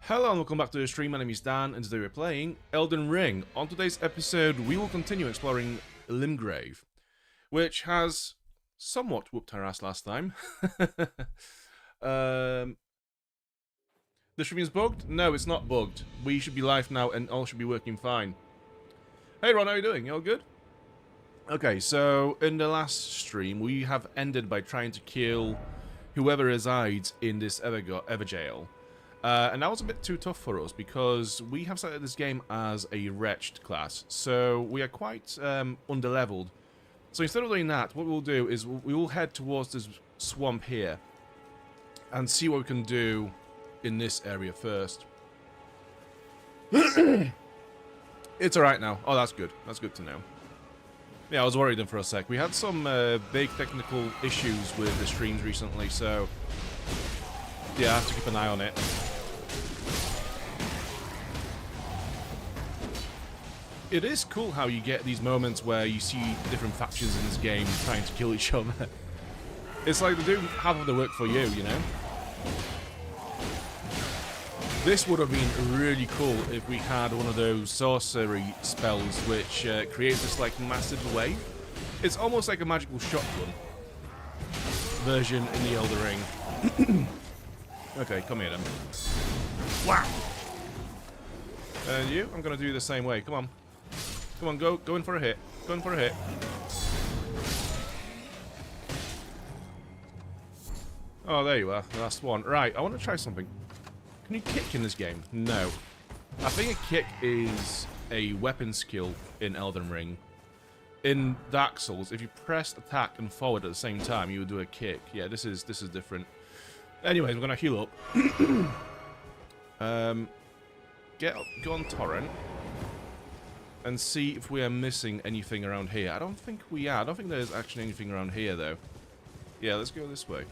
Hello and welcome back to the stream. My name is Dan and today we're playing Elden Ring. On today's episode we will continue exploring Limgrave, which has somewhat whooped our ass last time. The stream is bugged? No, it's not bugged. We should be live now and all should be working fine. Hey Ron, how are you doing? You all good? Okay, so in the last stream we have ended by trying to kill whoever resides in this Everjail. And that was a bit too tough for us because we have started this game as a Wretched class, so we are quite underleveled. So instead of doing that, what we'll do is we will head towards this swamp here and see what we can do in this area first. It's alright now. Oh, that's good. That's good to know. Yeah, I was worried then for a sec. We had some big technical issues with the streams recently, so yeah, I have to keep an eye on it. It is cool how you get these moments where you see different factions in this game trying to kill each other. It's like they do half of the work for you, you know? This would have been really cool if we had one of those sorcery spells which creates this like massive wave. It's almost like a magical shotgun version in the Elden Ring. Okay, come here then. Wow! And you? I'm gonna do the same way. Come on. Come on, go in for a hit. Go in for a hit. Oh, there you are. The last one. Right, I want to try something. Can you kick in this game? No. I think a kick is a weapon skill in Elden Ring. In Dark Souls, if you press attack and forward at the same time, you would do a kick. Yeah, this is different. Anyways, we're gonna heal up. Go on Torrent and see if we are missing anything around here. I don't think we are. I don't think there's actually anything around here though. Yeah, let's go this way.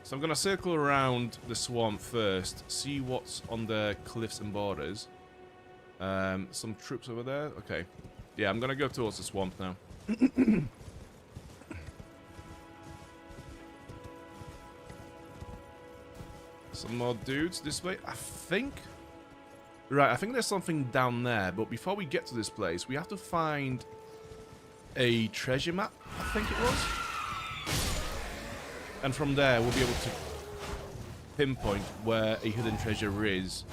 So I'm gonna circle around the swamp first, see what's on the cliffs and borders. Some troops over there. Okay. Yeah, I'm gonna go towards the swamp now. Some more dudes this way. I think... Right, I think there's something down there, but before we get to this place, we have to find a treasure map, I think it was. And from there, we'll be able to pinpoint where a hidden treasure is.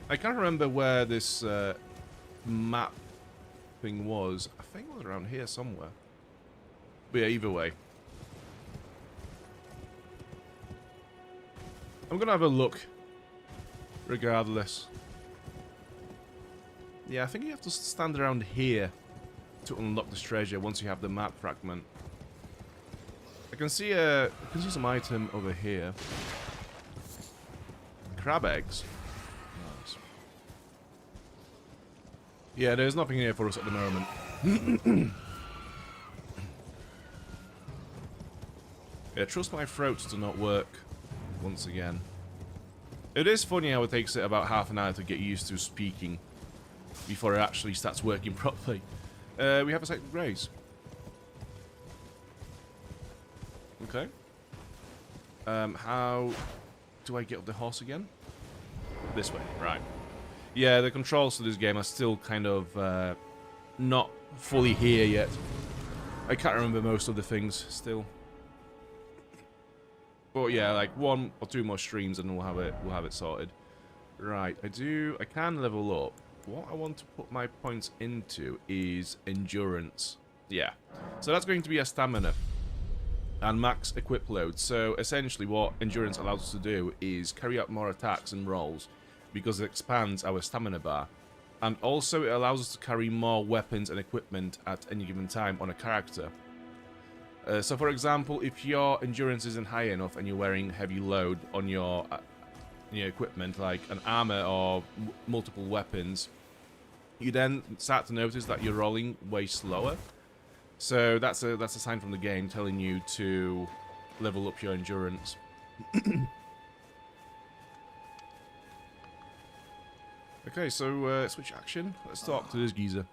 I can't remember where this map thing was. I think it was around here somewhere. But yeah, either way. I'm gonna have a look, regardless. Yeah, I think you have to stand around here to unlock this treasure once you have the map fragment. I can see some item over here. Crab eggs. Nice. Yeah, there's nothing here for us at the moment. Yeah, trust my throat to not work once again. It is funny how it takes it about half an hour to get used to speaking before it actually starts working properly. We have a sacred grace. Okay. How do I get up the horse again? This way, right. Yeah, the controls to this game are still kind of not fully here yet. I can't remember most of the things still. But yeah, like 1 or 2 more streams and we'll have it sorted. Right, I can level up. What I want to put my points into is endurance. Yeah. So that's going to be a stamina and max equip load. So essentially what endurance allows us to do is carry out more attacks and rolls because it expands our stamina bar. And also it allows us to carry more weapons and equipment at any given time on a character. So for example, if your endurance isn't high enough and you're wearing heavy load on your equipment, like an armor or multiple weapons, you then start to notice that you're rolling way slower. So that's a sign from the game telling you to level up your endurance. Okay, so switch action. Let's talk to this geezer.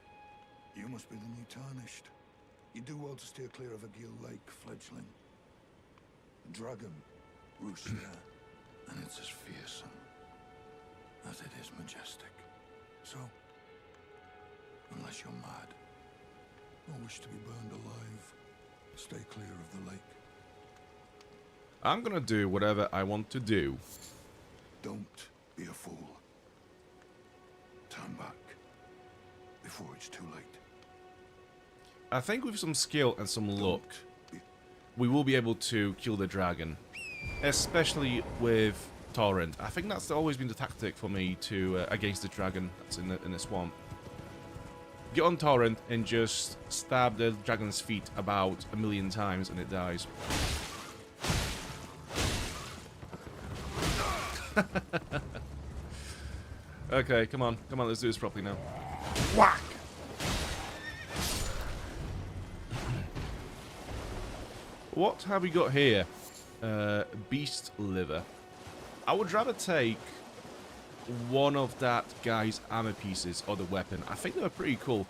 You must be the new Tarnished. You do well to steer clear of a Gill Lake fledgling. Dragon roosts there, and it's as fearsome as it is majestic. So, unless you're mad or wish to be burned alive, stay clear of the lake. I'm gonna do whatever I want to do. Don't be a fool. Turn back before it's too late. I think with some skill and some luck, we will be able to kill the dragon. Especially with Torrent. I think that's always been the tactic for me to against the dragon that's in the swamp. Get on Torrent and just stab the dragon's feet about 1,000,000 times and it dies. Okay, come on, let's do this properly now. Whack! What have we got here? Beast liver. I would rather take one of that guy's armor pieces or the weapon. I think they're pretty cool.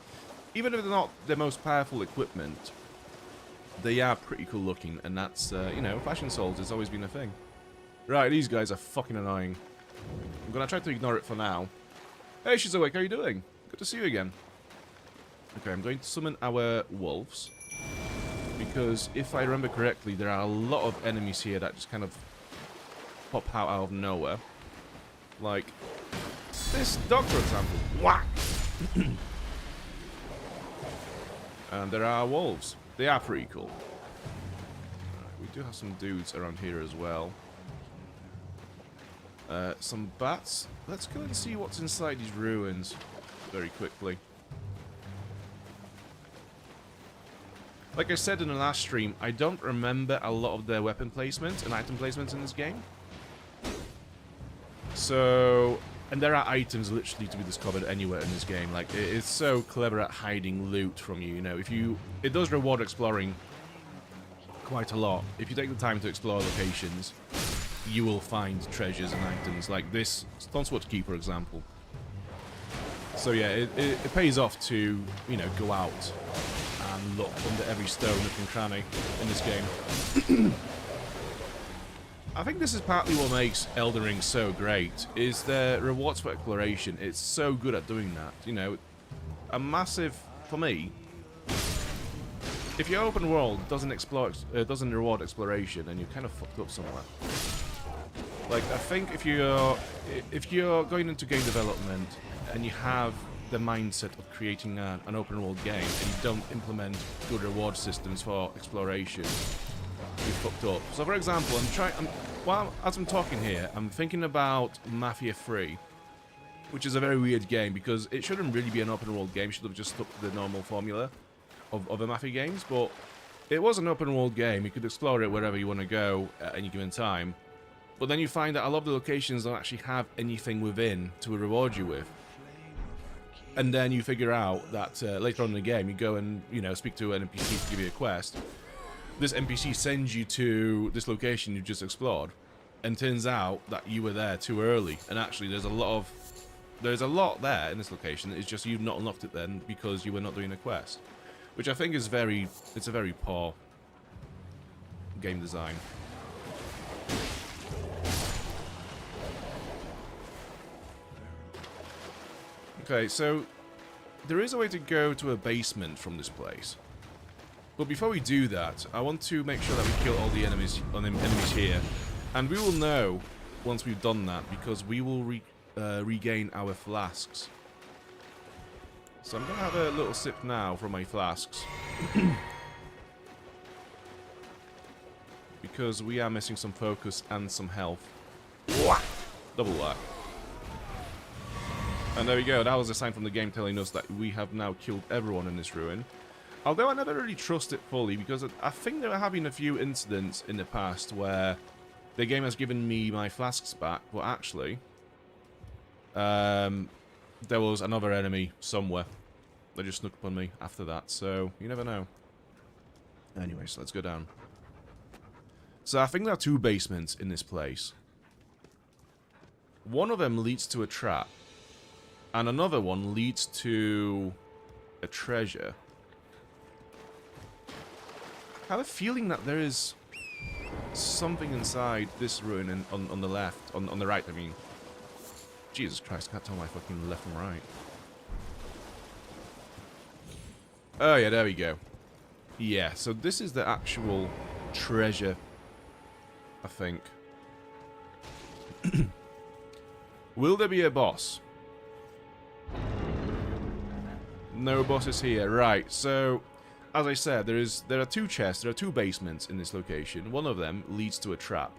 Even if they're not the most powerful equipment, they are pretty cool looking, and that's, you know, fashion souls has always been a thing. Right, these guys are fucking annoying. I'm gonna try to ignore it for now. Hey, she's awake, how you doing? Good to see you again. Okay, I'm going to summon our wolves. Because if I remember correctly, there are a lot of enemies here that just kind of pop out of nowhere. Like this dog, for example. Whack! And there are wolves. They are pretty cool. Right, we do have some dudes around here as well. Some bats. Let's go and see what's inside these ruins very quickly. Like I said in the last stream, I don't remember a lot of their weapon placement and item placements in this game. So, and there are items literally to be discovered anywhere in this game. Like, it's so clever at hiding loot from you, you know. It does reward exploring quite a lot. If you take the time to explore locations, you will find treasures and items like this Stoneswatch Key, for example. So yeah, it pays off to, you know, go out and look under every stone, nook and cranny in this game. I think this is partly what makes Elden Ring so great, is the rewards for exploration. It's so good at doing that, you know. A massive, for me, if your open world doesn't reward exploration, then you're kind of fucked up somewhere. Like, I think if you're going into game development and you have the mindset of creating an open world game and you don't implement good reward systems for exploration, you're fucked up. So, for example, as I'm talking here, I'm thinking about Mafia 3, which is a very weird game because it shouldn't really be an open world game. It should have just stuck to the normal formula of other Mafia games, but it was an open world game. You could explore it wherever you want to go at any given time. But then you find that a lot of the locations don't actually have anything within to reward you with. And then you figure out that later on in the game, you go and, you know, speak to an NPC to give you a quest. This NPC sends you to this location you just explored, and turns out that you were there too early. And actually, there's a lot there in this location. It's just you've not unlocked it then because you were not doing a quest, which I think is it's a very poor game design. Okay, so there is a way to go to a basement from this place. But before we do that, I want to make sure that we kill all the enemies here. And we will know once we've done that, because we will regain our flasks. So I'm going to have a little sip now from my flasks. Because we are missing some focus and some health. Whack! Double whack. And there we go, that was a sign from the game telling us that we have now killed everyone in this ruin. Although I never really trust it fully, because I think there have been a few incidents in the past where the game has given me my flasks back, but actually, there was another enemy somewhere that just snuck up on me after that, so you never know. Anyways, let's go down. So I think there are two basements in this place. One of them leads to a trap. And another one leads to a treasure. I have a feeling that there is something inside this ruin on the left, on the right, I mean. Jesus Christ, I can't tell my fucking left and right. Oh yeah, there we go. Yeah, so this is the actual treasure, I think. Will there be a boss? No bosses here. Right, so as I said, there are two chests, there are two basements in this location. One of them leads to a trap.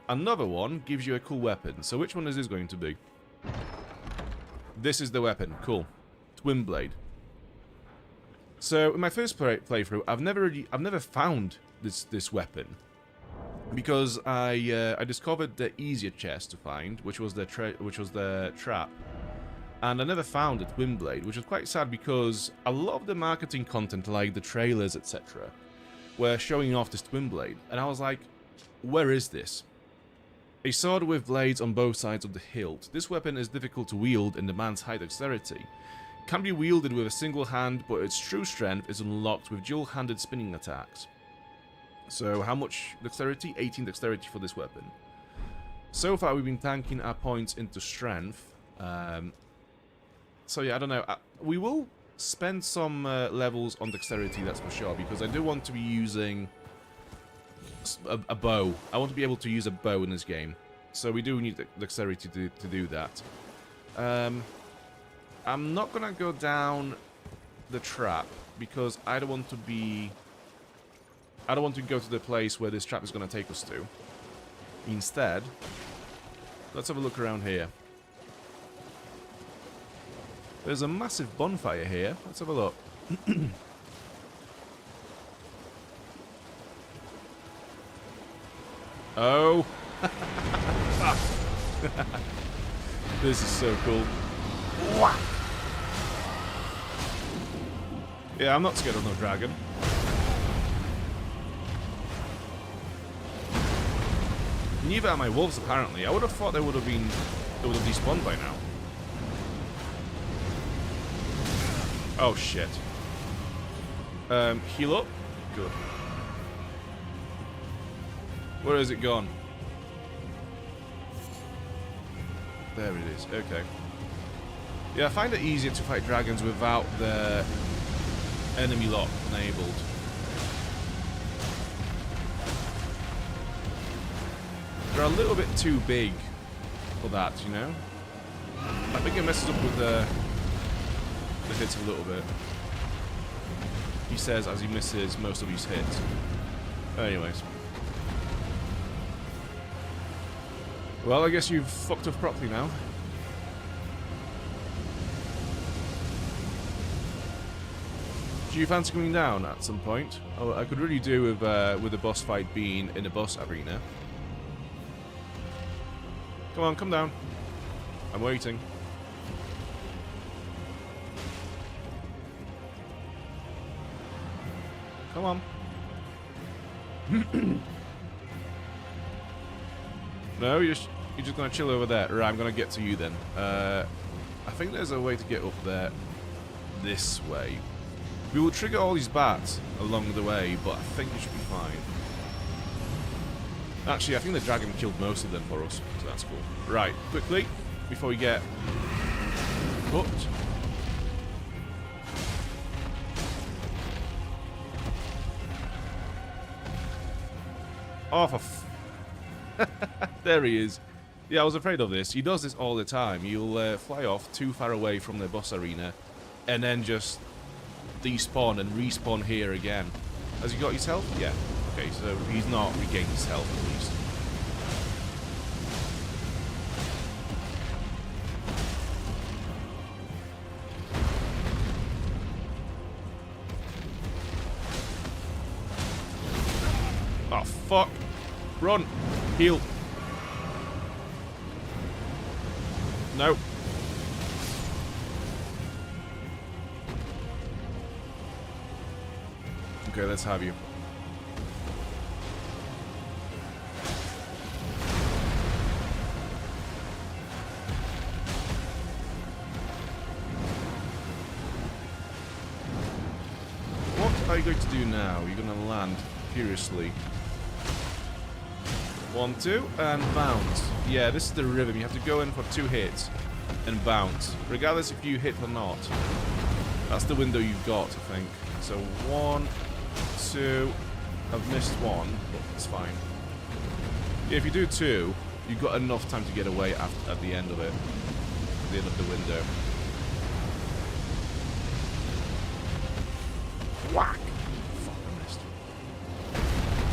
Another one gives you a cool weapon. So which one is this going to be? This is the weapon. Cool. Twin blade. So in my first playthrough, I've never found this weapon because I discovered the easier chest to find, which was the trap, and I never found a twin blade, which was quite sad because a lot of the marketing content, like the trailers, etc., were showing off this twin blade, and I was like, where is this? A sword with blades on both sides of the hilt. This weapon is difficult to wield and demands high dexterity. Can be wielded with a single hand, but its true strength is unlocked with dual-handed spinning attacks. So how much dexterity? 18 dexterity for this weapon. So far we've been tanking our points into strength. So yeah, I don't know. We will spend some levels on dexterity, that's for sure, because I do want to be using a bow. I want to be able to use a bow in this game. So we do need dexterity to do that. I'm not gonna go down the trap because I don't want to go to the place where this trap is gonna take us to. Instead, let's have a look around here. There's a massive bonfire here. Let's have a look. Oh. This is so cool. Yeah, I'm not scared of no dragon. Neither are my wolves, apparently. I would have thought they would have despawned by now. Oh shit. Heal up? Good. Where has it gone? There it is, okay. Yeah, I find it easier to fight dragons without the enemy lock enabled. They're a little bit too big for that, you know? I think it messes up with the hits a little bit. He says as he misses most of his hits. Anyways. Well, I guess you've fucked up properly now. Do you fancy coming down at some point? Oh, I could really do with the boss fight being in a boss arena. Come on, come down. I'm waiting. Come on. No, you're just gonna chill over there. Right, I'm gonna get to you then. I think there's a way to get up there this way. We will trigger all these bats along the way, but I think it should be fine. Actually, I think the dragon killed most of them for us, so that's cool. Right, quickly, before we get hooked. Oh, for there he is. Yeah, I was afraid of this. He does this all the time. He'll fly off too far away from the boss arena, and then just despawn and respawn here again. Has he got his health? Yeah. Okay, so he's not regained his health at least. Oh, fuck. Run. Heal. No. Okay, let's have you. What are you going to do now? You're going to land furiously. 1, 2, and bounce. Yeah, this is the rhythm. You have to go in for 2 hits and bounce, regardless if you hit or not. That's the window you've got, I think. So 1, 2. I've missed 1, but it's fine. Yeah, if you do 2, you've got enough time to get away at the end of it. At the end of the window. Whack! Fuck, I missed.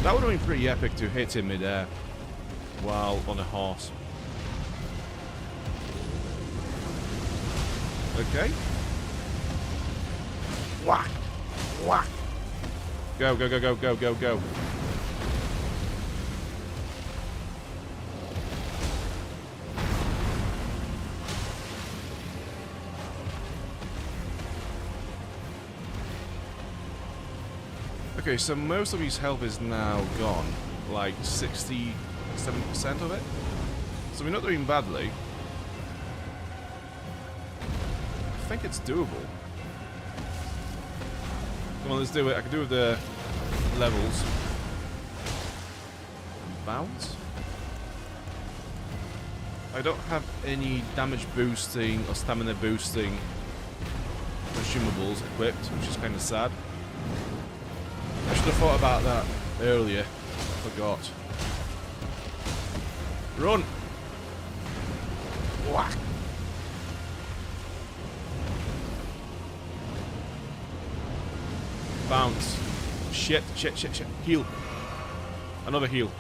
That would have been pretty epic to hit him mid-air while on a horse. Okay. Whack! Whack! Go, go, go, go, go, go, go. Okay, so most of his health is now gone. Like 67% of it. So we're not doing badly. I think it's doable. Come on, let's do it. I can do with the levels. Bounce. I don't have any damage boosting or stamina boosting consumables equipped, which is kind of sad. I should have thought about that earlier. Forgot. Run! Whack! Bounce. Shit, shit, shit, shit. Heal. Another heal.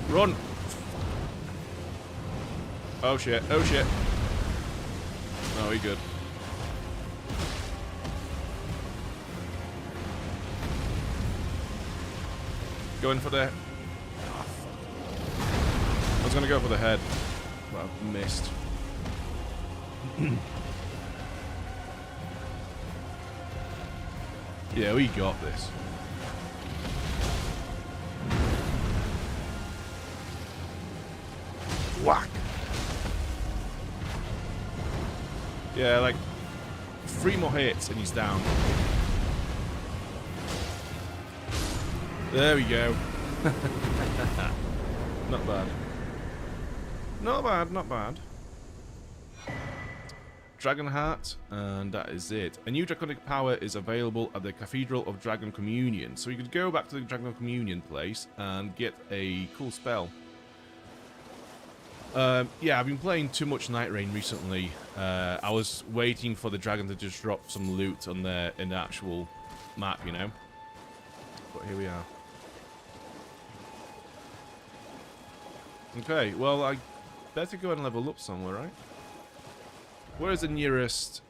Run! Oh shit, oh shit. No, we good. Going for the... Oh, fuck. I was gonna go for the head, but I've missed. Yeah, we got this. Whack! Yeah, like 3 more hits and he's down. There we go. Not bad. Not bad, not bad. Dragon Heart, and that is it. A new draconic power is available at the Cathedral of Dragon Communion. So you could go back to the Dragon Communion place and get a cool spell. Yeah, I've been playing too much Night Rain recently. I was waiting for the dragon to just drop some loot on in the actual map, you know. But here we are. Okay, well, I better go and level up somewhere, right? Where is the nearest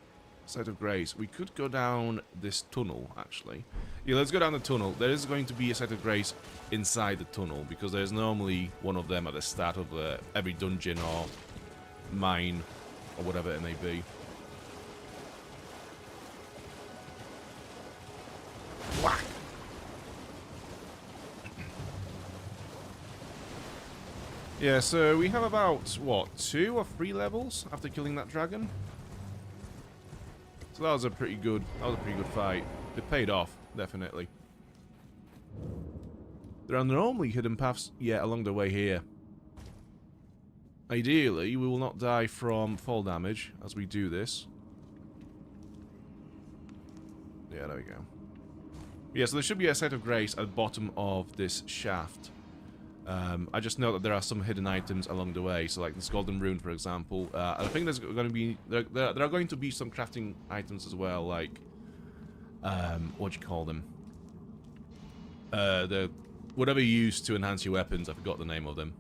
site of grace? We could go down this tunnel, actually. Yeah, let's go down the tunnel. There is going to be a site of grace inside the tunnel, because there's normally one of them at the start of every dungeon or mine, or whatever it may be. Whack! Yeah, so we have about, what, 2 or 3 levels after killing that dragon? So that was a pretty good fight. It paid off, definitely. There are normally hidden paths, yeah, along the way here. Ideally, we will not die from fall damage as we do this. Yeah, there we go. Yeah, so there should be a site of grace at the bottom of this shaft. I just know that there are some hidden items along the way, so like this golden rune, for example. And I think there's going to be there are going to be some crafting items as well, like what do you call them? The whatever you use to enhance your weapons. I forgot the name of them.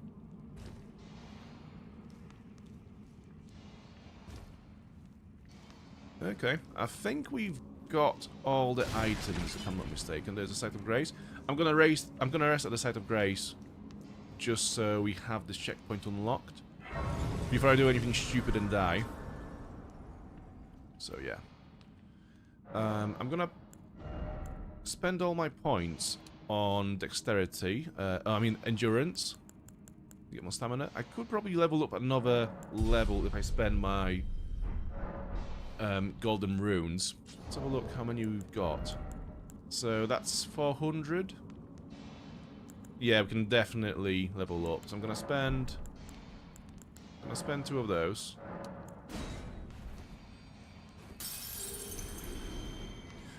Okay, I think we've got all the items, if I'm not mistaken. There's a site of grace. I'm gonna rest at the site of grace, just so we have this checkpoint unlocked before I do anything stupid and die. So yeah, I'm gonna spend all my points on dexterity. I mean endurance. Get more stamina. I could probably level up another level if I spend my golden runes. Let's have a look how many we've got. So that's 400. Yeah, we can definitely level up. So I'm gonna spend 2 of those.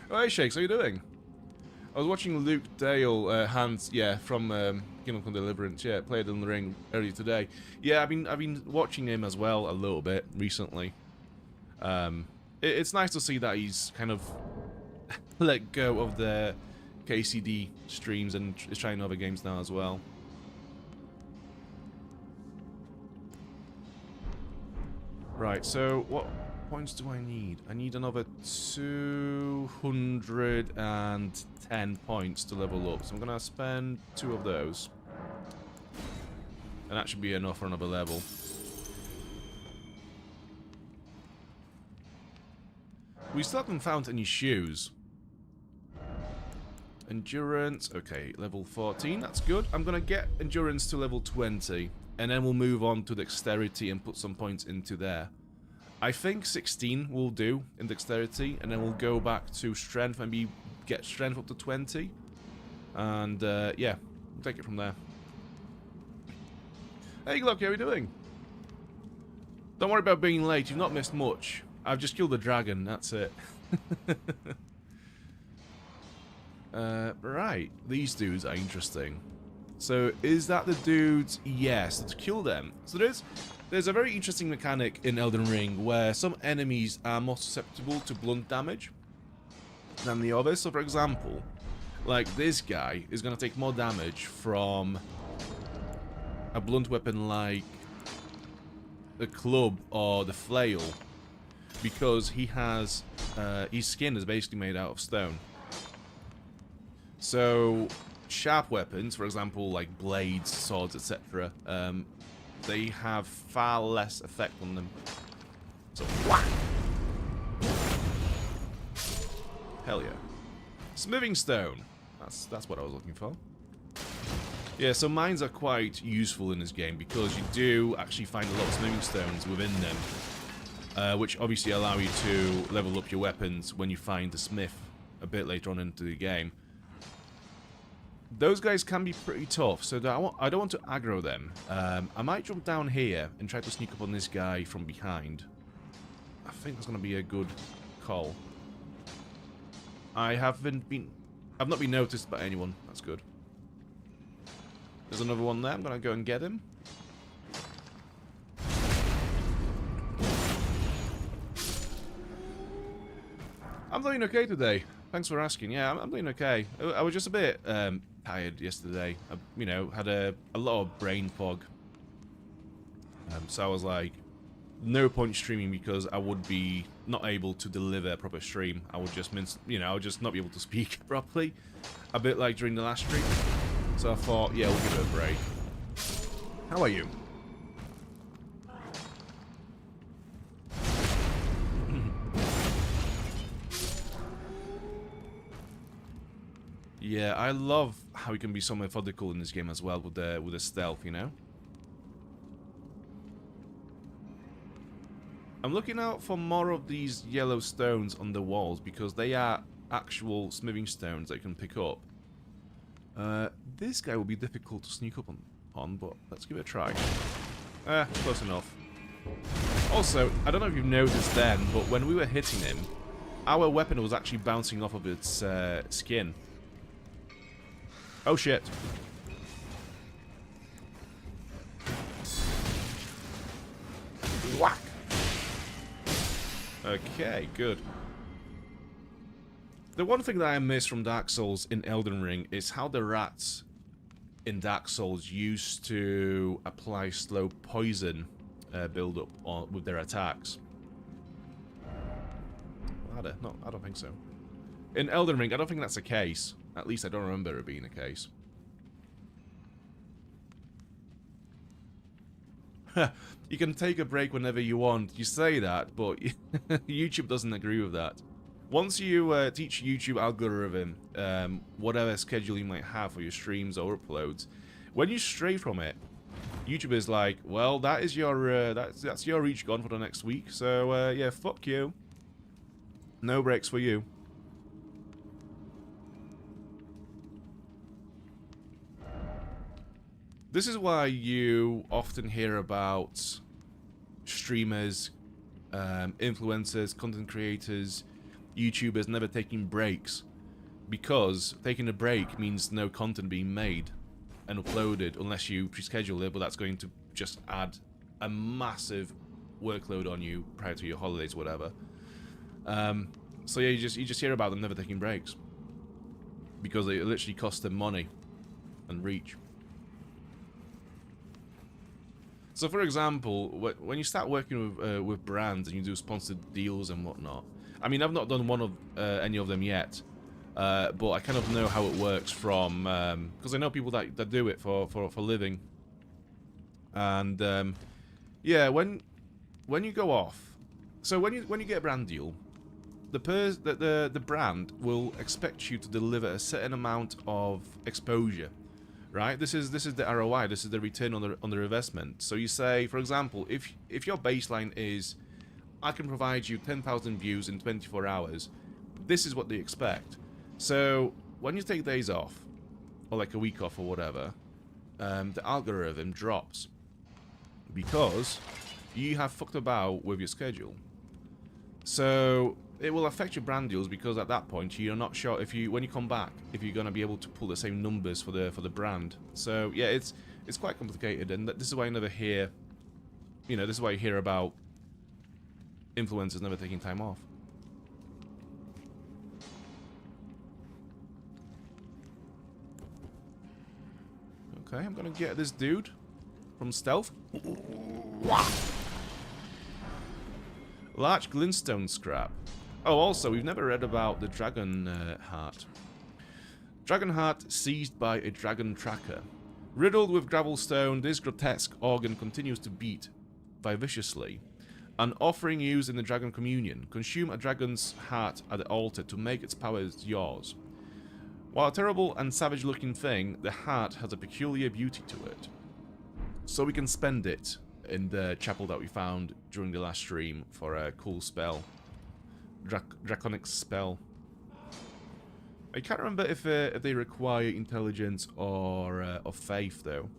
Oh, hey Shakes, how you doing? I was watching Luke Dale, from Kingdom Come Deliverance. Yeah, played Elden Ring earlier today. Yeah, I've been watching him as well a little bit recently. It's nice to see that he's kind of let go of the KCD streams and is trying other games now as well. Right, so what points do I need? I need another 210 points to level up, so I'm gonna spend 2 of those. And that should be enough for another level. We still haven't found any shoes. Endurance, okay, level 14, that's good. I'm gonna get endurance to level 20, and then we'll move on to dexterity and put some points into there. I think 16 will do in dexterity, and then we'll go back to strength and get strength up to 20. And yeah, we'll take it from there. Hey Glock, how are you doing? Don't worry about being late, you've not missed much. I've just killed a dragon, that's it. Right, these dudes are interesting. So, is that the dudes? Yes, let's kill them. So there's a very interesting mechanic in Elden Ring where some enemies are more susceptible to blunt damage than the others. So, for example, like this guy is going to take more damage from a blunt weapon like the club or the flail because he has his skin is basically made out of stone. So sharp weapons, for example, like blades, swords, etc., they have far less effect on them. So whack! Hell yeah! Smithing stone. That's what I was looking for. Yeah, so mines are quite useful in this game because you do actually find a lot of smithing stones within them, which obviously allow you to level up your weapons when you find the smith a bit later on into the game. Those guys can be pretty tough, so I don't want to aggro them. I might jump down here and try to sneak up on this guy from behind. I think that's going to be a good call. I've not been noticed by anyone. That's good. There's another one there. I'm going to go and get him. I'm doing okay today. Thanks for asking. Yeah, I'm doing okay. I was just a bit tired yesterday. I, had a lot of brain fog. So I was like, no point streaming because I would be not able to deliver a proper stream. I would just I would just not be able to speak properly. A bit like during the last stream. So I thought, yeah, we'll give it a break. How are you? Yeah, I love how you can be so methodical in this game as well with the stealth, I'm looking out for more of these yellow stones on the walls because they are actual smithing stones that you can pick up. This guy will be difficult to sneak up on, but let's give it a try. Close enough. Also, I don't know if you've noticed then, but when we were hitting him, our weapon was actually bouncing off of its skin. Oh shit. Whack! Okay, good. The one thing that I miss from Dark Souls in Elden Ring is how the rats in Dark Souls used to apply slow poison build-up with their attacks. I don't think so. In Elden Ring, I don't think that's the case. At least I don't remember it being the case. You can take a break whenever you want. You say that, but YouTube doesn't agree with that. Once you teach YouTube algorithm, whatever schedule you might have for your streams or uploads, when you stray from it, YouTube is like, well, that is your that's your reach gone for the next week. So yeah, fuck you. No breaks for you. This is why you often hear about streamers, influencers, content creators, YouTubers never taking breaks, because taking a break means no content being made and uploaded unless you pre-schedule it, but that's going to just add a massive workload on you prior to your holidays, whatever. So yeah, you just hear about them never taking breaks because it literally costs them money and reach. So, for example, when you start working with brands and you do sponsored deals and whatnot, I mean, I've not done one of any of them yet, but I kind of know how it works from because I know people that do it for living. And yeah, when you go off, so when you get a brand deal, the brand will expect you to deliver a certain amount of exposure. Right, this is the ROI. This is the return on the investment. So you say, for example, if your baseline is, I can provide you 10,000 views in 24 hours, this is what they expect. So when you take days off, or like a week off or whatever, the algorithm drops because you have fucked about with your schedule. So it will affect your brand deals because at that point you're not sure if when you come back, if you're going to be able to pull the same numbers for the brand. So yeah, it's quite complicated, and this is why I never hear, you know, this is why you hear about influencers never taking time off. Okay, I'm gonna get this dude from stealth. Large glintstone scrap. Oh, also, we've never read about the dragon heart. Dragon heart seized by a dragon tracker. Riddled with gravelstone, this grotesque organ continues to beat vivaciously. An offering used in the dragon communion. Consume a dragon's heart at the altar to make its powers yours. While a terrible and savage-looking thing, the heart has a peculiar beauty to it. So we can spend it in the chapel that we found during the last stream for a cool spell. Draconic spell. I can't remember if they require intelligence or faith, though.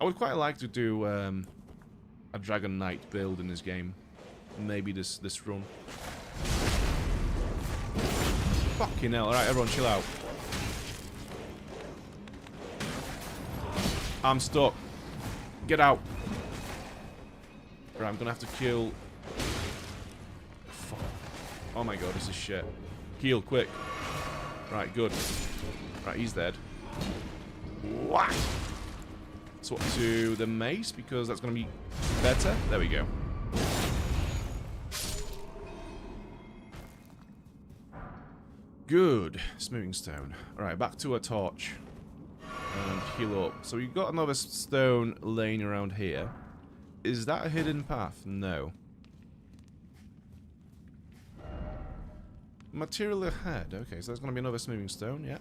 I would quite like to do a Dragon Knight build in this game. Maybe this run. Fucking hell. Alright, everyone chill out. I'm stuck. Get out. Right, I'm gonna have to kill... Fuck. Oh my god, this is shit. Heal, quick. Right, good. Right, he's dead. Whack! Swap to the mace, because that's gonna be better. There we go. Good. Smoothing stone. Alright, back to a torch. And heal up. So we've got another stone laying around here. Is that a hidden path? No. Material ahead. Okay, so there's going to be another smoothing stone, yeah.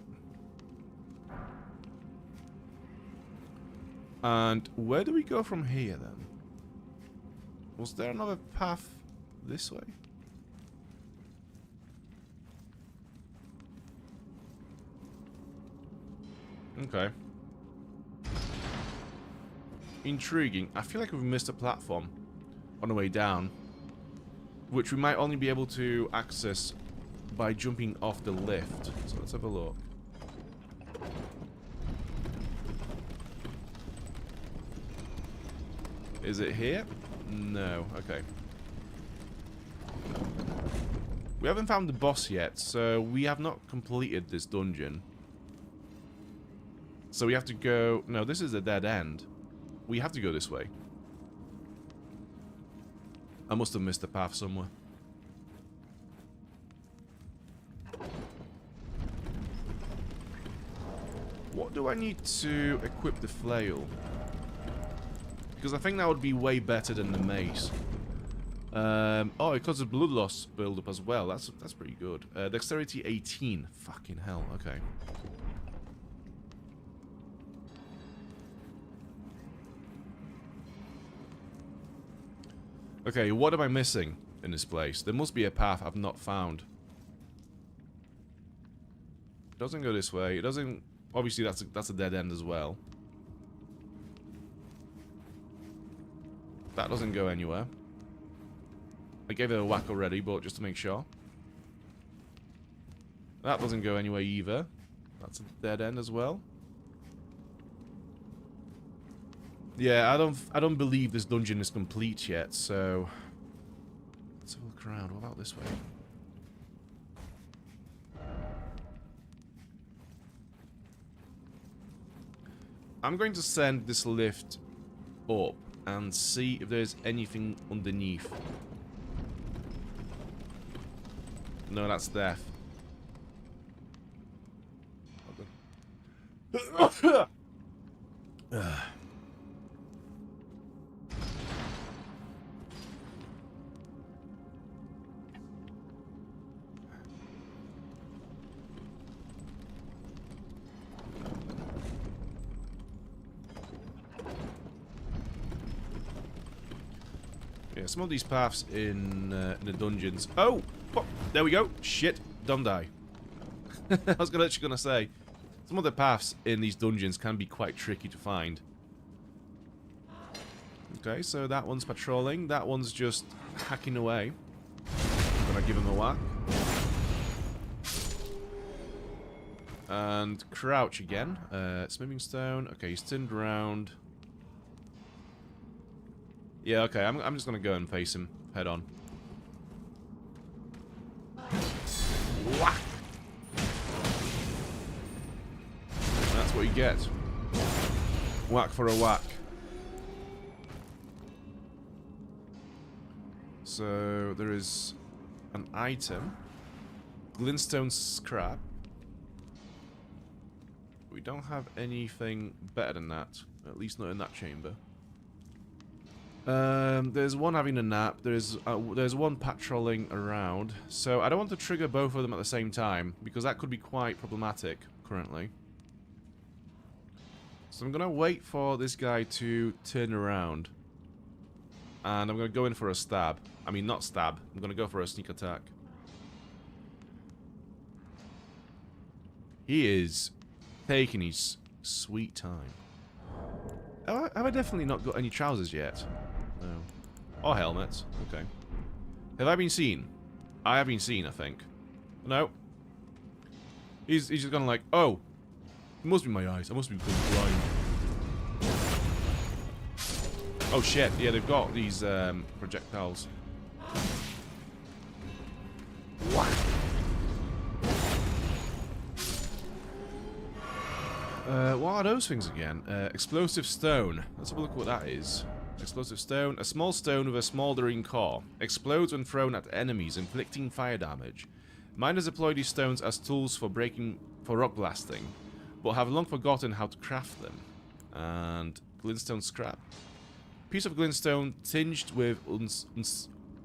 And where do we go from here, then? Was there another path this way? Okay. Intriguing. I feel like we've missed a platform on the way down, which we might only be able to access by jumping off the lift. So let's have a look. Is it here? No. Okay. We haven't found the boss yet, so we have not completed this dungeon. So we have to go... No, this is a dead end. We have to go this way. I must have missed the path somewhere. What do I need to equip the flail? Because I think that would be way better than the mace. Oh, it causes blood loss build up as well. That's pretty good. Dexterity 18. Fucking hell. Okay. Okay, what am I missing in this place? There must be a path I've not found. It doesn't go this way. It doesn't... Obviously, that's a dead end as well. That doesn't go anywhere. I gave it a whack already, but just to make sure. That doesn't go anywhere either. That's a dead end as well. Yeah, I don't believe this dungeon is complete yet, so let's have a look around. What about this way? I'm going to send this lift up and see if there's anything underneath. No, that's death. Yeah, some of these paths in the dungeons. Oh, there we go. Shit, don't die. I was literally gonna say, some of the paths in these dungeons can be quite tricky to find. Okay, so that one's patrolling. That one's just hacking away. I'm gonna give him a whack. And crouch again. Smithing stone. Okay, he's turned around. Yeah, okay, I'm just gonna go and face him head on. Whack! That's what you get. Whack for a whack. So there is an item. Glintstone scrap. We don't have anything better than that. At least not in that chamber. There's one having a nap. There's one patrolling around. So I don't want to trigger both of them at the same time, because that could be quite problematic currently. So I'm gonna wait for this guy to turn around. And I'm gonna go in for a stab. I mean, not stab. I'm gonna go for a sneak attack. He is taking his sweet time. Have I definitely not got any trousers yet? No. Or helmets. Okay. Have I been seen? I have been seen, I think. No. He's just gonna like, oh, it must be my eyes. I must be blind. Oh shit, yeah, they've got these projectiles. What? What are those things again? Explosive stone. Let's have a look at what that is. Explosive stone. A small stone with a smoldering core. Explodes when thrown at enemies, inflicting fire damage. Miners deploy these stones as tools for rock blasting, but have long forgotten how to craft them. And glintstone scrap. Piece of glintstone tinged with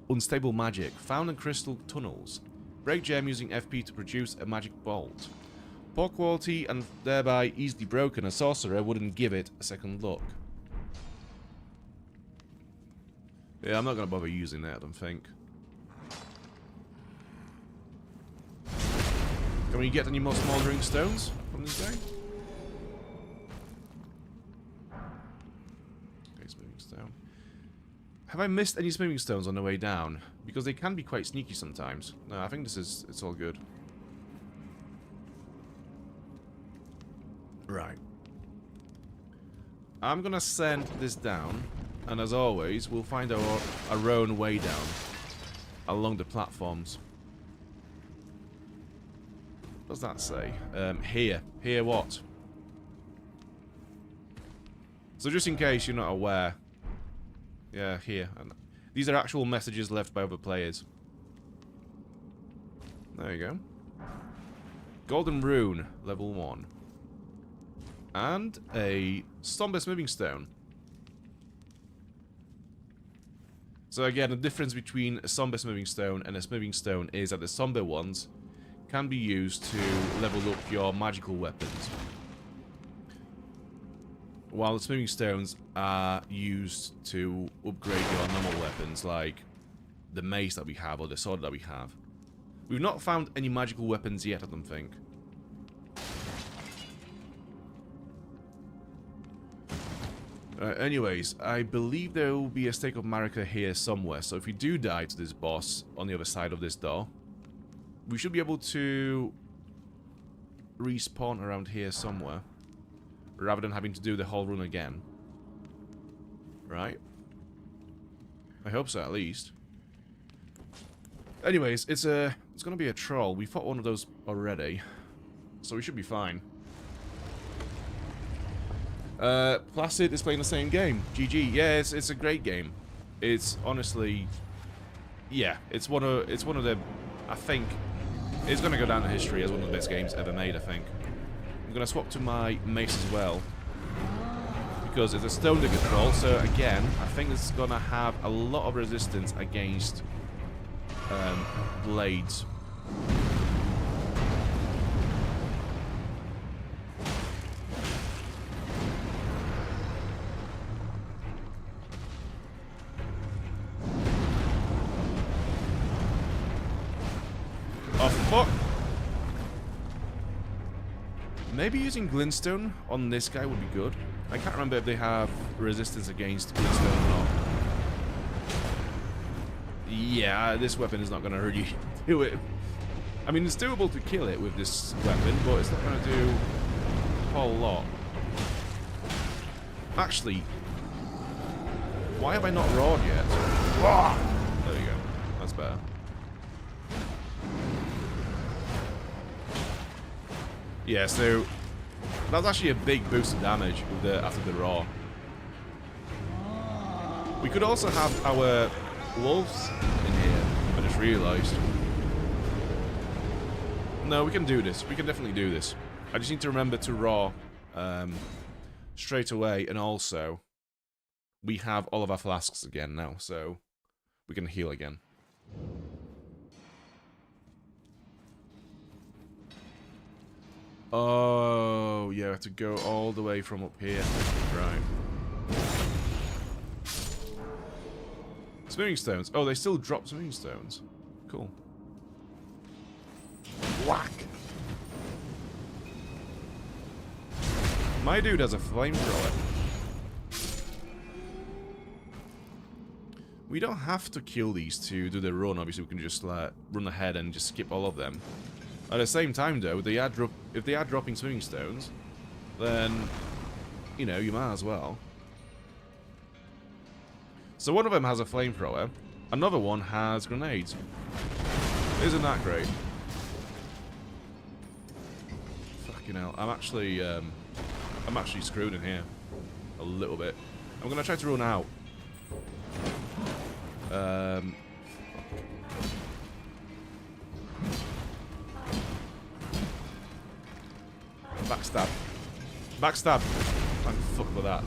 unstable magic, found in crystal tunnels. Break gem using FP to produce a magic bolt. Poor quality and thereby easily broken. A sorcerer wouldn't give it a second look. Yeah, I'm not going to bother using that, I don't think. Can we get any more smoldering stones from this guy? Okay, smoothing stone. Have I missed any smoothing stones on the way down? Because they can be quite sneaky sometimes. No, I think it's all good. Right. I'm going to send this down. And as always, we'll find our own way down along the platforms. What does that say? Here. Here what? So just in case you're not aware. Yeah, here. And these are actual messages left by other players. There you go. Golden Rune, level 1. And a Somber Smithing Stone. So again, the difference between a somber smithing stone and a smithing stone is that the somber ones can be used to level up your magical weapons, while the smithing stones are used to upgrade your normal weapons, like the mace that we have or the sword that we have. We've not found any magical weapons yet, I don't think. Anyways, I believe there will be a stake of Marika here somewhere, so if we do die to this boss on the other side of this door, we should be able to respawn around here somewhere, rather than having to do the whole run again. Right? I hope so, at least. Anyways, it's gonna be a troll. We fought one of those already, so we should be fine. Placid is playing the same game. GG. Yeah, it's a great game. It's honestly, yeah, it's one of the, I think, it's gonna go down in history as one of the best games ever made. I think. I'm gonna swap to my mace as well, because it's a stone digger troll. So again, I think it's gonna have a lot of resistance against blades. Oh, fuck. Maybe using glintstone on this guy would be good. I can't remember if they have resistance against glintstone or not. Yeah, this weapon is not going to really do it. I mean, it's doable to kill it with this weapon, but it's not going to do a whole lot. Actually, why have I not roared yet? There we go. That's better. Yeah, so that's actually a big boost of damage with after the roar. We could also have our wolves in here. I just realised. No, we can do this. We can definitely do this. I just need to remember to roar straight away, and also we have all of our flasks again now, so we can heal again. Oh, yeah, I have to go all the way from up here. Right. Smithing stones. Oh, they still drop smithing stones. Cool. Whack! My dude has a flamethrower. We don't have to kill these to do the run. Obviously, we can just run ahead and just skip all of them. At the same time, though, if they are dropping smithing stones, then, you know, you might as well. So one of them has a flamethrower, another one has grenades. Isn't that great? Fucking hell, I'm actually screwed in here. A little bit. I'm gonna try to run out. Backstab. Backstab. Thank fuck for that.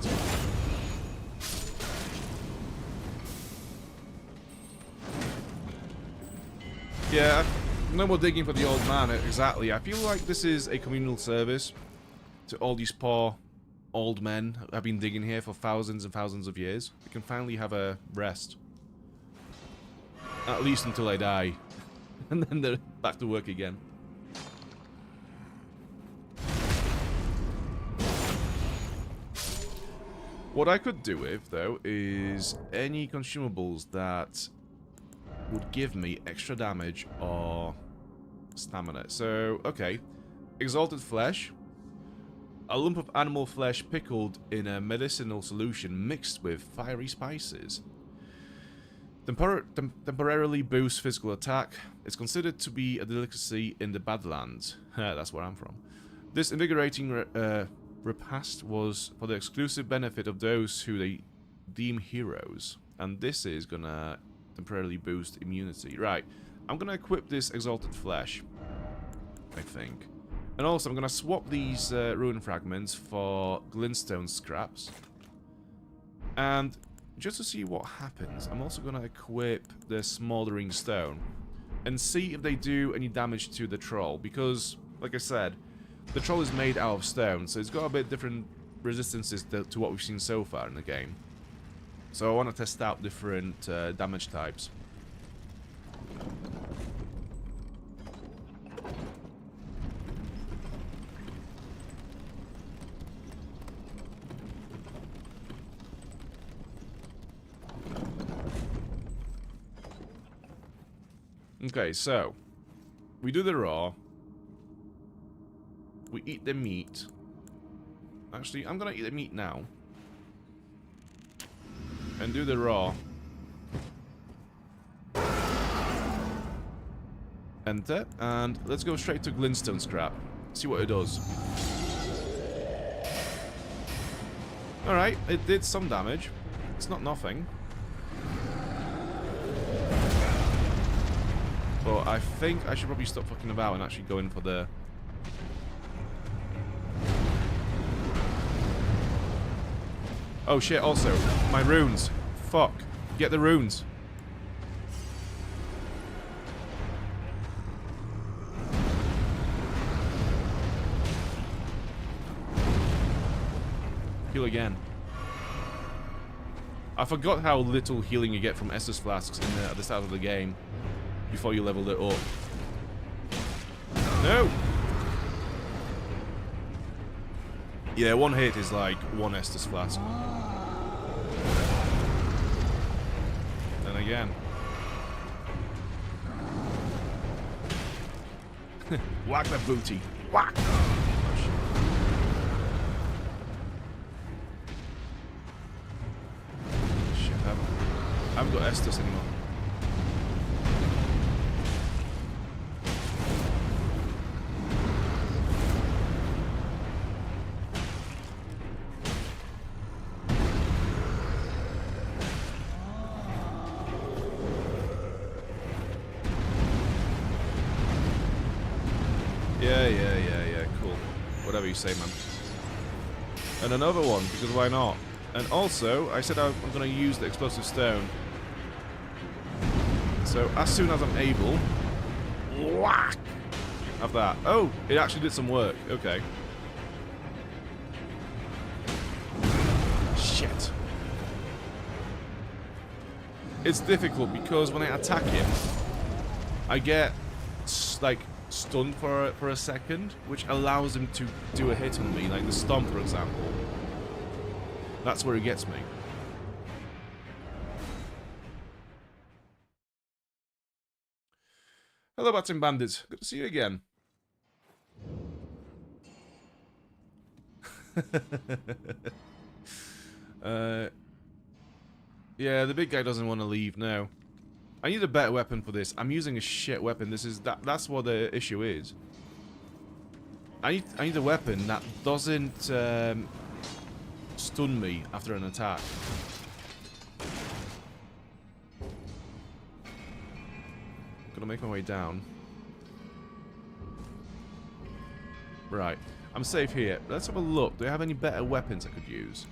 Yeah, no more digging for the old man. Exactly. I feel like this is a communal service to all these poor old men who have been digging here for thousands and thousands of years. They can finally have a rest. At least until I die. And then they're back to work again. What I could do with, though, is any consumables that would give me extra damage or stamina. So, okay. Exalted flesh. A lump of animal flesh pickled in a medicinal solution mixed with fiery spices. Temporarily boosts physical attack. It's considered to be a delicacy in the Badlands. That's where I'm from. This invigorating repast was for the exclusive benefit of those who they deem heroes. And this is gonna temporarily boost immunity. Right. I'm gonna equip this exalted flesh, I think. And also, I'm gonna swap these ruin fragments for glintstone scraps. And just to see what happens, I'm also going to equip the Smoldering Stone and see if they do any damage to the troll, because, like I said, the troll is made out of stone, so it's got a bit different resistances to what we've seen so far in the game. So I want to test out different damage types. Okay, so we do the raw. We eat the meat. Actually, I'm gonna eat the meat now. And do the raw. Enter. And let's go straight to glintstone scrap. See what it does. Alright, it did some damage. It's not nothing. But I think I should probably stop fucking about and actually go in for the... Oh shit, also, my runes. Fuck. Get the runes. Heal again. I forgot how little healing you get from Estus flasks at the start of the game. Before you leveled it up. No! Yeah, one hit is like one Estus flask. Then again. Whack that booty. Whack! Oh, shit. Shit, I haven't got Estus anymore. Yeah, cool. Whatever you say, man. And another one, because why not? And also, I said I'm going to use the explosive stone. So, as soon as I'm able... Whack! Have that. Oh, it actually did some work. Okay. Shit. It's difficult because when I attack him, I get, like... stunned for a second, which allows him to do a hit on me, like the stomp, for example. That's where he gets me. Hello, Bats and Bandits. Good to see you again. Yeah, the big guy doesn't want to leave now. I need a better weapon for this. I'm using a shit weapon. That's what the issue is. I need a weapon that doesn't stun me after an attack. Gonna make my way down. Right. I'm safe here. Let's have a look. Do I have any better weapons I could use?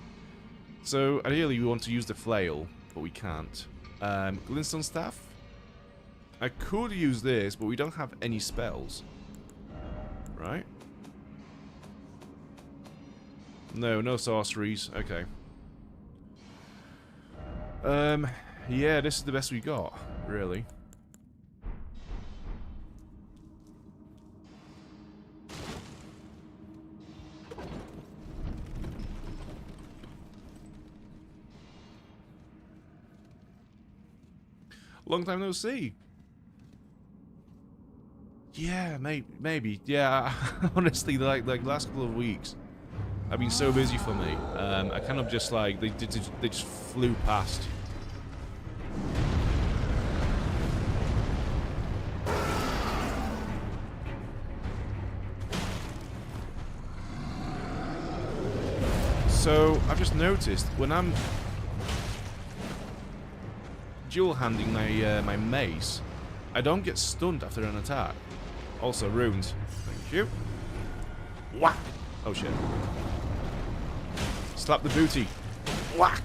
So, ideally we want to use the flail, but we can't. Glintstone staff? I could use this, but we don't have any spells. Right? No sorceries. Okay. Yeah, this is the best we got, really. Long time no see. Yeah, maybe. Yeah, honestly, like last couple of weeks, I've been so busy for me. I kind of just like they just flew past. So I've just noticed when I'm dual handing my mace, I don't get stunned after an attack. Also runes. Thank you. Whack! Oh shit. Slap the booty. Whack!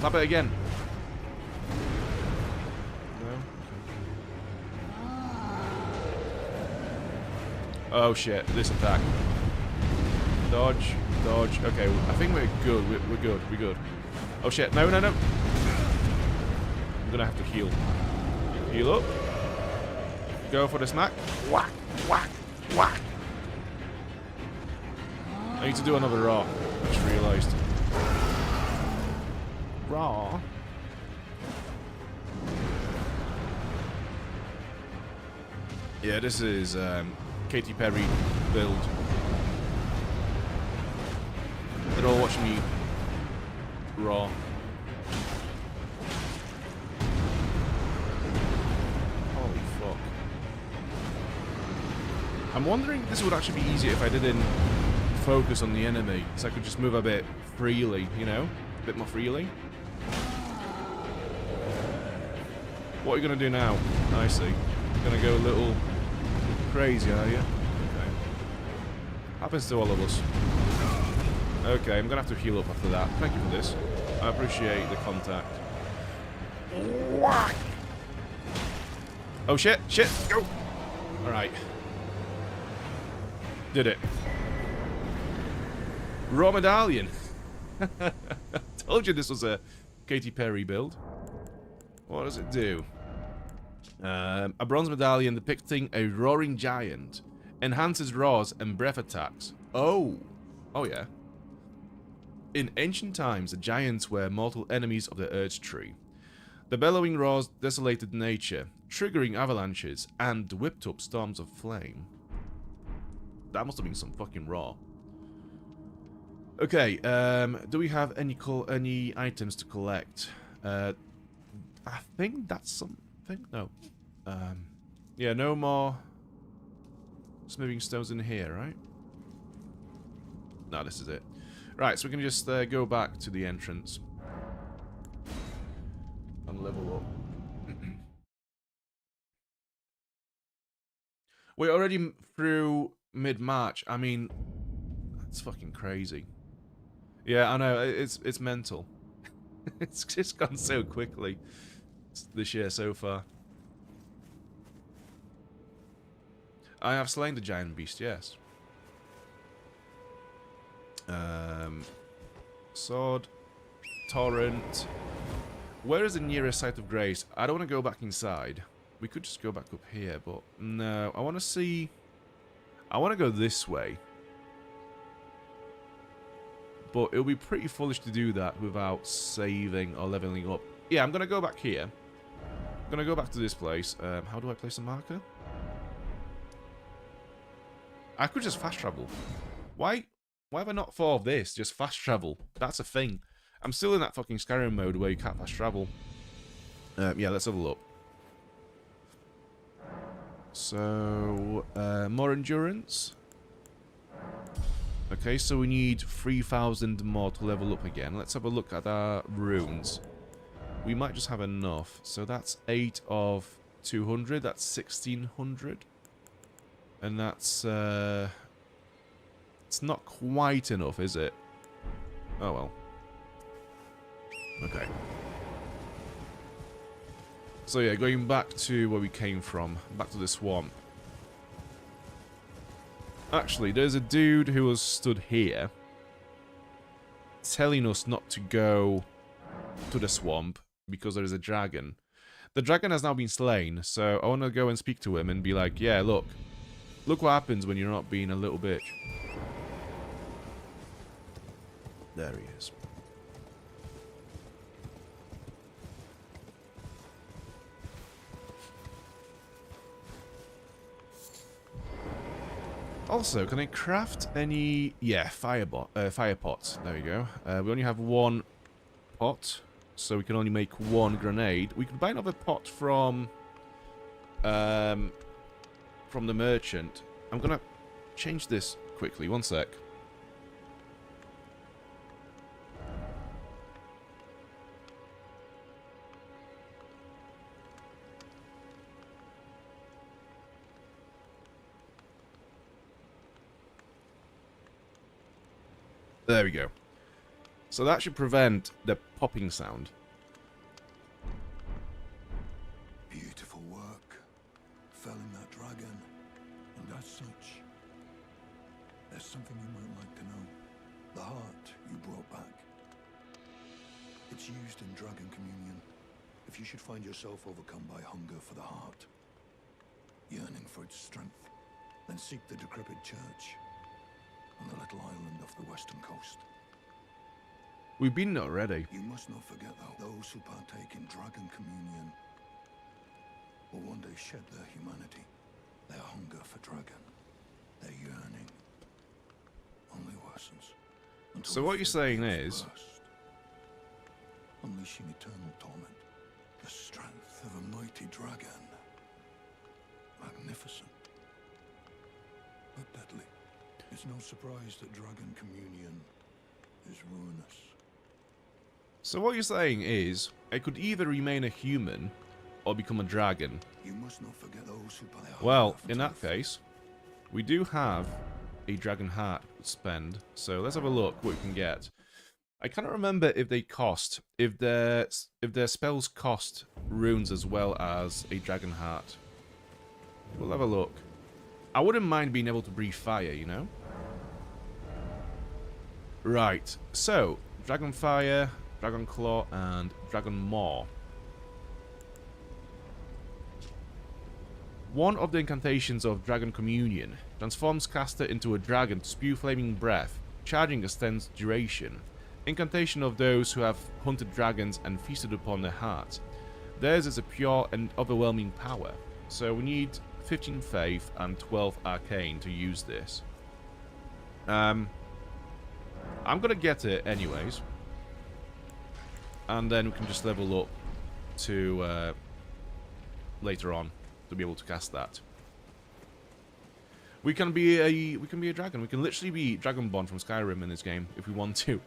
Slap it again. No? Okay. Oh shit, this attack. Dodge, dodge. Okay, I think we're good. We're good. We're good. Oh shit, no, no, no. I'm gonna have to heal. Heal up. Go for the smack. Whack, whack, whack. I need to do another raw. I just realised. Raw. Yeah, this is Katy Perry build. They're all watching me raw. Holy fuck. I'm wondering if this would actually be easier if I didn't focus on the enemy, so I could just move a bit freely, you know? A bit more freely. What are you gonna do now? I see. Gonna go a little crazy, are you? Okay. Happens to all of us. Okay, I'm gonna have to heal up after that. Thank you for this. I appreciate the contact. Oh shit, shit, go! Alright. Did it. Raw medallion. Told you this was a Katy Perry build. What does it do? A bronze medallion depicting a roaring giant. Enhances roars and breath attacks. Oh. Oh yeah. In ancient times, the giants were mortal enemies of the Earth Tree. The bellowing roars desolated nature, triggering avalanches and whipped up storms of flame. That must have been some fucking raw. Okay, do we have any items to collect? I think that's something. No. Yeah, no more smithing stones in here, right? No, this is it. Right, so we can just go back to the entrance and level up. We're already through mid-March. I mean, that's fucking crazy. Yeah, I know. It's mental. It's just gone so quickly this year so far. I have slain the giant beast, yes. Sword. Torrent. Where is the nearest site of grace? I don't want to go back inside. We could just go back up here, but no. I want to see... I want to go this way. But it'll be pretty foolish to do that without saving or leveling up. Yeah, I'm going to go back here. I'm going to go back to this place. How do I place a marker? I could just fast travel. Why have I not thought of this? Just fast travel. That's a thing. I'm still in that fucking Skyrim mode where you can't fast travel. Yeah, let's have a look. So, more endurance. Okay, so we need 3,000 more to level up again. Let's have a look at our runes. We might just have enough. So that's 8 of 200. That's 1,600. And that's... it's not quite enough, is it? Oh, well. Okay. So yeah, going back to where we came from. Back to the swamp. Actually, there's a dude who was stood here telling us not to go to the swamp because there is a dragon. The dragon has now been slain, so I want to go and speak to him and be like, yeah, look what happens when you're not being a little bitch. There he is. Also, can I craft any... Yeah, fire pots. There we go. We only have one pot, so we can only make one grenade. We can buy another pot from the merchant. I'm gonna change this quickly. One sec. There we go. So that should prevent the popping sound. Beautiful work. Felling that dragon. And as such, there's something you might like to know. The heart you brought back. It's used in dragon communion. If you should find yourself overcome by hunger for the heart, yearning for its strength, then seek the decrepit church on the little island off the western coast. We've been already. You must not forget, though, those who partake in dragon communion will one day shed their humanity, their hunger for dragon, their yearning only worsens. So what you're saying is, unleashing eternal torment, the strength of a mighty dragon. Magnificent, but deadly. It's no surprise that dragon communion is ruinous. so what you're saying is, I could either remain a human or become a dragon. You must not forget those who buy. Well, in that case, we do have a dragon heart to spend, so let's have a look what we can get. I cannot remember if they cost, if their spells cost runes as well as a dragon heart. We'll have a look. I wouldn't mind being able to breathe fire, you know? Right, so, Dragon Fire, Dragon Claw, and Dragon Maw. One of the incantations of Dragon Communion transforms caster into a dragon to spew flaming breath, charging extends duration. Incantation of those who have hunted dragons and feasted upon their hearts. Theirs is a pure and overwhelming power, so we need 15 faith and 12 arcane to use this. I'm gonna get it anyways, and then we can just level up to later on to be able to cast that. We can be a dragon. We can literally be Dragonborn from Skyrim in this game if we want to.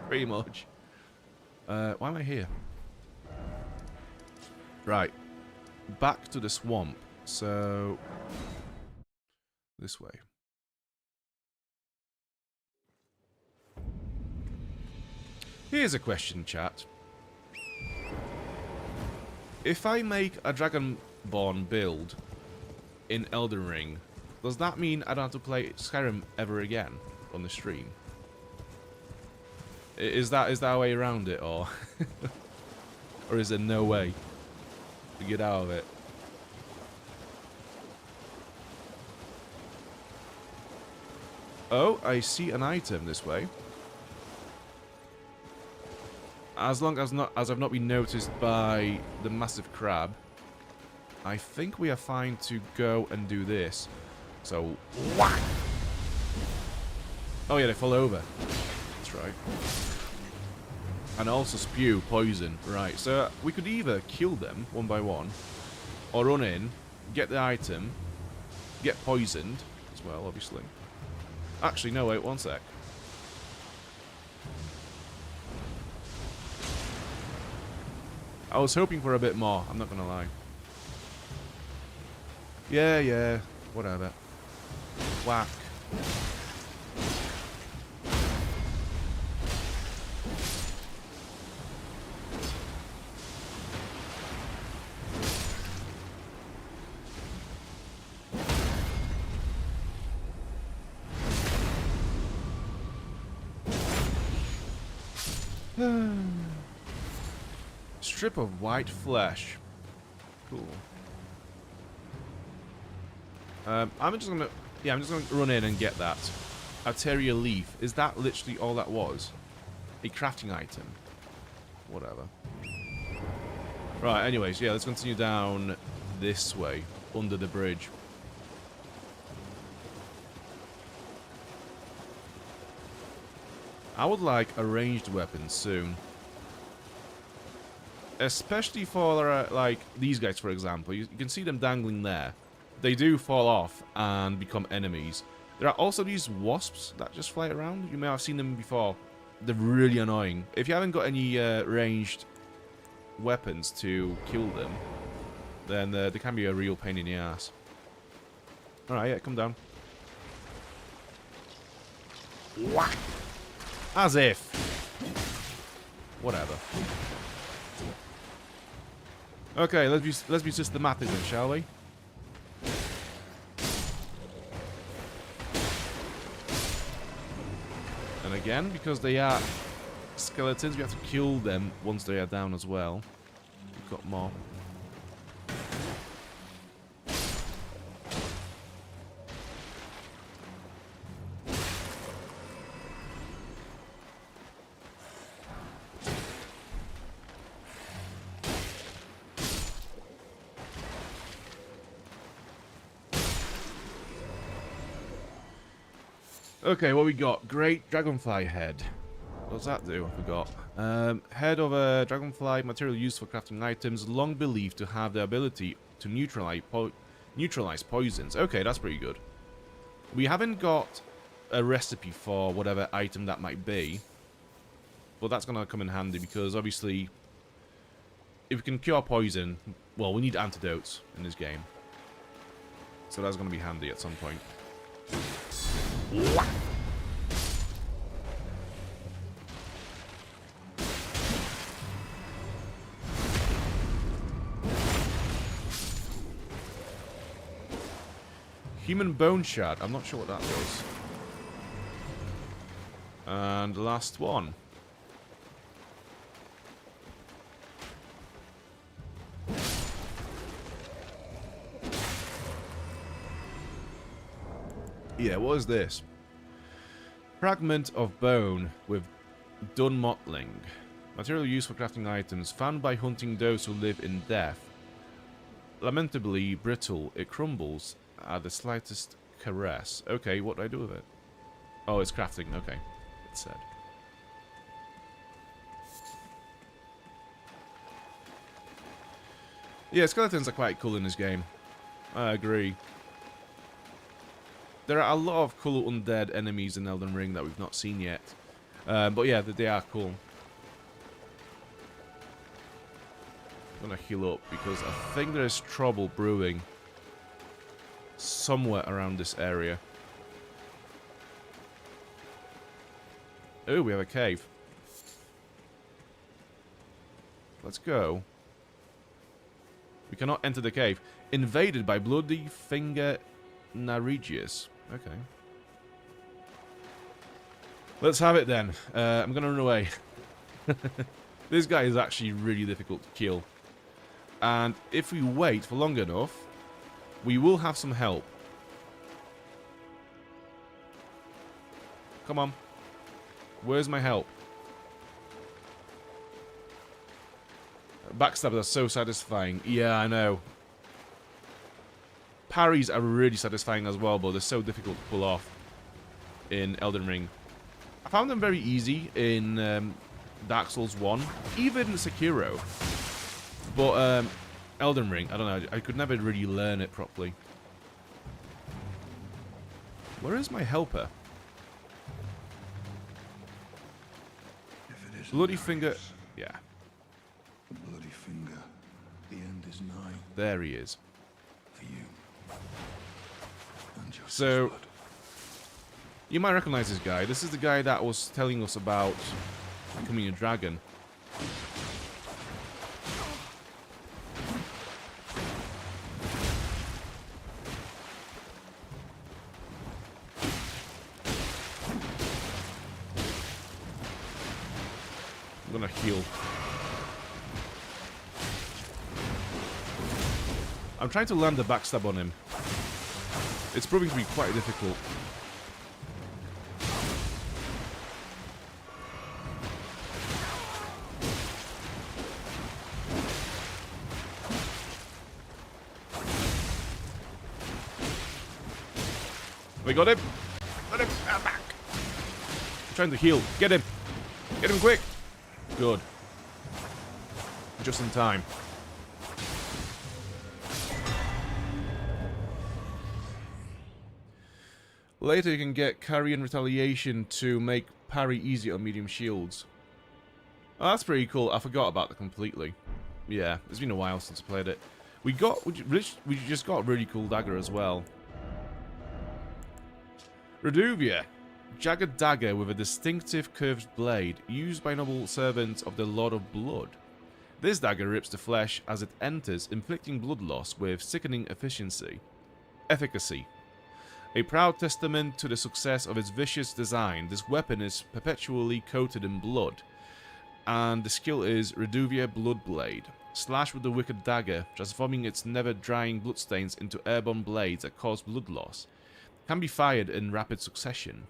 Pretty much. Why am I here? Right. Back to the swamp. So this way. Here's a question, chat. If I make a Dragonborn build in Elden Ring, does that mean I don't have to play Skyrim ever again on the stream? Is that a way around it, or or is there no way to get out of it? Oh, I see an item this way. As long as I've not been noticed by the massive crab, I think we are fine to go and do this. So, whack! Oh yeah, they fall over. That's right. And also spew poison. Right, so we could either kill them one by one, or run in, get the item, get poisoned as well, obviously. Actually, no, wait, one sec. I was hoping for a bit more, I'm not gonna lie. Yeah, whatever. Whack. Strip of white flesh. Cool. I'm just gonna run in and get that. Arteria leaf. Is that literally all that was? A crafting item. Whatever. Right, anyways, yeah, let's continue down this way, under the bridge. I would like a ranged weapon soon. Especially for, like, these guys, for example. You can see them dangling there. They do fall off and become enemies. There are also these wasps that just fly around. You may have seen them before. They're really annoying. If you haven't got any ranged weapons to kill them, then they can be a real pain in the ass. Alright, yeah, come down. Whack! As if. Whatever. Okay, let's be systematic then, shall we? And again, because they are skeletons, we have to kill them once they are down as well. We've got more. Okay, what we got? Great Dragonfly Head. What does that do? I forgot. Head of a Dragonfly, material used for crafting items, long believed to have the ability to neutralize poisons. Okay, that's pretty good. We haven't got a recipe for whatever item that might be, but that's going to come in handy because obviously, if we can cure poison, well, we need antidotes in this game. So that's going to be handy at some point. Whack. Human bone shard. I'm not sure what that does. And last one. Yeah, what is this? Fragment of bone with dun mottling. Material used for crafting items, found by hunting those who live in death. Lamentably brittle, it crumbles at the slightest caress. Okay, what do I do with it? Oh, it's crafting. Okay, it said. Yeah, skeletons are quite cool in this game. I agree. There are a lot of cool undead enemies in Elden Ring that we've not seen yet. But yeah, they are cool. I'm gonna heal up because I think there is trouble brewing somewhere around this area. Oh, we have a cave. Let's go. We cannot enter the cave. Invaded by bloody finger Narigius. Okay. Let's have it then. I'm gonna run away. This guy is actually really difficult to kill. And if we wait for long enough, we will have some help. Come on. Where's my help? Backstabs are so satisfying. Yeah, I know. Parries are really satisfying as well, but they're so difficult to pull off in Elden Ring. I found them very easy in Dark Souls 1, even Sekiro. But Elden Ring, I don't know, I could never really learn it properly. Where is my helper? Bloody finger. Yeah. Bloody finger. The end is nigh. There he is. For you. And your So, blood. you might recognize this guy. This is the guy that was telling us about becoming a dragon. I'm gonna heal. I'm trying to land a backstab on him. It's proving to be quite difficult. We got him. Got him. Back. I'm trying to heal. Get him. Get him quick. Good. Just in time. Later you can get carry and retaliation to make parry easy on medium shields. Oh, that's pretty cool. I forgot about that completely. Yeah, it's been a while since I played it. We just got a really cool dagger as well. Reduvia. Jagged dagger with a distinctive curved blade, used by noble servants of the Lord of Blood. This dagger rips the flesh as it enters, inflicting blood loss with sickening efficacy. A proud testament to the success of its vicious design, this weapon is perpetually coated in blood, and the skill is Reduvia Bloodblade. Slash with the wicked dagger, transforming its never-drying bloodstains into airborne blades that cause blood loss. Can be fired in rapid succession.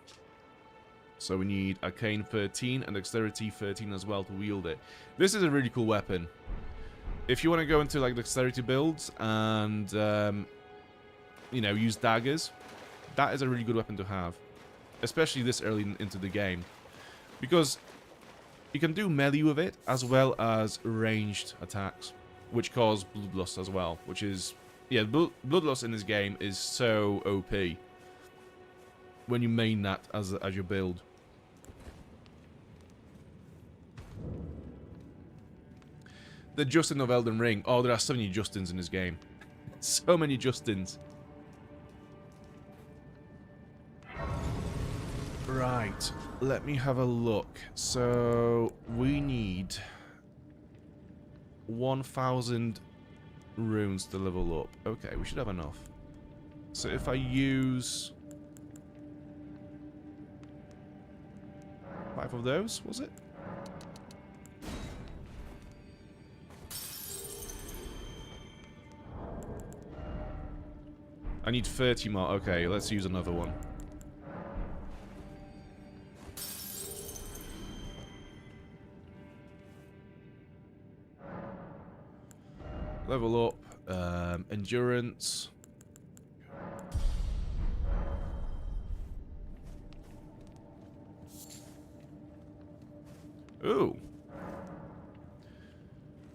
So we need Arcane 13 and Dexterity 13 as well to wield it. This is a really cool weapon. If you want to go into like Dexterity builds and, you know, use daggers, that is a really good weapon to have. Especially this early into the game. Because you can do melee with it as well as ranged attacks, which cause blood loss as well. Which is, yeah, blood loss in this game is so OP when you main that as your build. The Justin of Elden Ring. Oh, there are so many Justins in this game. So many Justins. Right, let me have a look. So, we need 1,000 runes to level up. Okay, we should have enough. So if I use 5 of those, was it? I need 30 more. Okay, let's use another one. Level up, endurance. Ooh.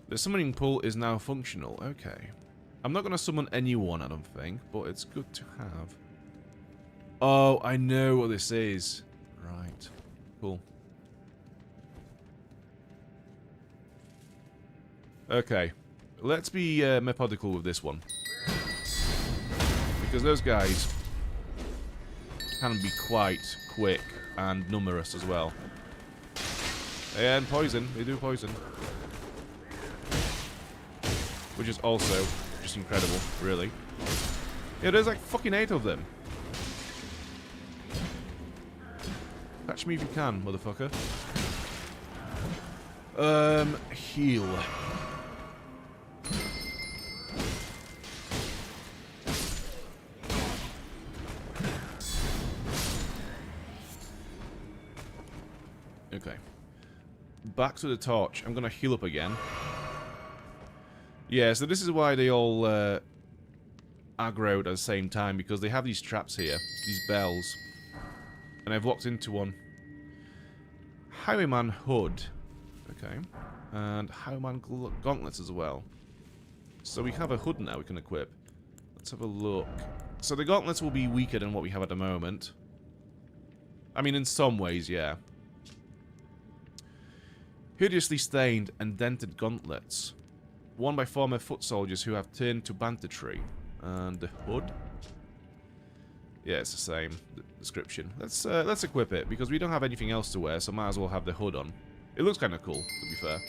The summoning pool is now functional. Okay. I'm not going to summon anyone, I don't think, but it's good to have. Oh, I know what this is. Right. Cool. Okay. Let's be methodical with this one. Because those guys can be quite quick and numerous as well. And poison. They do poison. Which is also just incredible, really. Yeah, there's like fucking 8 of them. Catch me if you can, motherfucker. Heal. Okay. Back to the torch. I'm gonna heal up again. Yeah, so this is why they all aggroed at the same time, because they have these traps here, these bells. And I've walked into one. Highwayman Hood. Okay. And Highwayman Gauntlets as well. So we have a hood now we can equip. Let's have a look. So the gauntlets will be weaker than what we have at the moment. I mean, in some ways, yeah. Hideously stained and dented gauntlets. Worn by former foot soldiers who have turned to banditry. And the hood? Yeah, it's the same description. Let's equip it, because we don't have anything else to wear, so might as well have the hood on. It looks kind of cool, to be fair.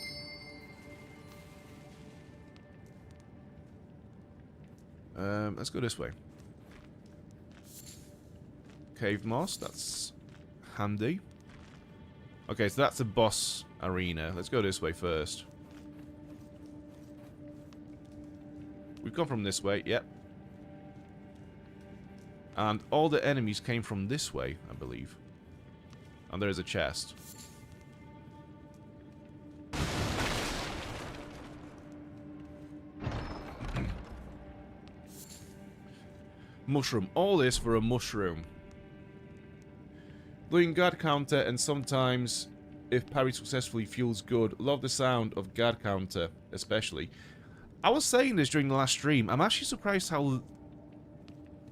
Let's go this way. Cave moss, that's handy. Okay, so that's the boss arena. Let's go this way first. We've come from this way, yep. And all the enemies came from this way, I believe. And there is a chest. Mushroom. All this for a mushroom. Doing guard counter, and sometimes, if parry successfully, feels good. Love the sound of guard counter, especially. I was saying this during the last stream. I'm actually surprised how,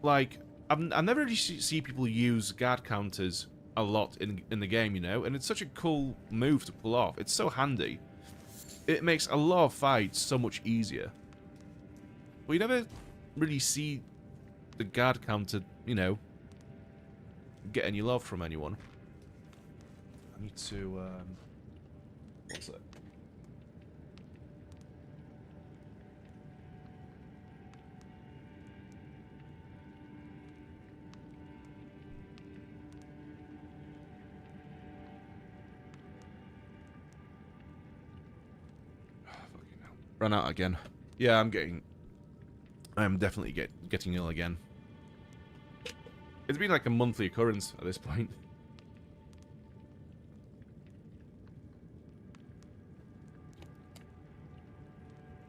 like, I never really see people use guard counters a lot in the game, you know? And it's such a cool move to pull off. It's so handy. It makes a lot of fights so much easier. But you never really see the guard counter, you know, get any love from anyone. I need to, what's it? Run out again. Yeah, I'm definitely getting ill again. It's been like a monthly occurrence at this point.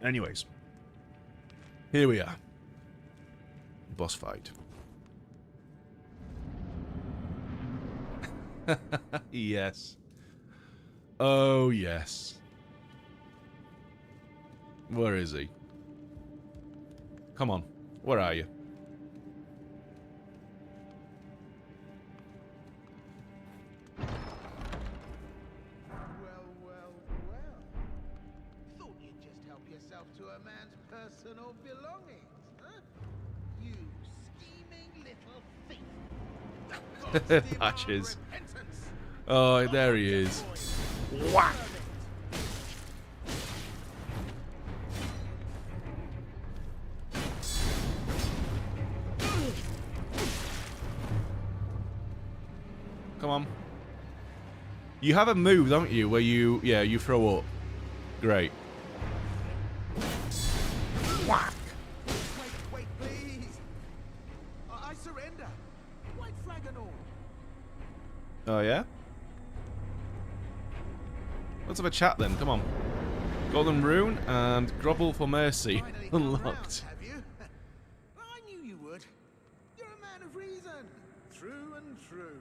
Anyways, here we are. Boss fight. Yes. Oh, yes. Where is he? Come on. Where are you? Well, well, well. Thought you'd just help yourself to a man's personal belongings, huh? You scheming little thief. Patches. Oh, there he is. Whack! Come on. You have a move, don't you, where you throw up. Great. Whack! Wait, please. I surrender. White flag and all. Oh, yeah? Let's have a chat then, come on. Golden Rune and Grovel for Mercy. Finally come Unlocked. round, have you? I knew you would. You're a man of reason. True and true.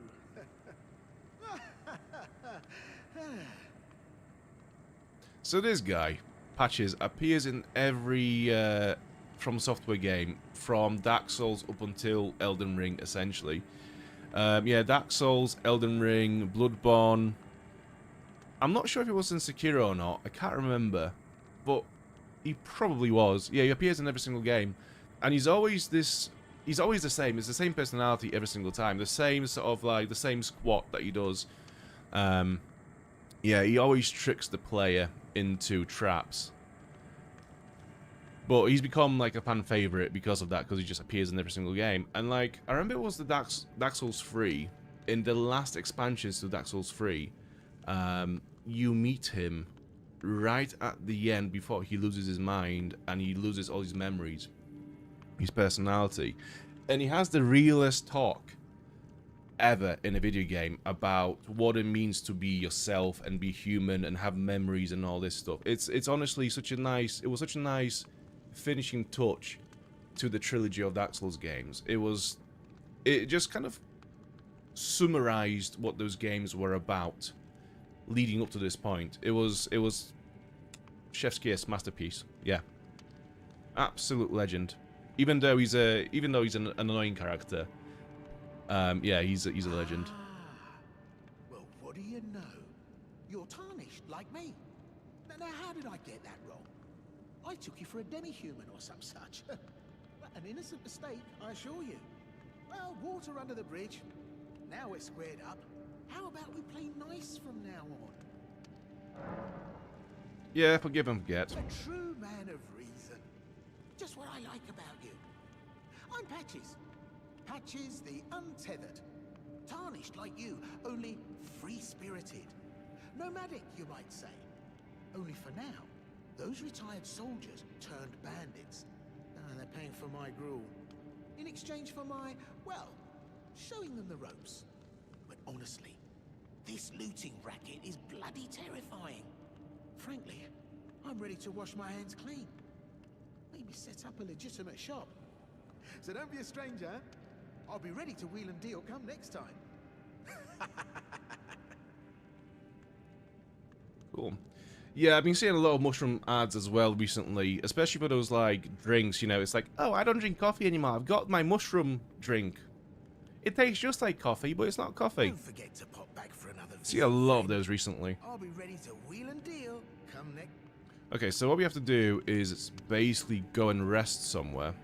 So this guy, Patches, appears in every From Software game, from Dark Souls up until Elden Ring, essentially. Yeah, Dark Souls, Elden Ring, Bloodborne. I'm not sure if it was in Sekiro or not. I can't remember. But he probably was. Yeah, he appears in every single game. And he's always this... He's always the same. It's the same personality every single time. The same sort of, like, the same squat that he does. Yeah, he always tricks the player into traps. But he's become, like, a fan favorite because of that, because he just appears in every single game. And, like, I remember it was the Dark Souls 3. In the last expansions to Dark Souls 3, you meet him right at the end before he loses his mind and he loses all his memories, his personality. And he has the realest talk ever in a video game about what it means to be yourself and be human and have memories and all this stuff. It's honestly such a nice... It was such a nice finishing touch to the trilogy of Dark Souls games. It just kind of summarized what those games were about leading up to this point. It was chef's kiss, masterpiece. Yeah, absolute legend. Even though he's an annoying character, yeah, he's a legend. Well, what do you know? You're tarnished like me. Now, how did I get that wrong? I took you for a demi-human or some such. An innocent mistake, I assure you. Well, water under the bridge. Now we're squared up. How about we play nice from now on? Yeah, forgive and forget. A true man of reason. Just what I like about you. I'm Patches. Patches the untethered. Tarnished like you, only free-spirited. Nomadic, you might say. Only for now, those retired soldiers turned bandits. They're paying for my gruel. In exchange for my, well, showing them the ropes. But honestly, this looting racket is bloody terrifying. Frankly, I'm ready to wash my hands clean. Maybe set up a legitimate shop. So don't be a stranger. I'll be ready to wheel and deal come next time. Cool. Yeah, I've been seeing a lot of mushroom ads as well recently, especially for those, like, drinks, you know. It's like, oh, I don't drink coffee anymore. I've got my mushroom drink. It tastes just like coffee, but it's not coffee. Don't forget to pop back for another visit. See a lot of those recently. I'll be ready to wheel and deal come next. Okay, so what we have to do is basically go and rest somewhere,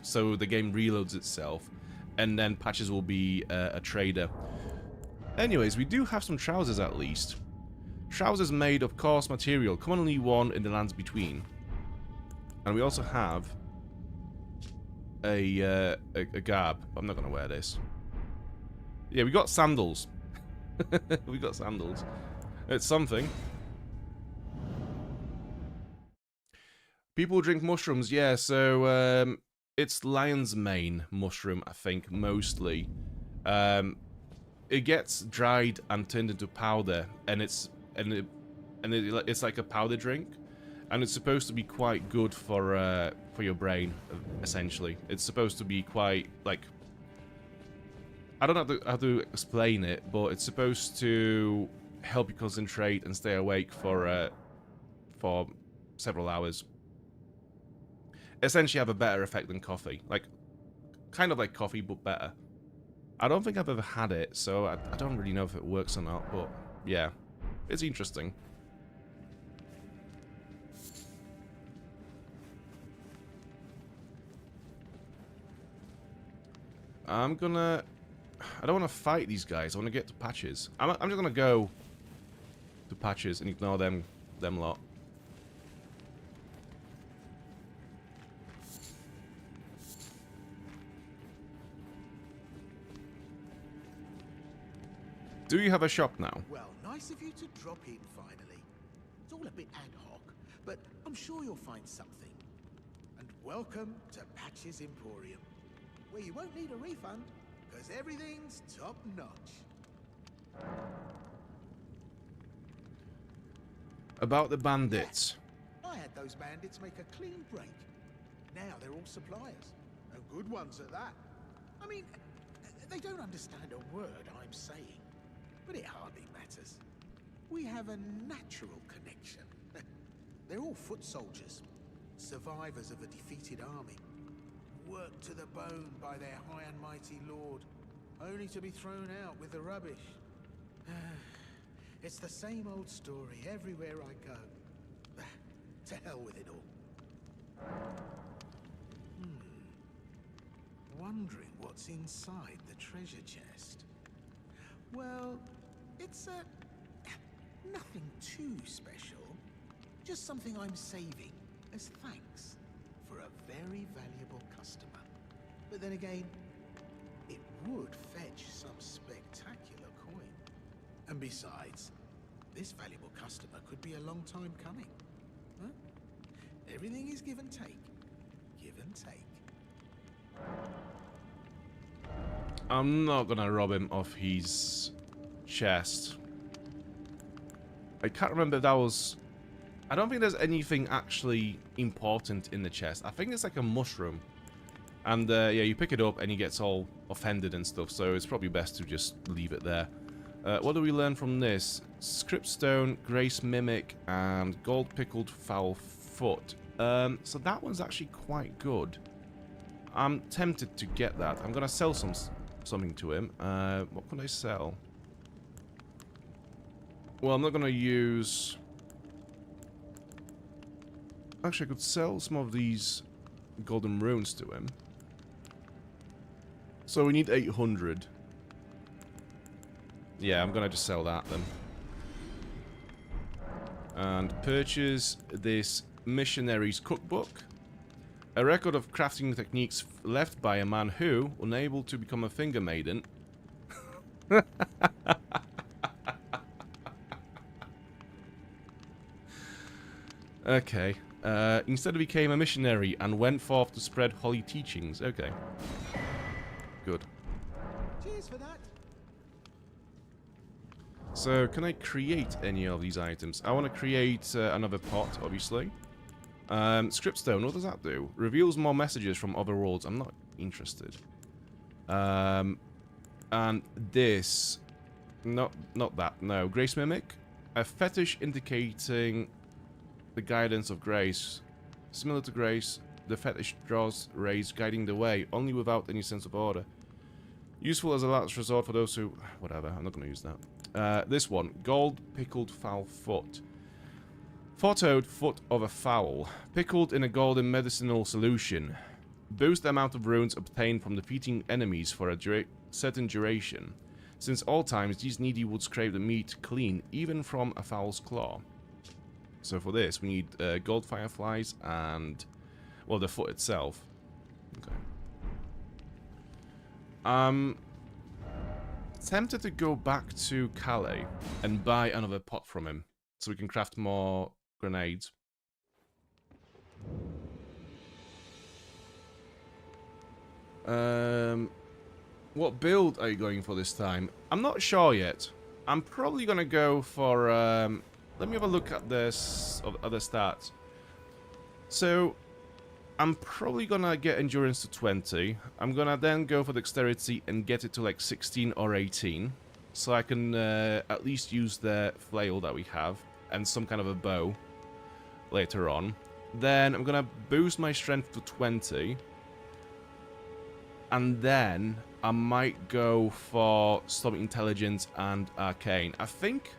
so the game reloads itself, and then Patches will be a trader. Anyways, we do have some trousers at least. Trousers made of coarse material, commonly worn in the lands between. And we also have a garb. I'm not going to wear this. Yeah, we got sandals. We got sandals. It's something. People drink mushrooms, yeah, so it's lion's mane mushroom, I think, mostly. It gets dried and turned into powder, and it's like a powder drink, and it's supposed to be quite good for your brain, essentially. It's supposed to be quite, like, I don't know how to explain it, but it's supposed to help you concentrate and stay awake for several hours. Essentially have a better effect than coffee. Like, kind of like coffee, but better. I don't think I've ever had it, so I don't really know if it works or not, but yeah. It's interesting. I don't want to fight these guys. I want to get to Patches. I'm just going to go to Patches and ignore them lot. Do you have a shop now? Well, nice of you to drop in finally. It's all a bit ad hoc, but I'm sure you'll find something. And welcome to Patches Emporium, where you won't need a refund, because everything's top notch. About the bandits. I had those bandits make a clean break. Now they're all suppliers, and good ones at that. I mean, they don't understand a word I'm saying. But it hardly matters. We have a natural connection. They're all foot soldiers, survivors of a defeated army, worked to the bone by their high and mighty lord, only to be thrown out with the rubbish. It's the same old story everywhere I go. To hell with it all. Wondering what's inside the treasure chest. Well, it's nothing too special. Just something I'm saving as thanks for a very valuable customer. But then again, it would fetch some spectacular coin. And besides, this valuable customer could be a long time coming. Huh? Everything is give and take. Give and take. I'm not gonna rob him of his chest. I can't remember if that was... I don't think there's anything actually important in the chest. I think it's like a mushroom. And yeah, you pick it up and he gets all offended and stuff, so it's probably best to just leave it there. What do we learn from this? Scriptstone, Grace Mimic, and Gold Pickled Foul Foot. So that one's actually quite good. I'm tempted to get that. I'm gonna sell something to him. What can I sell? Well, I'm not gonna use... Actually, I could sell some of these golden runes to him. So we need 800. Yeah, I'm gonna just sell that then. And purchase this missionary's cookbook. A record of crafting techniques left by a man who, unable to become a finger maiden... Okay. Instead became a missionary and went forth to spread holy teachings. Okay. Good. Cheers for that. So, can I create any of these items? I want to create another pot, obviously. Scriptstone, what does that do? Reveals more messages from other worlds. I'm not interested. And this... Not that, no. Grace Mimic. A fetish indicating the guidance of grace. Similar to grace, the fetish draws rays guiding the way, only without any sense of order. Useful as a last resort for those who... Whatever, I'm not going to use that. This one. Gold Pickled Foul Foot. Four-toed foot of a fowl, pickled in a golden medicinal solution. Boost the amount of runes obtained from defeating enemies for a certain duration. Since all times, these needy would scrape the meat clean, even from a fowl's claw. So for this, we need gold fireflies and, well, the foot itself. Okay. Tempted to go back to Calais and buy another pot from him, so we can craft more grenades. What build are you going for this time? I'm not sure yet. I'm probably gonna go for, let me have a look at this, other stats. So, I'm probably gonna get endurance to 20. I'm gonna then go for dexterity and get it to like 16 or 18. So I can at least use the flail that we have and some kind of a bow later on. Then I'm gonna boost my strength to 20. And then I might go for some intelligence and arcane. I think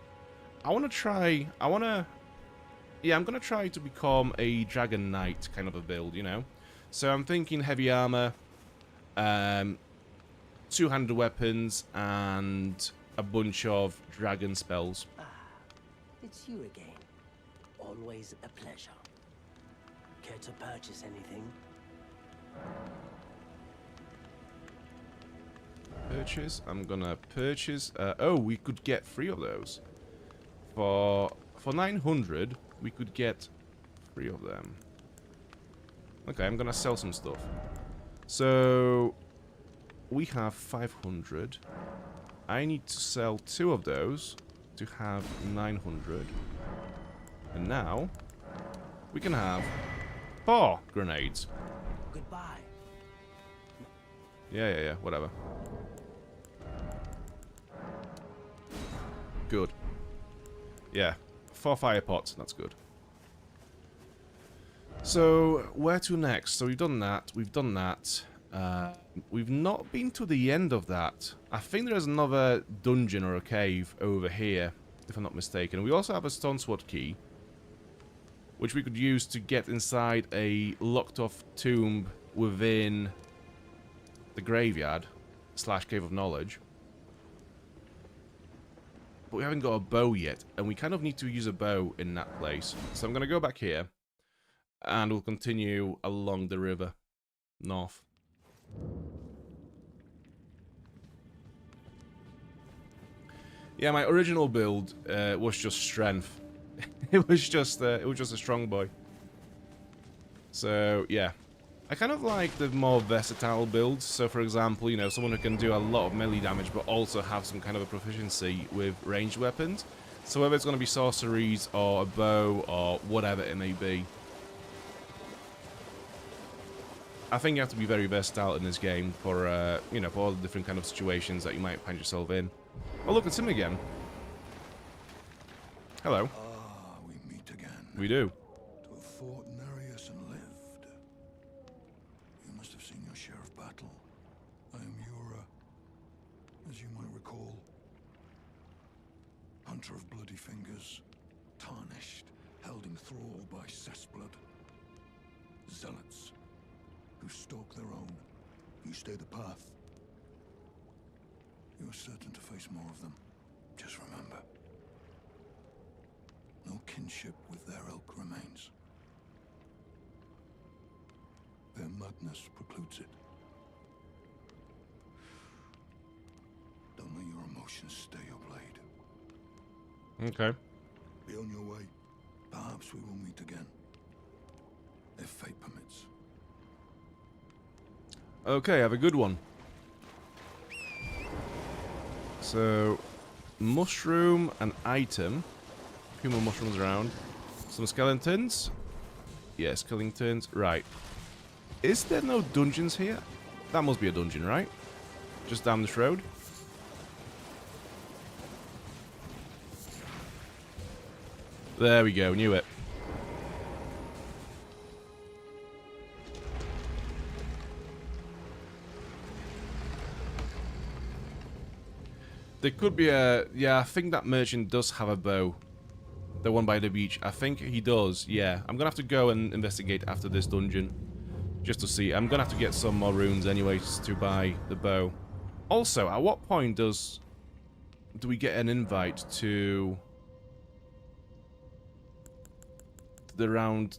I want to try, yeah, I'm going to try to become a dragon knight kind of a build, you know. So I'm thinking heavy armor, two-handed weapons, and a bunch of dragon spells. Ah, it's you again. Always a pleasure. Care to purchase anything? Purchase. I'm gonna purchase. Oh, we could get 3 of those. For 900, we could get 3 of them. Okay, I'm gonna sell some stuff. So we have 500. I need to sell 2 of those to have 900. And now we can have 4 grenades. Goodbye. Yeah, whatever. Good. Yeah, 4 fire pots, that's good. So, where to next? So we've done that, we've not been to the end of that. I think there's another dungeon or a cave over here, if I'm not mistaken. We also have a stone sword key, which we could use to get inside a locked-off tomb within the graveyard / cave of knowledge. But we haven't got a bow yet, and we kind of need to use a bow in that place. So I'm going to go back here, and we'll continue along the river, north. Yeah, my original build was just strength. It was just a strong boy. So yeah, I kind of like the more versatile builds. So for example, you know, someone who can do a lot of melee damage, but also have some kind of a proficiency with ranged weapons. So whether it's going to be sorceries or a bow or whatever it may be, I think you have to be very versatile in this game for you know, for all the different kind of situations that you might find yourself in. Oh look, it's him again. Hello. Ah, we meet again. We do. To have fought Nereus and lived. You must have seen your share of battle. I am Yura, as you might recall. Hunter of bloody fingers, tarnished, held in thrall by cessblood. Zealots, who stalk their own. You stay the path. You are certain to face more of them. Just remember, no kinship with their ilk remains. Their madness precludes it. Don't let your emotions stay your blade. Okay. Be on your way. Perhaps we will meet again. If fate permits. Okay, have a good one. So, mushroom, an item. A few more mushrooms around. Some skeletons. Yeah, skeletons. Right. Is there no dungeons here? That must be a dungeon, right? Just down this road. There we go, knew it. There could be a... Yeah, I think that merchant does have a bow. The one by the beach. I think he does, yeah. I'm gonna have to go and investigate after this dungeon. Just to see. I'm gonna have to get some more runes anyways to buy the bow. Also, at what point do we get an invite to the round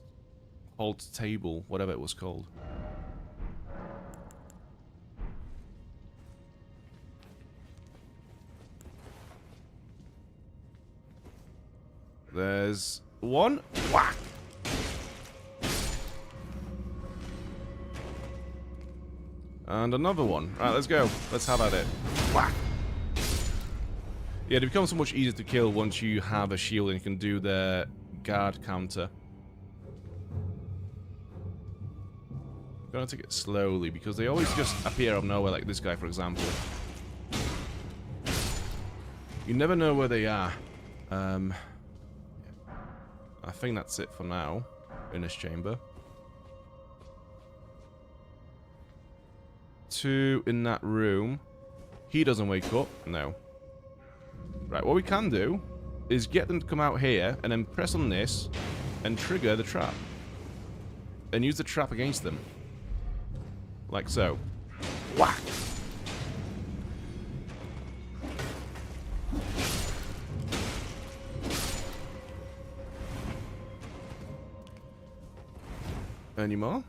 halt table, whatever it was called? There's one. Whack! And another one. Right, let's go. Let's have at it. Whack! Yeah, it becomes so much easier to kill once you have a shield and you can do the guard counter. I'm gonna take it slowly because they always just appear out of nowhere, like this guy, for example. You never know where they are. I think that's it for now in this chamber. 2 in that room. He doesn't wake up. No. Right, what we can do is get them to come out here and then press on this and trigger the trap. And use the trap against them. Like so. Whack! Any more?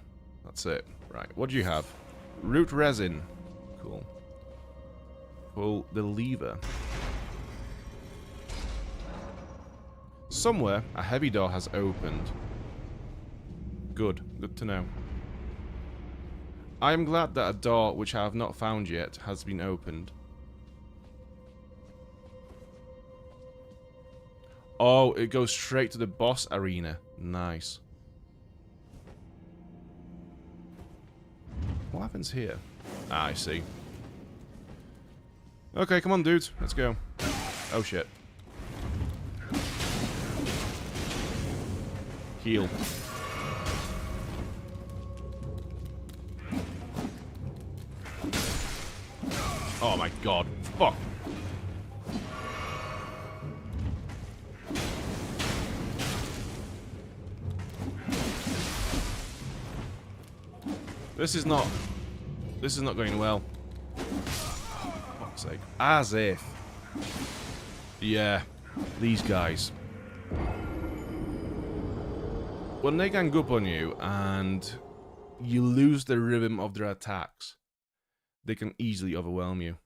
That's it. Right, what do you have? Root resin. Cool. Pull the lever. Somewhere, a heavy door has opened. Good. Good to know. I am glad that a door, which I have not found yet, has been opened. Oh, it goes straight to the boss arena. Nice. What happens here? Ah, I see. Okay, come on, dudes. Let's go. Oh, shit. Heal. Oh, my God. Fuck. This is not going well. Oh, for fuck's sake. As if. Yeah. These guys. When they gang up on you and you lose the rhythm of their attacks, they can easily overwhelm you.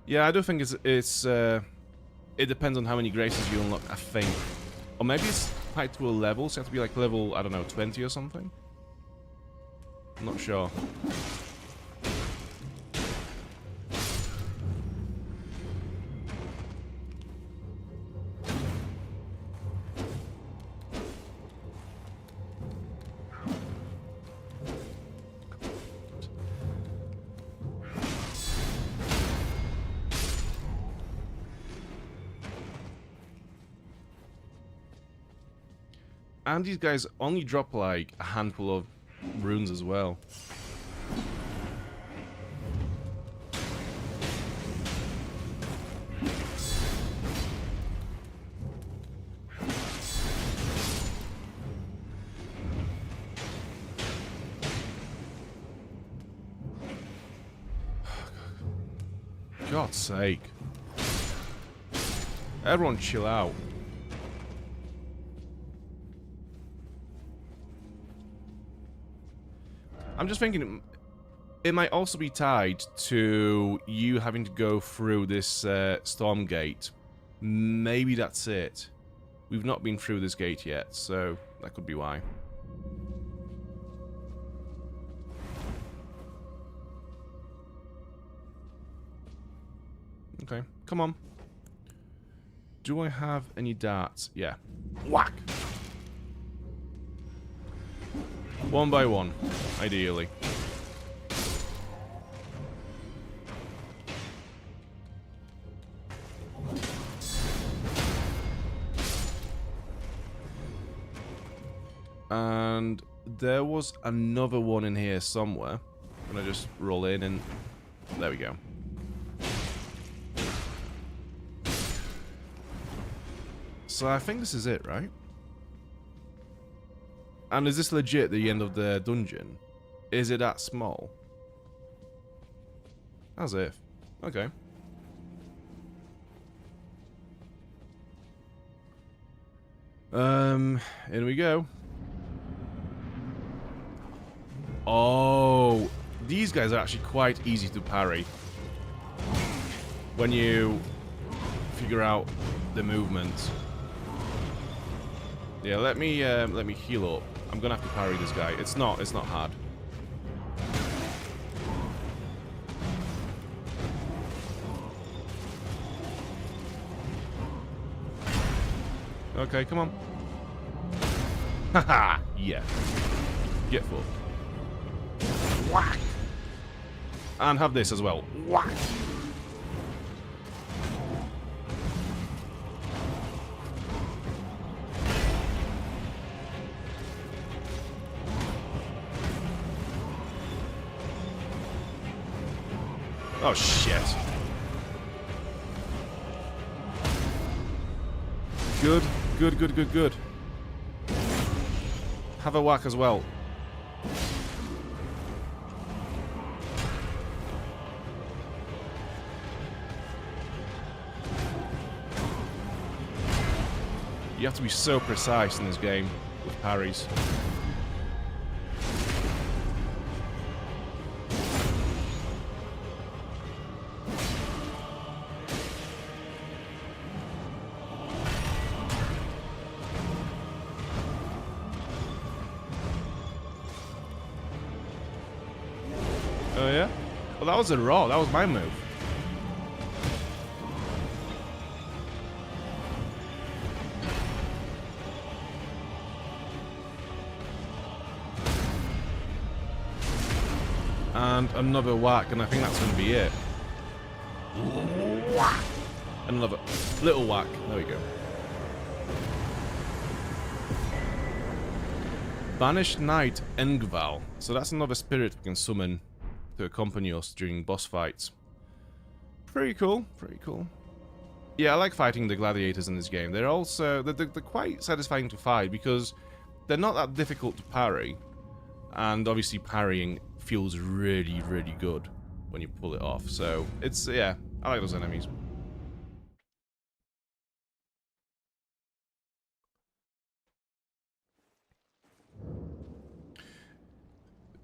Yeah, I do think it depends on how many graces you unlock, I think. Or maybe it's tied to a level, so you have to be like level, I don't know, 20 or something? I'm not sure. And these guys only drop like a handful of runes as well. God's sake. Everyone chill out. I'm just thinking, it might also be tied to you having to go through this storm gate. Maybe that's it. We've not been through this gate yet, so that could be why. Okay, come on. Do I have any darts? Yeah. Whack! One by one, ideally. And there was another one in here somewhere. I'm gonna just roll in and There we go. So I think this is it, right? And is this legit the end of the dungeon? Is it that small? As if. Okay. In we go. Oh, these guys are actually quite easy to parry when you figure out the movement. Yeah, let me heal up. I'm gonna have to parry this guy. It's not hard. Okay, come on. Haha, yeah. Get full. Whack! And have this as well. Whack! Oh, shit. Good, good, good, good, good. Have a whack as well. You have to be so precise in this game with parries. Oh yeah? Well, that was a raw. That was my move. And another whack, and I think that's going to be it. Another little whack. There we go. Banished Knight Engval. So that's another spirit we can summon to accompany us during boss fights. Pretty cool. Pretty cool. Yeah, I like fighting the gladiators in this game. They're also they're quite satisfying to fight because they're not that difficult to parry, and obviously parrying feels really, really good when you pull it off. So it's, yeah, I like those enemies.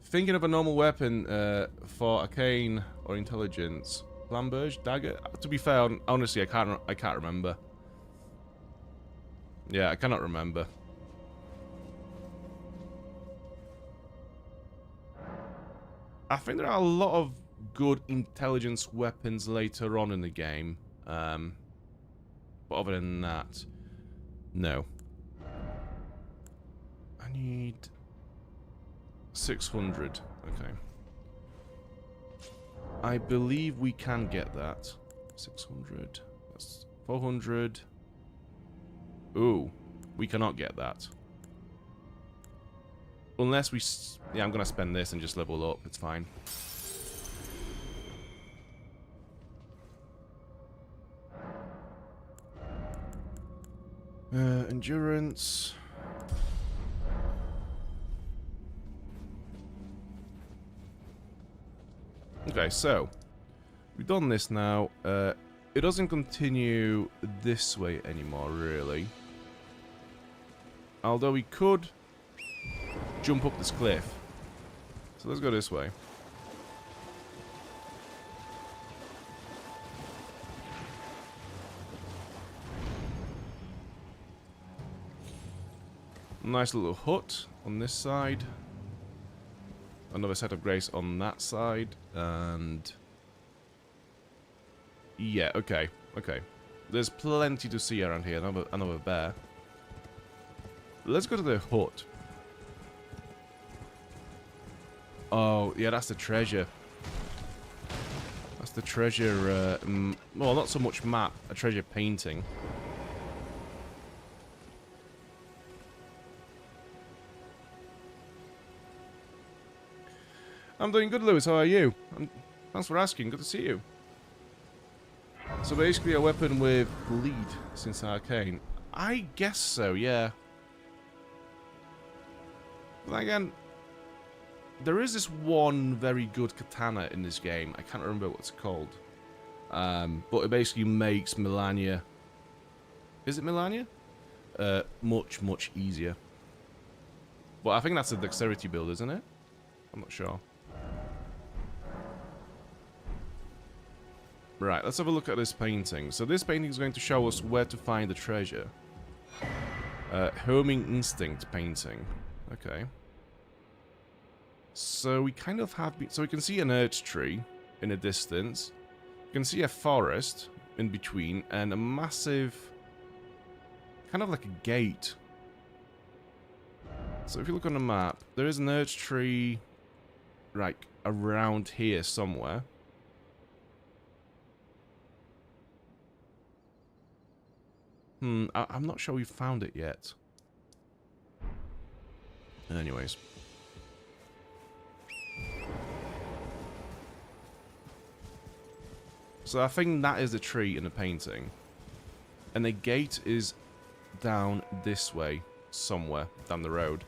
Thinking of a normal weapon for arcane or intelligence. Flamberge, dagger. To be fair, honestly, I can't remember. Yeah, I cannot remember. I think there are a lot of good intelligence weapons later on in the game. But other than that, no. I need 600. Okay. I believe we can get that. 600. That's 400. Ooh, we cannot get that. Unless we... Yeah, I'm going to spend this and just level up. It's fine. Endurance. Okay, so we've done this now. It doesn't continue this way anymore, really. Although we could jump up this cliff. So let's go this way. Nice little hut on this side. Another set of grace on that side. And... yeah, okay. Okay. There's plenty to see around here. Another bear. Let's go to the hut. Oh, yeah, that's the treasure. That's the treasure, well, not so much map, a treasure painting. I'm doing good, Lewis. How are you? Thanks for asking. Good to see you. So basically a weapon with bleed since arcane. I guess so, yeah. But again, there is this one very good katana in this game. I can't remember what it's called. But it basically makes Melania... Is it Melania? Much, much easier. But I think that's a dexterity build, isn't it? I'm not sure. Right, let's have a look at this painting. So this painting is going to show us where to find the treasure. Homing Instinct painting. Okay. So we kind of have... So we can see an earth tree in the distance. You can see a forest in between and a massive... kind of like a gate. So if you look on the map, there is an earth tree... like around here somewhere. I'm not sure we found it yet. Anyways. So I think that is the tree in the painting. And the gate is down this way, somewhere down the road.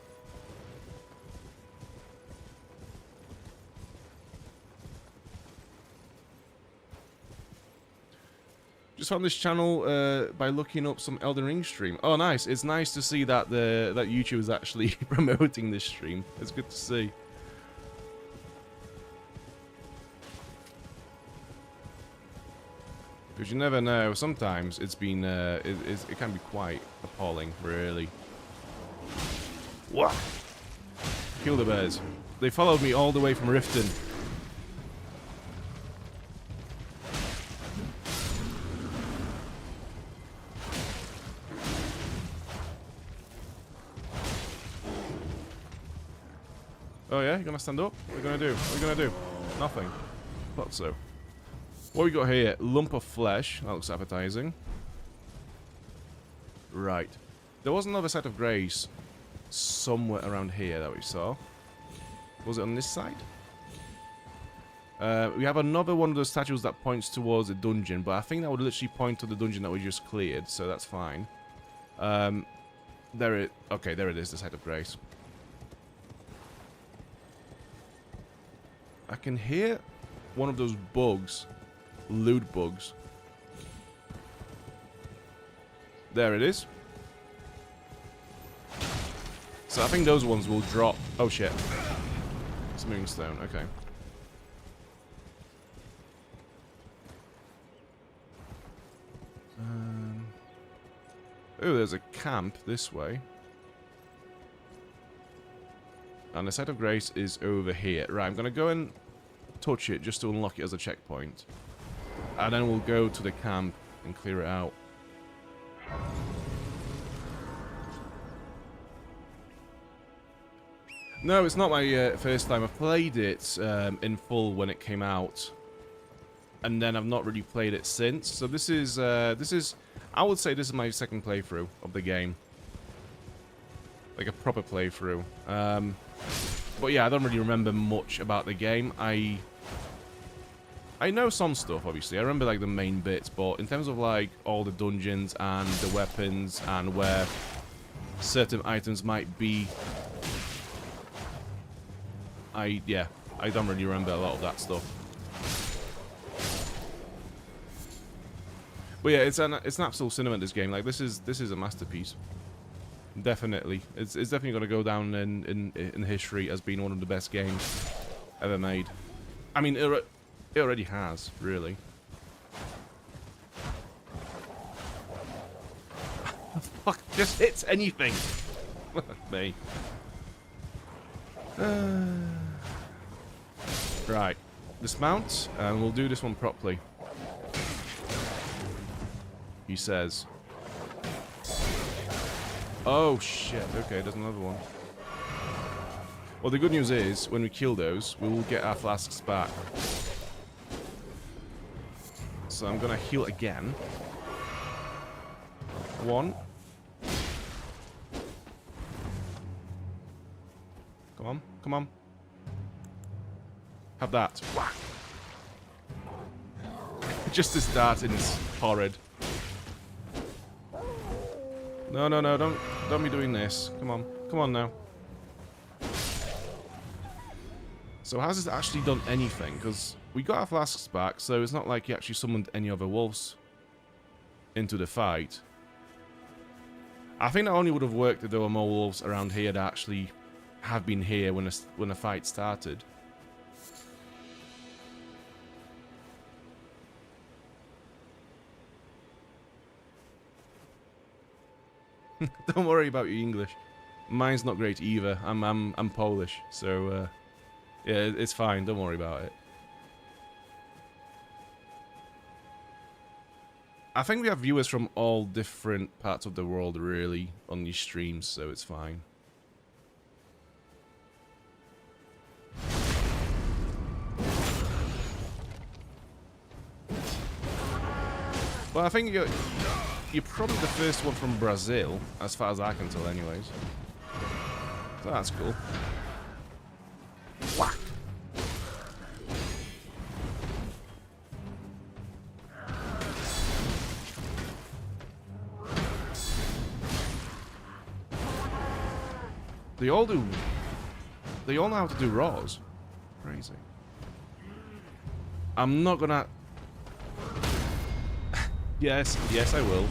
Just found this channel by looking up some Elden Ring stream. Oh, nice! It's nice to see that that YouTube is actually promoting this stream. It's good to see. Because you never know. Sometimes it's been it can be quite appalling, really. What? Kill the bears. They followed me all the way from Riften. Oh yeah, you're gonna stand up? What are you gonna do? What are you gonna do? Nothing. Thought so. What we got here? Lump of flesh. That looks appetizing. Right. There was another set of grays somewhere around here that we saw. Was it on this side? We have another one of those statues that points towards the dungeon, but I think that would literally point to the dungeon that we just cleared, so that's fine. There it. Okay, there it is. The set of grays. I can hear one of those bugs. Loot bugs. There it is. So I think those ones will drop. Oh shit. It's moonstone, okay. Oh, there's a camp this way. And the set of grace is over here. Right, I'm gonna go and touch it just to unlock it as a checkpoint. And then we'll go to the camp and clear it out. No, it's not my first time. I've played it in full when it came out. And then I've not really played it since. So this is, I would say this is my second playthrough of the game. Like a proper playthrough. But yeah, I don't really remember much about the game. I know some stuff, obviously. I remember, like, the main bits, but in terms of, like, all the dungeons and the weapons and where certain items might be, I don't really remember a lot of that stuff. But yeah, it's an absolute cinema, this game. Like, this is a masterpiece. Definitely. It's definitely going to go down in history as being one of the best games ever made. I mean, it already has, really. Fuck, just hits anything. Me. Right. Dismount, and we'll do this one properly. He says. Oh, shit. Okay, there's another one. Well, the good news is, when we kill those, we will get our flasks back. So I'm gonna heal again. One. Come on, come on. Have that. Just to start, and it's horrid. No, no, no, don't be doing this. Come on now. So has this actually done anything? Because we got our flasks back, so it's not like he actually summoned any other wolves into the fight. I think that only would have worked if there were more wolves around here that actually have been here when the fight started. Don't worry about your English. Mine's not great either. I'm Polish, so yeah, it's fine. Don't worry about it. I think we have viewers from all different parts of the world, really, on these streams, so it's fine. Well, I think you're probably the first one from Brazil, as far as I can tell, anyways. So that's cool. Whack! They all do. They all know how to do raws. Crazy. I'm not gonna. Yes, I will.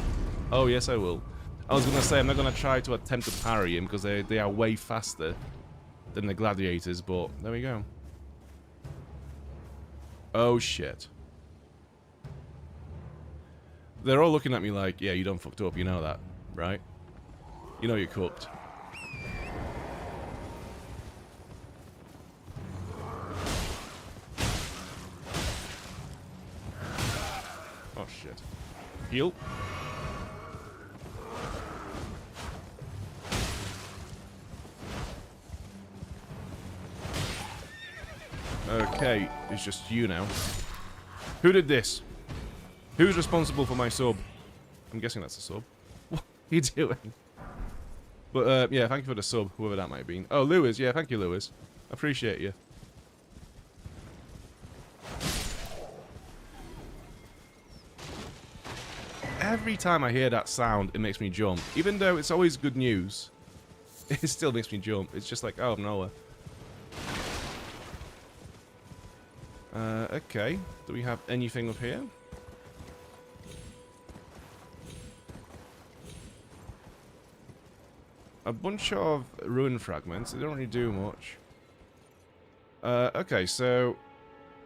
Oh, yes, I will. I was gonna say I'm not gonna try to attempt to parry him because they are way faster than the gladiators, but there we go. Oh shit. They're all looking at me like, yeah, you done fucked up, you know that, right? You know you're cooked. Oh shit. Heal. Okay, it's just you now. Who did this? Who's responsible for my sub? I'm guessing that's a sub. What are you doing? But, yeah, thank you for the sub, whoever that might have been. Oh, Lewis, yeah, thank you, Lewis. Appreciate you. Every time I hear that sound, it makes me jump. Even though it's always good news, it still makes me jump. It's just like, oh, nowhere. Okay. Do we have anything up here? A bunch of ruin fragments. They don't really do much. Okay, so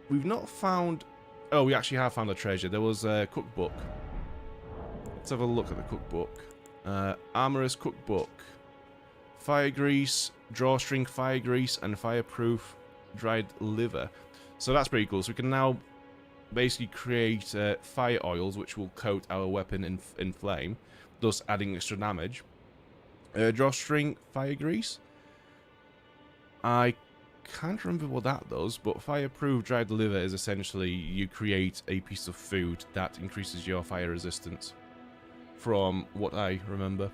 we've not found... Oh, we actually have found a treasure. There was a cookbook. Let's have a look at the cookbook. Armorer's cookbook. Fire grease, drawstring fire grease, and fireproof dried liver. So that's pretty cool. So we can now basically create fire oils, which will coat our weapon in flame, thus adding extra damage. Drawstring fire grease. I can't remember what that does, but fireproof dried liver is essentially you create a piece of food that increases your fire resistance, from what I remember.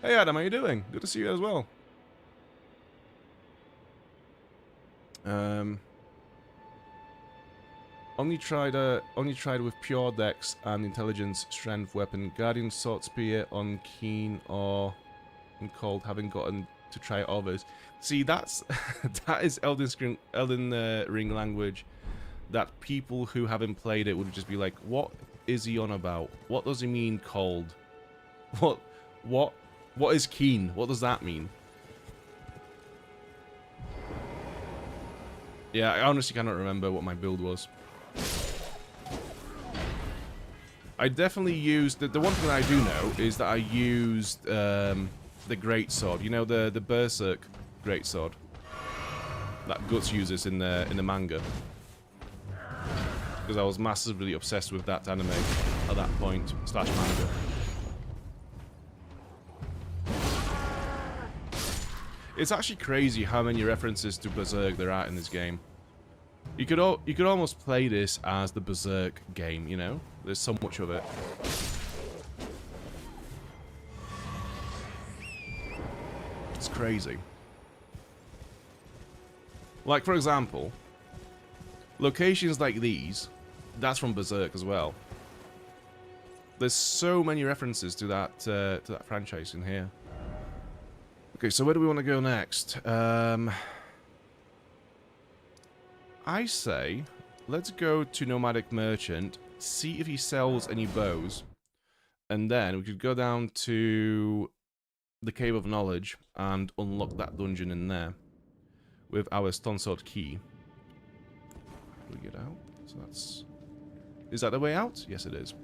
Hey Adam, how you doing? Good to see you as well. Only tried with pure dex and intelligence strength weapon. Guardian sword spear on keen or on cold, haven't gotten to try others. See, that is Elden Ring language that people who haven't played it would just be like, what is he on about? What does he mean cold? What is keen? What does that mean? Yeah, I honestly cannot remember what my build was. I definitely used... The one thing that I do know is that I used the greatsword. You know, the Berserk greatsword that Guts uses in the manga. Because I was massively obsessed with that anime at that point, / manga. It's actually crazy how many references to Berserk there are in this game. You could almost play this as the Berserk game, you know? There's so much of it. It's crazy. Like, for example, locations like these, that's from Berserk as well. There's so many references to that franchise in here. Okay, so where do we want to go next? I say, let's go to Nomadic Merchant, see if he sells any bows, and then we could go down to the Cave of Knowledge and unlock that dungeon in there with our Stone Sword key. How do we get out? So that's... Is that the way out? Yes, it is.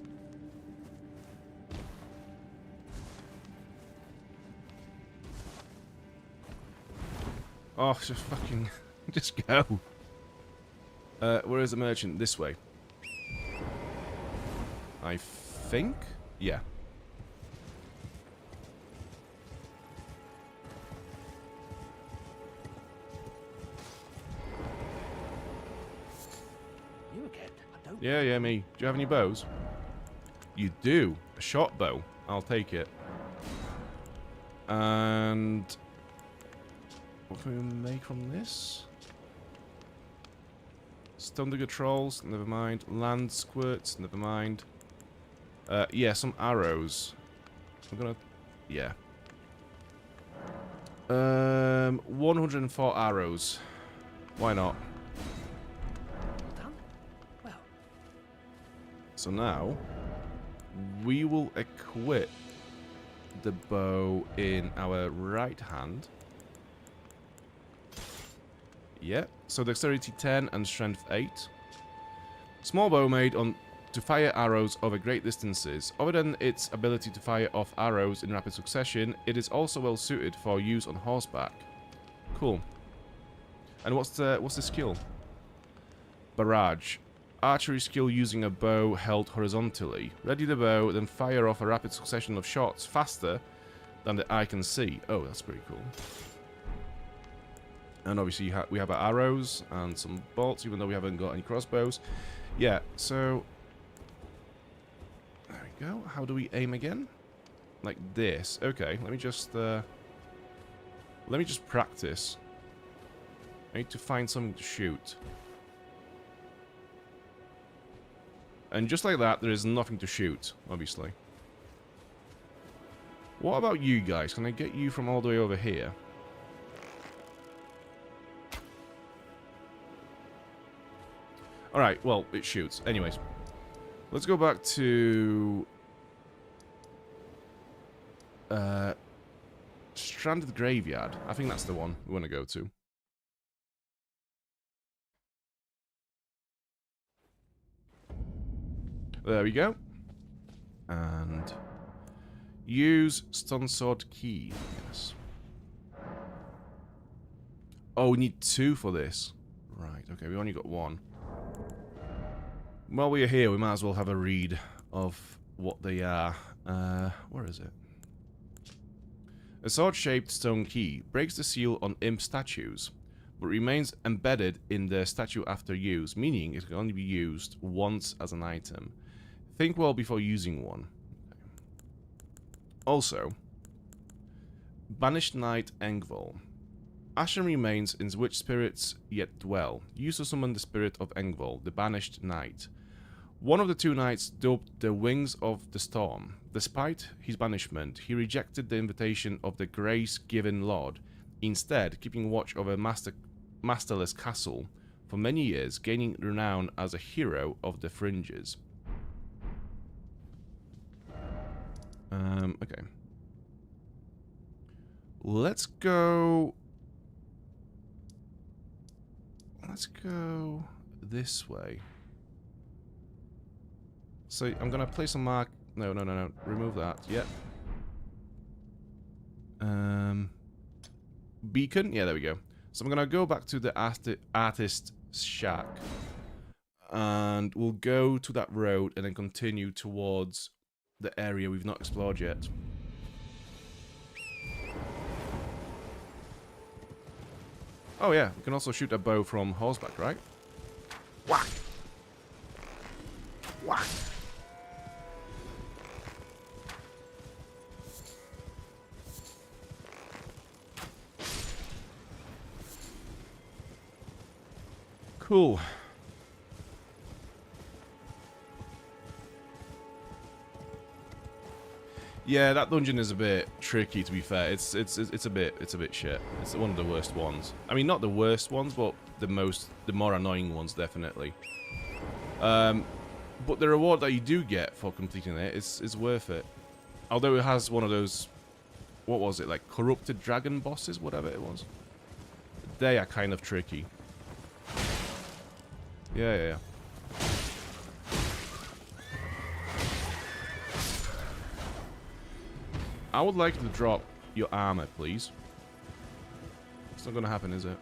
Oh, just fucking... just go. Where is the merchant? This way. I think? Yeah. You again? I don't. Yeah, me. Do you have any bows? You do. A short bow. I'll take it. And... what can we make from this? Stone Digger Trolls, never mind. Land Squirts, never mind. Yeah, some arrows. I'm gonna... yeah. 104 arrows. Why not? Well done. Well. So now, we will equip the bow in our right hand. Yep, so dexterity 10 and strength 8. Small bow made to fire arrows over great distances. Other than its ability to fire off arrows in rapid succession, it is also well suited for use on horseback. Cool. And what's the skill? Barrage. Archery skill using a bow held horizontally. Ready the bow, then fire off a rapid succession of shots faster than the eye can see. Oh, that's pretty cool. And obviously we have our arrows and some bolts, even though we haven't got any crossbows. Yeah, so... there we go. How do we aim again? Like this. Okay, let me just practice. I need to find something to shoot. And just like that, there is nothing to shoot, obviously. What about you guys? Can I get you from all the way over here? Alright, well, it shoots. Anyways. Let's go back to... Stranded Graveyard. I think that's the one we want to go to. There we go. And... use Stone Sword key. Yes. Oh, we need 2 for this. Right, okay, we only got 1. While we are here, we might as well have a read of what they are. Where is it? A sword-shaped stone key breaks the seal on imp statues, but remains embedded in the statue after use, meaning it can only be used once as an item. Think well before using one. Also, Banished Knight Engvall. Ashen remains in which spirits yet dwell. Used to summon the spirit of Engvall, the Banished Knight. One of the 2 knights dubbed the Wings of the Storm. Despite his banishment, he rejected the invitation of the grace-given Lord, instead keeping watch over Masterless Castle for many years, gaining renown as a hero of the fringes. Okay. Let's go this way. So I'm gonna place a mark. No. Remove that. Yep. Beacon. Yeah, there we go. So I'm gonna go back to the artist's shack, and we'll go to that road and then continue towards the area we've not explored yet. Oh yeah, we can also shoot a bow from horseback, right? Whack! Whack! Cool. Yeah, that dungeon is a bit tricky, to be fair. It's a bit shit. It's one of the worst ones. I mean, not the worst ones, but the more annoying ones, definitely. But the reward that you do get for completing it is worth it. Although it has one of those, what was it, like corrupted dragon bosses, whatever it was. They are kind of tricky. Yeah. I would like to drop your armor, please. It's not gonna happen, is it?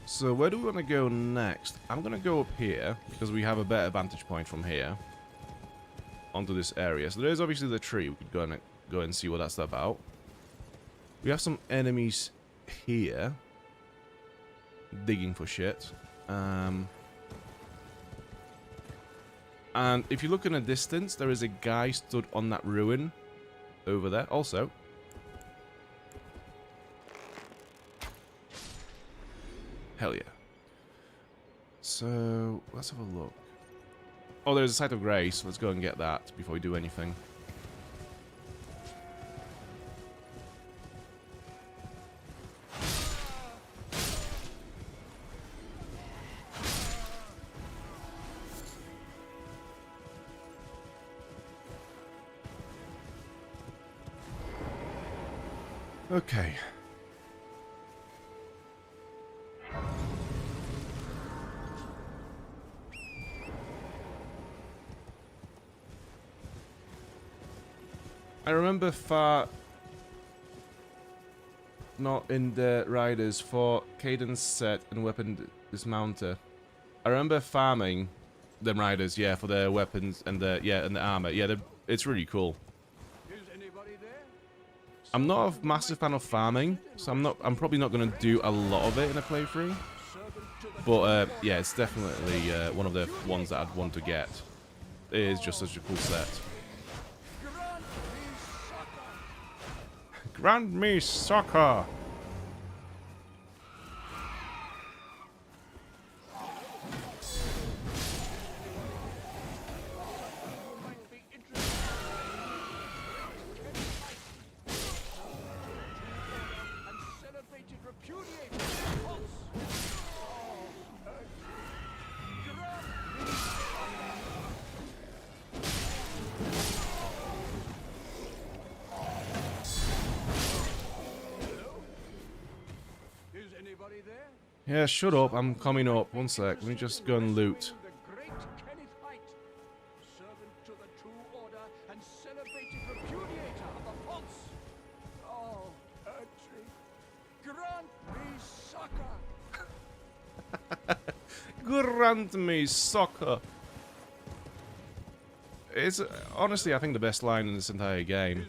So where do we want to go next? I'm gonna go up here because we have a better vantage point from here onto this area. So there's obviously the tree. We could go and see what that's about. We have some enemies here digging for shit. And if you look in the distance, there is a guy stood on that ruin over there. Also, hell yeah. So let's have a look. Oh, there's a site of grace. Let's go and get that before we do anything. Okay. I remember not in the riders for cadence set and weapon dismounter. I remember farming them riders, yeah, for their weapons and the armor. Yeah, it's really cool. I'm not a massive fan of farming, so I'm probably not going to do a lot of it in a playthrough. But yeah, it's definitely one of the ones that I'd want to get. It is just such a cool set. Grant me soccer. Yeah, shut up. I'm coming up. One sec. Let me just go and loot. Grant me soccer. It's honestly, I think, the best line in this entire game.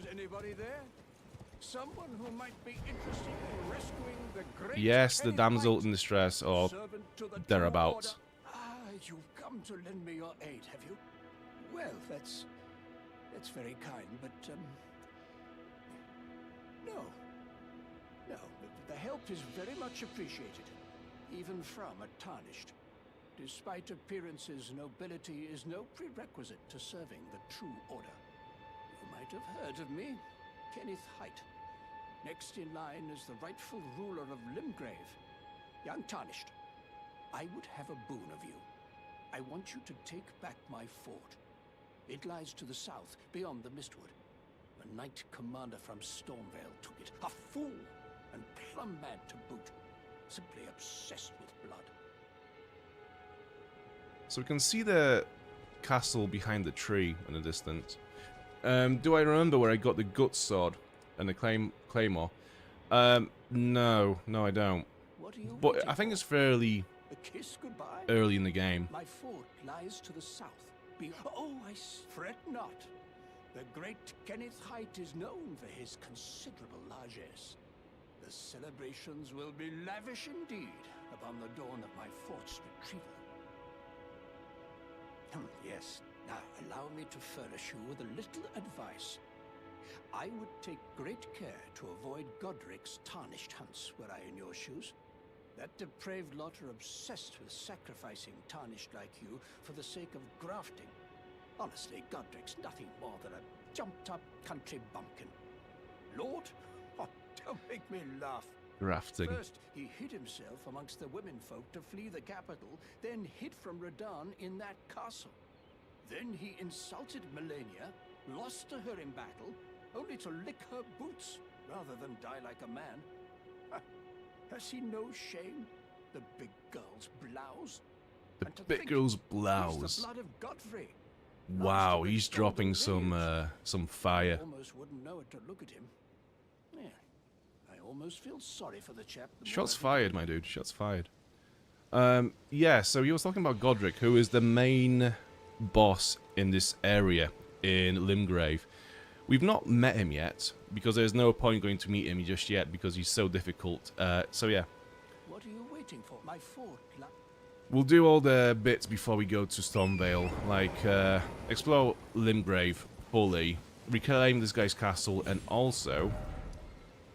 Someone who might be interested in rescuing the great Yes, the Kenneth damsel White, in distress, or servant to the thereabouts. True Order. You've come to lend me your aid, have you? Well, that's very kind, but no. The help is very much appreciated, even from a tarnished. Despite appearances, nobility is no prerequisite to serving the True Order. You might have heard of me, Kenneth White. Next in line is the rightful ruler of Limgrave, young Tarnished. I would have a boon of you. I want you to take back my fort. It lies to the south, beyond the Mistwood. A knight commander from Stormvale took it. A fool, and plumb mad to boot. Simply obsessed with blood. So we can see the castle behind the tree in the distance. Do I remember where I got the gut sword and the claymore? No, I don't. What are you But waiting I think for? it's fairly A kiss goodbye? early in the game. My fort lies to the south. Fret not. The great Kenneth White is known for his considerable largesse. The celebrations will be lavish indeed on the dawn of my fort's retrieval. Yes, now allow me to furnish you with a little advice. I would take great care to avoid Godric's tarnished hunts were I in your shoes. That depraved lot are obsessed with sacrificing tarnished like you for the sake of grafting. Honestly, Godric's nothing more than a jumped-up country bumpkin. Lord? Oh, don't make me laugh. Grafting. First, he hid himself amongst the womenfolk to flee the capital, then hid from Radahn in that castle. Then he insulted Melania, lost to her in battle, only to lick her boots rather than die like a man. Has he no shame? The big girl's blouse? The And to big think, girl's he's blouse. the blood of Godfrey. Wow, Master he's of dropping golden some fire. Almost wouldn't know it to look at him. Yeah, I almost feel sorry for the chap. the more Shots I think fired, of my it. dude. Shots fired. Yeah, so he was talking about Godric, who is the main boss in this area in Limgrave. We've not met him yet, because there's no point going to meet him just yet, because he's so difficult. So yeah, What are you waiting for? My fort. we'll do all the bits before we go to Stormvale, like explore Limgrave fully, reclaim this guy's castle, and also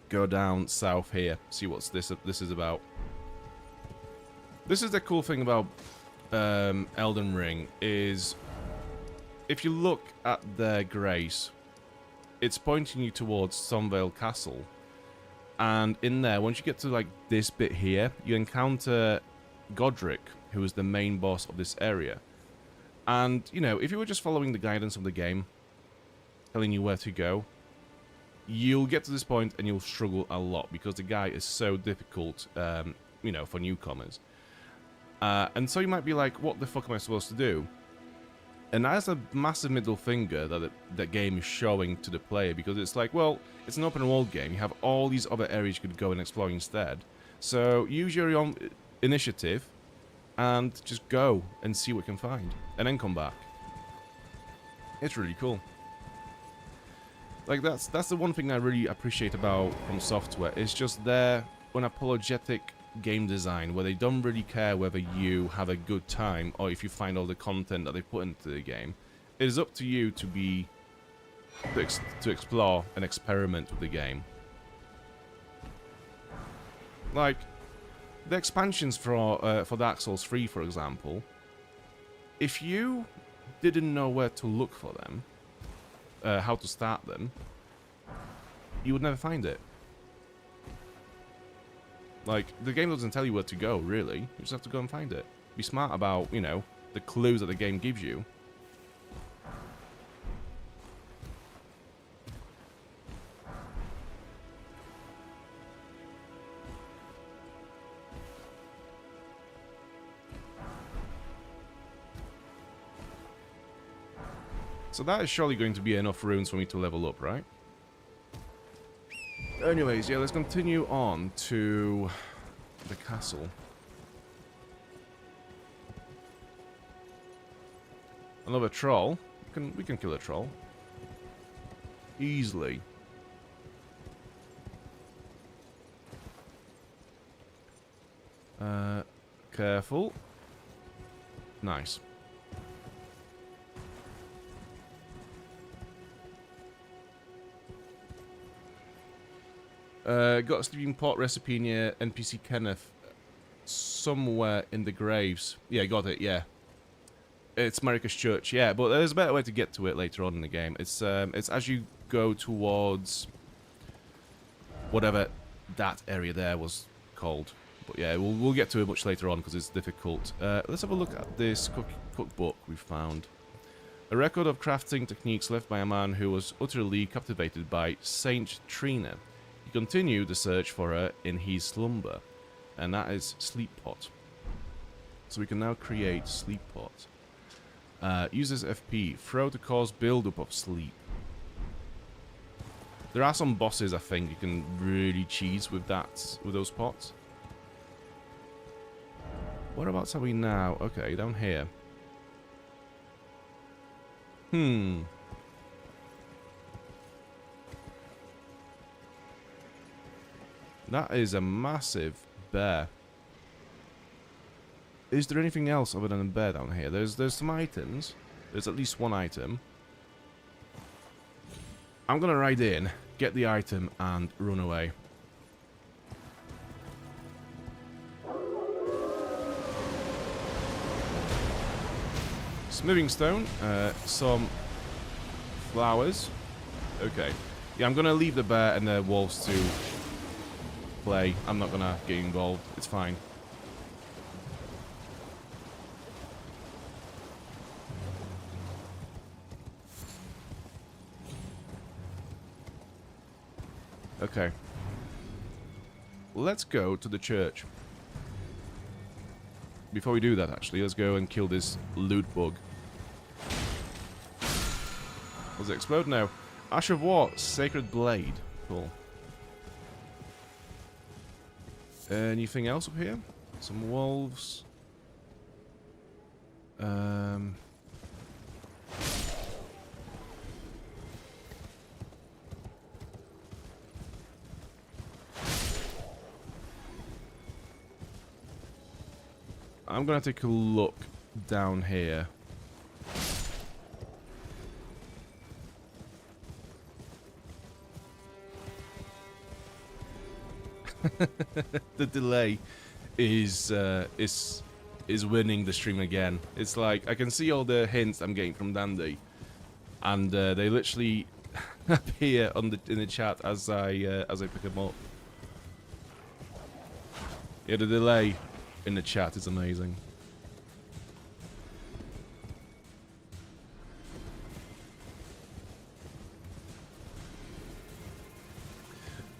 go down south here, see what's this is about. This is the cool thing about Elden Ring, is if you look at the grace, it's pointing you towards Stormvale Castle, and in there, once you get to like this bit here, you encounter Godric, who is the main boss of this area. And, you know, if you were just following the guidance of the game, telling you where to go, you'll get to this point and you'll struggle a lot, because the guy is so difficult, you know, for newcomers. And so you might be like, what the fuck am I supposed to do? And that's a massive middle finger that the game is showing to the player, because it's like, well, it's an open world game. You have all these other areas you could go and explore instead. So use your own initiative and just go and see what you can find, and then come back. It's really cool. Like, that's the one thing I really appreciate about From Software. It's just their unapologetic game design, where they don't really care whether you have a good time or if you find all the content that they put into the game. It is up to you to to explore and experiment with the game. Like the expansions for Dark Souls 3, for example. If you didn't know where to look for them, how to start them, you would never find it. Like, the game doesn't tell you where to go, really. You just have to go and find it. Be smart about, you know, the clues that the game gives you. So that is surely going to be enough runes for me to level up, right? Anyways, yeah, let's continue on to the castle. Another troll. We can kill a troll easily. Careful. Nice. Got a sleeping pot recipe near NPC Kenneth. Somewhere in the graves. Yeah, got it, yeah. It's Marika's Church, yeah, but there's a better way to get to it later on in the game. It's as you go towards whatever that area there was called. But yeah, we'll get to it much later on because it's difficult. Let's have a look at this cookbook we found. A record of crafting techniques left by a man who was utterly captivated by Saint Trina. He continued the search for her in his slumber, and that is Sleep Pot. So we can now create Sleep Pot. Uses FP, throw to cause build-up of sleep. There are some bosses I think you can really cheese with those pots. Whereabouts are we now? Okay, down here. That is a massive bear. is there anything else other than a bear down here? There's some items. There's at least one item. I'm gonna ride in, get the item, and run away. Smithing stone, some flowers. Okay. Yeah, I'm gonna leave the bear and the wolves to play. I'm not gonna get involved. It's fine. Okay. Let's go to the church. Before we do that, actually, let's go and kill this loot bug. Does it explode? No. Ash of War, Sacred Blade. Cool. Anything else up here? Some wolves. I'm gonna take a look down here. The delay is winning the stream again. It's like I can see all the hints I'm getting from Dandy, and they literally appear on in the chat as I pick them up. Yeah, the delay in the chat is amazing.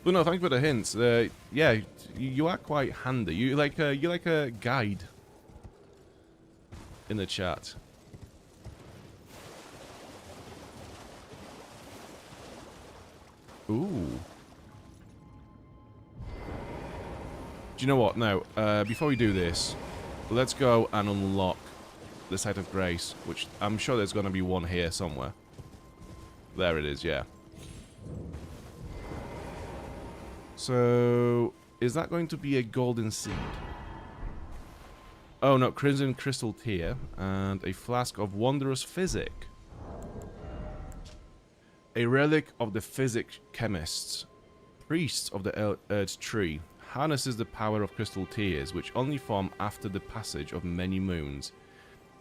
But no, thank you for the hints. Yeah, you are quite handy. You're like a guide in the chat. Ooh. Do you know what? No. Before we do this, let's go and unlock the Site of Grace, which I'm sure there's going to be one here somewhere. There it is. Yeah. So, is that going to be a golden seed? Oh no, crimson crystal tear and a flask of wondrous physic. A relic of the physic chemists, priests of the earth tree, harnesses the power of crystal tears, which only form after the passage of many moons.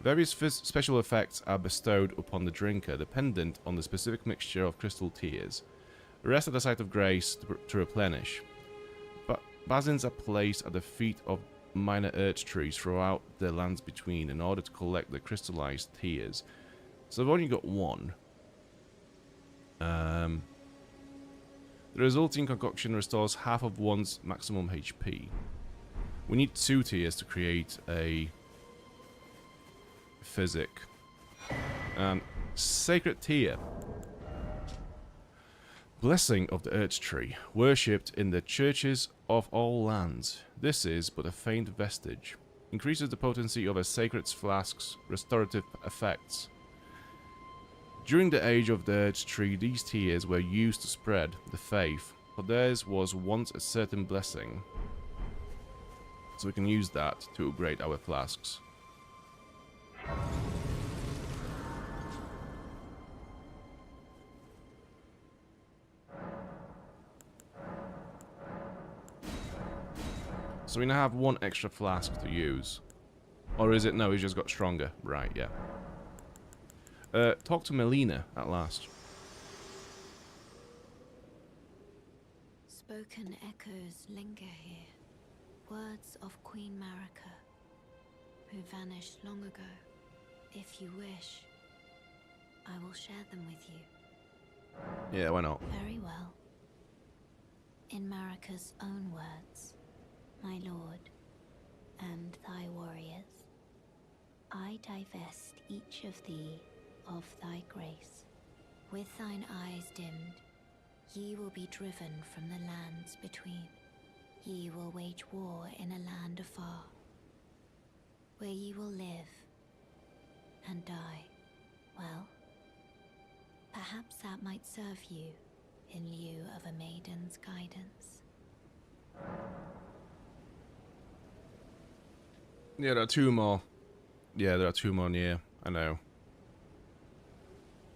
Various special effects are bestowed upon the drinker, dependent on the specific mixture of crystal tears. Rest at the Site of Grace to replenish. But basins are placed at the feet of minor earth trees throughout the lands between in order to collect the crystallized tears. So I've only got one. The resulting concoction restores half of one's maximum HP. We need 2 tears to create a physic. And sacred tear. Blessing of the Earth Tree, worshipped in the churches of all lands. This is but a faint vestige. Increases the potency of a sacred flask's restorative effects. During the age of the Earth Tree, these tears were used to spread the faith, for theirs was once a certain blessing. So we can use that to upgrade our flasks. So we now have 1 extra flask to use. Or is it? No, he's just got stronger. Right, yeah. Talk to Melina at last. Spoken echoes linger here. Words of Queen Marika, who vanished long ago. If you wish, I will share them with you. Yeah, why not? Very well. In Marika's own words, my lord, and thy warriors, I divest each of thee of thy grace. With thine eyes dimmed, ye will be driven from the lands between. Ye will wage war in a land afar, where ye will live and die. Well, perhaps that might serve you in lieu of a maiden's guidance. Yeah, there are two more. Yeah, there are two more near. I know.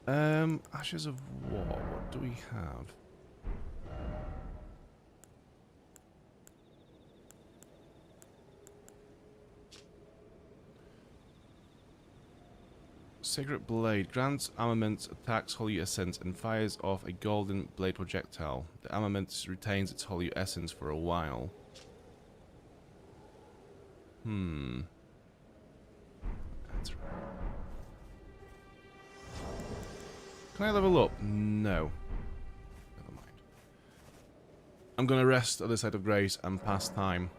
Ashes of War. What do we have? Sacred Blade. Grants armament, attacks Holy Essence, and fires off a golden blade projectile. The armament retains its Holy Essence for a while. That's right. Can I level up? No. Never mind. I'm gonna rest at the site of grace and pass time,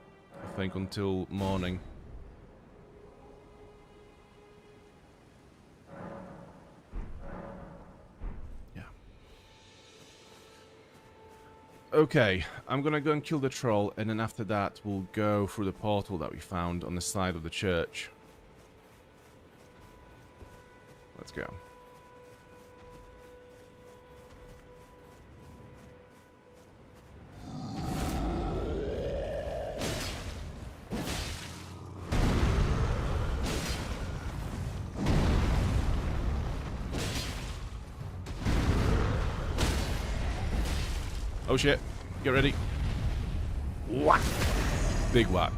I think, until morning. Yeah. Okay, I'm gonna go and kill the troll, and then after that we'll go through the portal that we found on the side of the church. Let's go. Oh shit. Get ready. Whack. Big whack.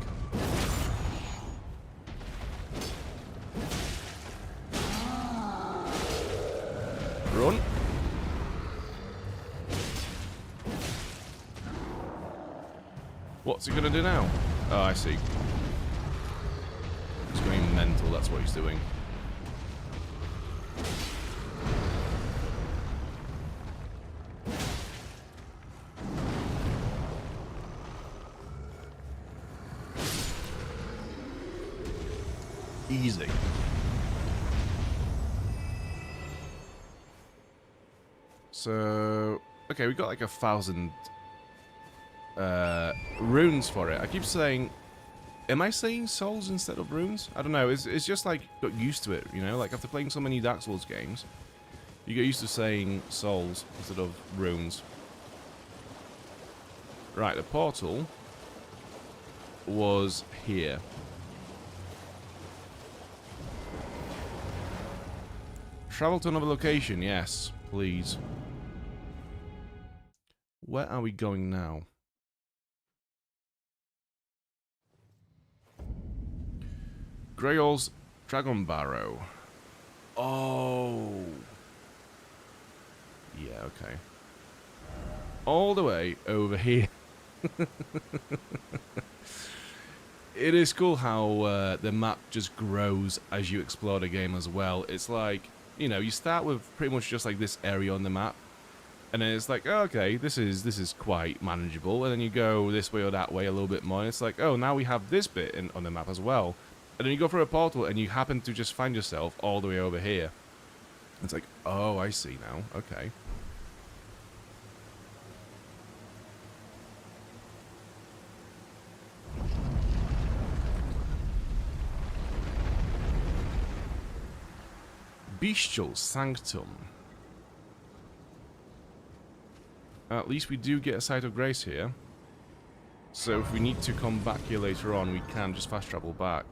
Run. What's he gonna do now? Oh, I see. He's going mental, that's what he's doing. Easy. So, okay, we got like 1,000 runes for it. I keep saying, am I saying souls instead of runes? I don't know. It's just like got used to it, you know. Like after playing so many Dark Souls games, you get used to saying souls instead of runes. Right, the portal was here. Travel to another location, yes, please. Where are we going now? Grail's Dragon Barrow. Oh. Yeah, okay. All the way over here. It is cool how the map just grows as you explore the game as well. It's like, you know, you start with pretty much just like this area on the map, and then it's like, oh, okay, this is quite manageable, and then you go this way or that way a little bit more, and it's like, oh, now we have this bit on the map as well, and then you go through a portal, and you happen to just find yourself all the way over here. It's like, oh, I see now, okay. Bestial Sanctum. At least we do get a Site of Grace here. So if we need to come back here later on, we can just fast travel back.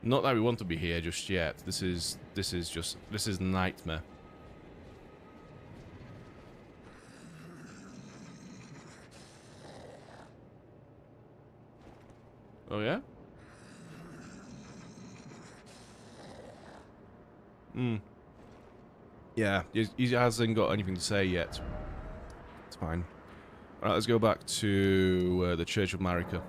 Not that we want to be here just yet. This is nightmare. Oh yeah? Yeah, he hasn't got anything to say yet. It's fine. Alright, let's go back to the Church of Marika.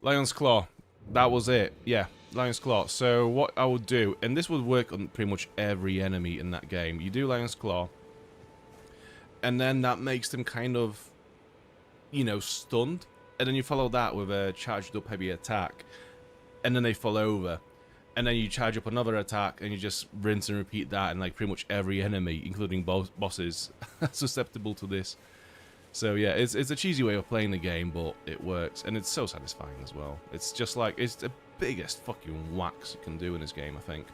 Lion's Claw. That was it. Yeah, Lion's Claw. So what I would do, and this would work on pretty much every enemy in that game. You do Lion's Claw, and then that makes them kind of, you know, stunned. And then you follow that with a charged up heavy attack. And then they fall over. And then you charge up another attack, and you just rinse and repeat that, and like pretty much every enemy, including bosses, susceptible to this. So yeah, it's a cheesy way of playing the game, but it works, and it's so satisfying as well. It's just like, it's the biggest fucking whacks you can do in this game, I think.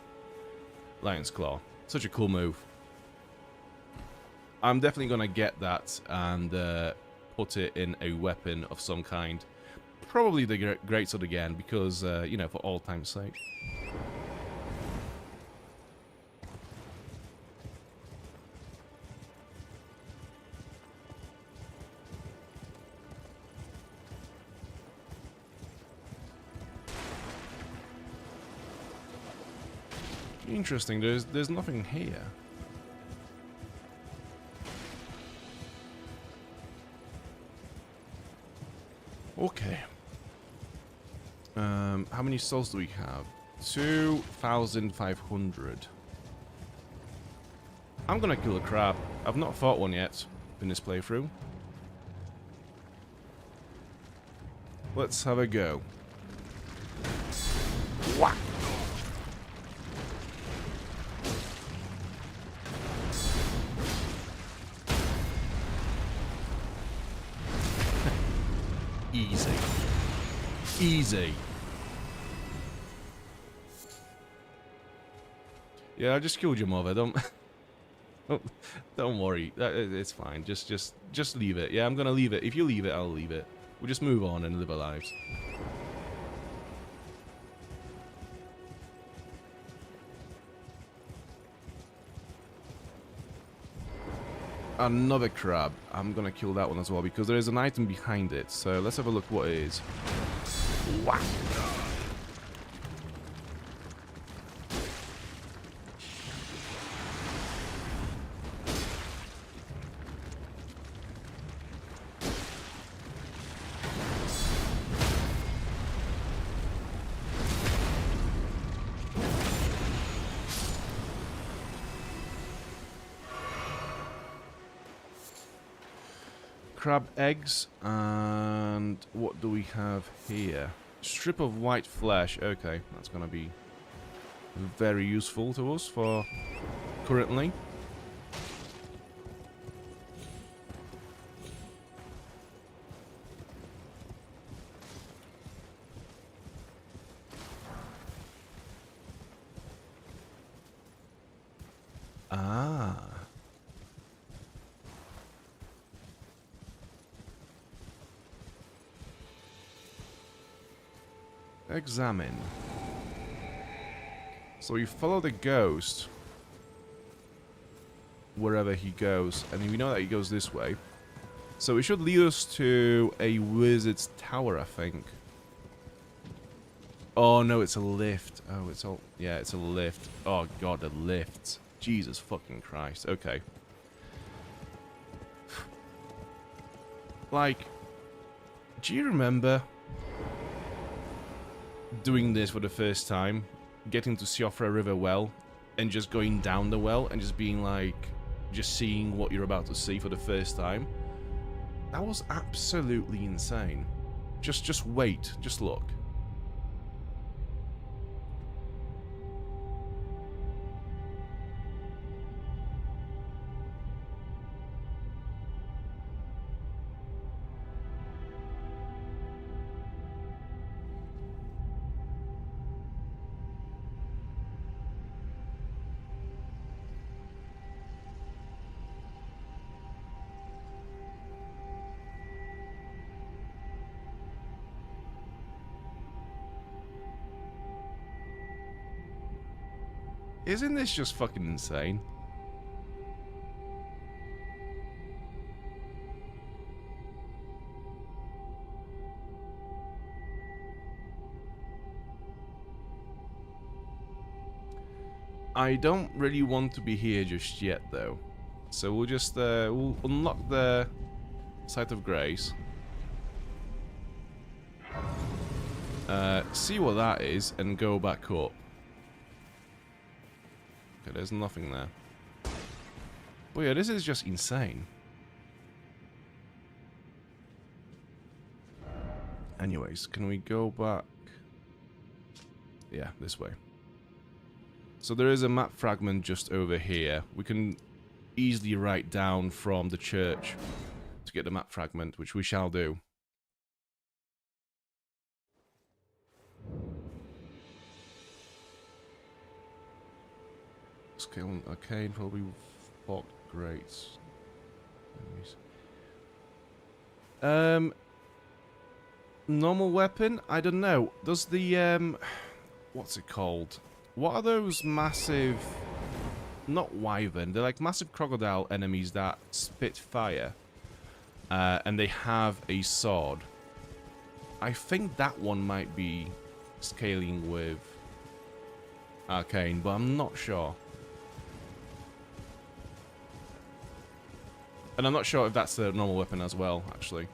Lion's Claw. Such a cool move. I'm definitely going to get that and put it in a weapon of some kind. Probably the greatsword again, because, you know, for all time's sake. Interesting, there's nothing here. Okay. How many souls do we have? 2,500. I'm gonna kill a crab. I've not fought one yet in this playthrough. Let's have a go. Whack! Easy. Easy. Yeah, I just killed your mother. Don't worry. It's fine. Just leave it. Yeah, I'm gonna leave it. If you leave it, I'll leave it. We'll just move on and live our lives. Another crab. I'm gonna kill that one as well because there is an item behind it. So let's have a look what it is. Whack! Crab eggs, and what do we have here? Strip of white flesh. Okay, that's gonna be very useful to us for currently. Ah. Examine. So we follow the ghost wherever he goes, and we know that he goes this way. So it should lead us to a wizard's tower, I think. Oh no, it's a lift. Oh, it's all... yeah, it's a lift. Oh god, the lifts. Jesus fucking Christ. Okay. Like, do you remember doing this for the first time, getting to Siofra River well, and just going down the well and just being like, just seeing what you're about to see for the first time? That was absolutely insane. Just wait, just look. Isn't this just fucking insane? I don't really want to be here just yet, though. So we'll just, we'll unlock the Site of Grace. See what that is, and go back up. Okay, there's nothing there. But yeah, this is just insane. Anyways, can we go back? Yeah, this way. So there is a map fragment just over here. We can easily write down from the church to get the map fragment, which we shall do. Scale arcane, probably fought greats. Normal weapon? I don't know. Does the, what's it called? What are those massive... Not wyvern. They're like massive crocodile enemies that spit fire. And they have a sword. I think that one might be scaling with arcane, but I'm not sure. And I'm not sure if that's the normal weapon as well, actually.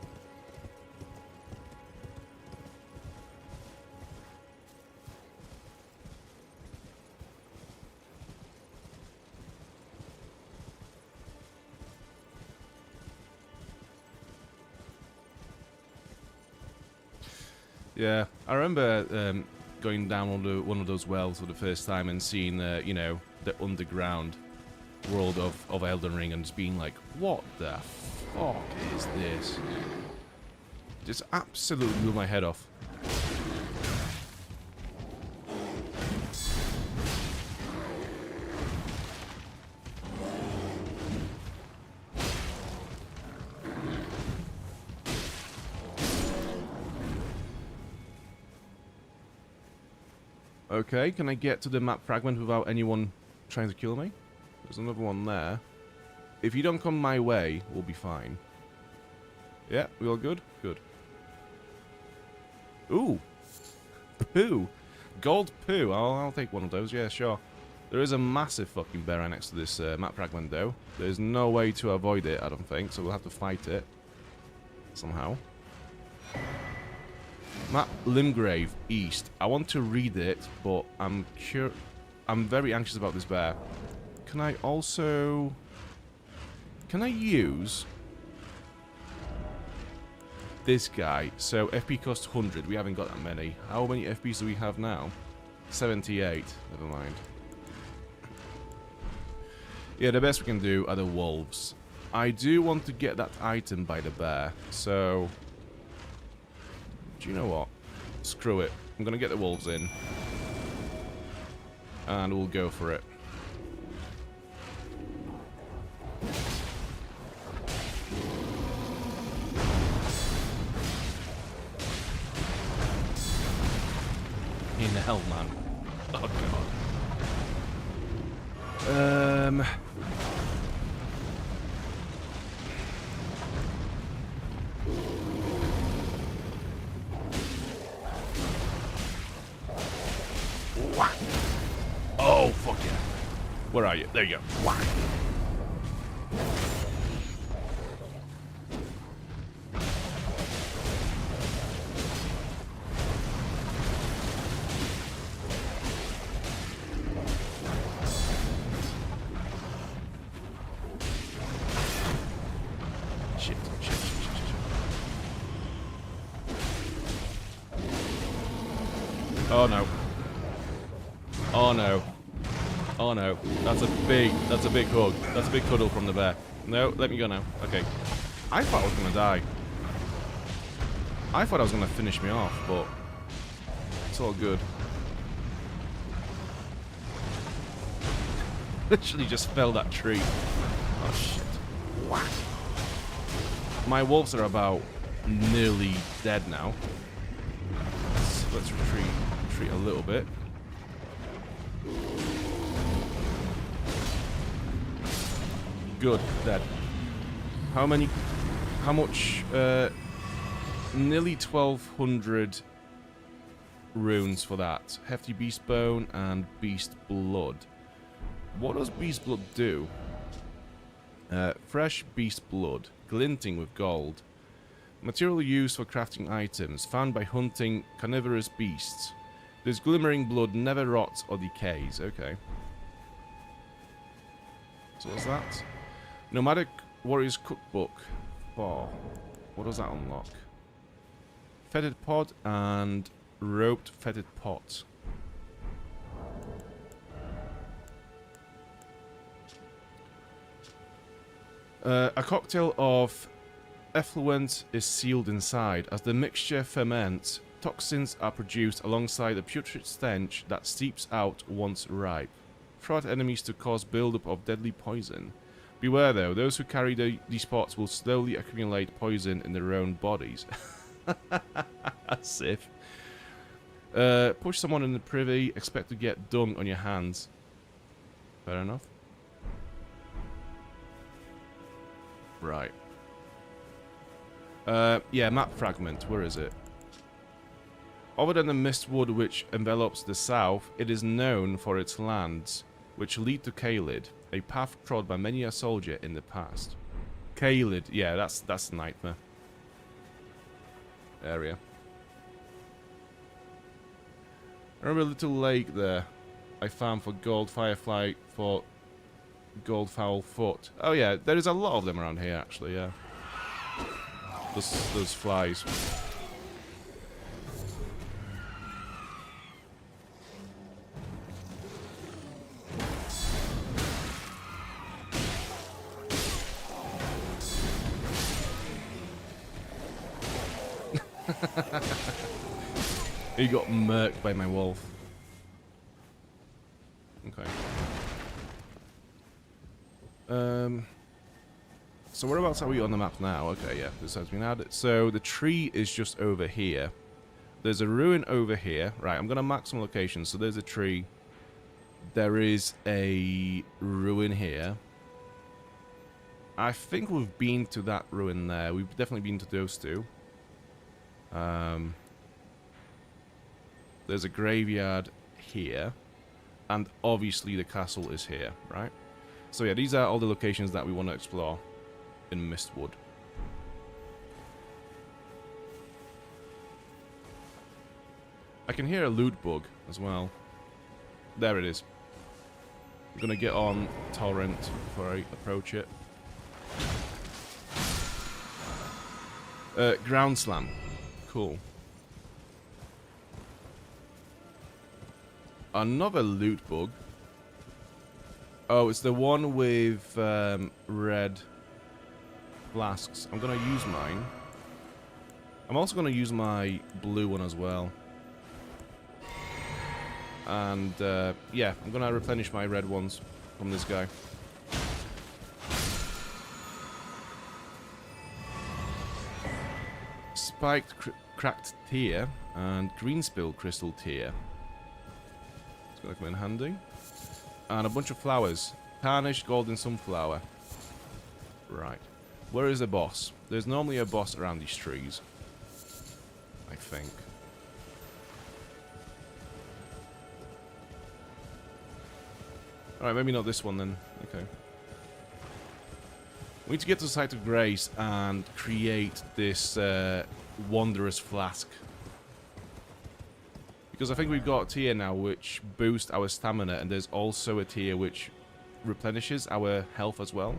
Yeah, I remember going down one of those wells for the first time and seeing, you know, the underground world of Elden Ring and just being like, what the fuck is this? Just absolutely blew my head off. Okay, can I get to the map fragment without anyone trying to kill me? There's another one there. If you don't come my way, we'll be fine. Yeah, we all good? Good. Ooh! Poo! Gold poo! I'll take one of those, yeah, sure. There is a massive fucking bear right next to this map fragment, though. There's no way to avoid it, I don't think, so we'll have to fight it. Somehow. Map Limgrave, East. I want to read it, but I'm very anxious about this bear. Can I also... Can I use... this guy? So, FP cost 100. We haven't got that many. How many FPs do we have now? 78. Never mind. Yeah, the best we can do are the wolves. I do want to get that item by the bear, so... Do you know what? Screw it. I'm gonna get the wolves in. And we'll go for it. In the hell, man. Oh, God. Oh, fuck yeah. Where are you? There you go. Whack. Shit. Oh no. Oh no. Oh no. That's a big hug. That's a big cuddle from the bear. No, let me go now. Okay. I thought I was gonna die. I thought I was gonna finish me off, but it's all good. Literally just fell that tree. Oh shit. Whack. My wolves are about nearly dead now. Let's retreat a little bit. Good, dead. How much, nearly 1,200 runes for that. Hefty Beast Bone and Beast Blood. What does Beast Blood do? Fresh Beast Blood, glinting with gold. Material used for crafting items, found by hunting carnivorous beasts. This glimmering blood never rots or decays. Okay. So what's that? Nomadic Warrior's Cookbook 4. What does that unlock? Fetid Pod and Roped Fetid Pot. A cocktail of effluent is sealed inside. As the mixture ferments, toxins are produced alongside a putrid stench that seeps out once ripe. Throw at enemies to cause buildup of deadly poison. Beware though, those who carry these pots will slowly accumulate poison in their own bodies. Sif. Push someone in the privy, expect to get dung on your hands. Fair enough. Right. Yeah, map fragment. Where is it? Other than the mistwood which envelops the south, it is known for its lands, which lead to Caelid, a path trod by many a soldier in the past. Caelid, yeah, that's a nightmare area. I remember a little lake there I found for gold firefly for gold fowl foot. Oh yeah, there is a lot of them around here actually, yeah. Those flies. He got murked by my wolf. Okay. So whereabouts are we on the map now? Okay, yeah, this has been added. So the tree is just over here. There's a ruin over here. Right, I'm going to mark some locations. So there's a tree. There is a ruin here. I think we've been to that ruin there. We've definitely been to those two. There's a graveyard here. And obviously the castle is here, right? So yeah, these are all the locations that we want to explore in Mistwood. I can hear a loot bug as well. There it is. I'm gonna get on Torrent before I approach it. Ground Slam. Cool. Another loot bug. Oh, it's the one with red flasks. I'm gonna use mine. I'm also gonna use my blue one as well. And yeah, I'm gonna replenish my red ones from this guy. Spiked cracked tear and green spill crystal tear. It's gonna come in handy. And a bunch of flowers. Tarnished golden sunflower. Right. Where is the boss? There's normally a boss around these trees. I think. Alright, maybe not this one then. Okay. We need to get to the site of grace and create this wondrous flask. Because I think we've got a tier now which boosts our stamina, and there's also a tier which replenishes our health as well.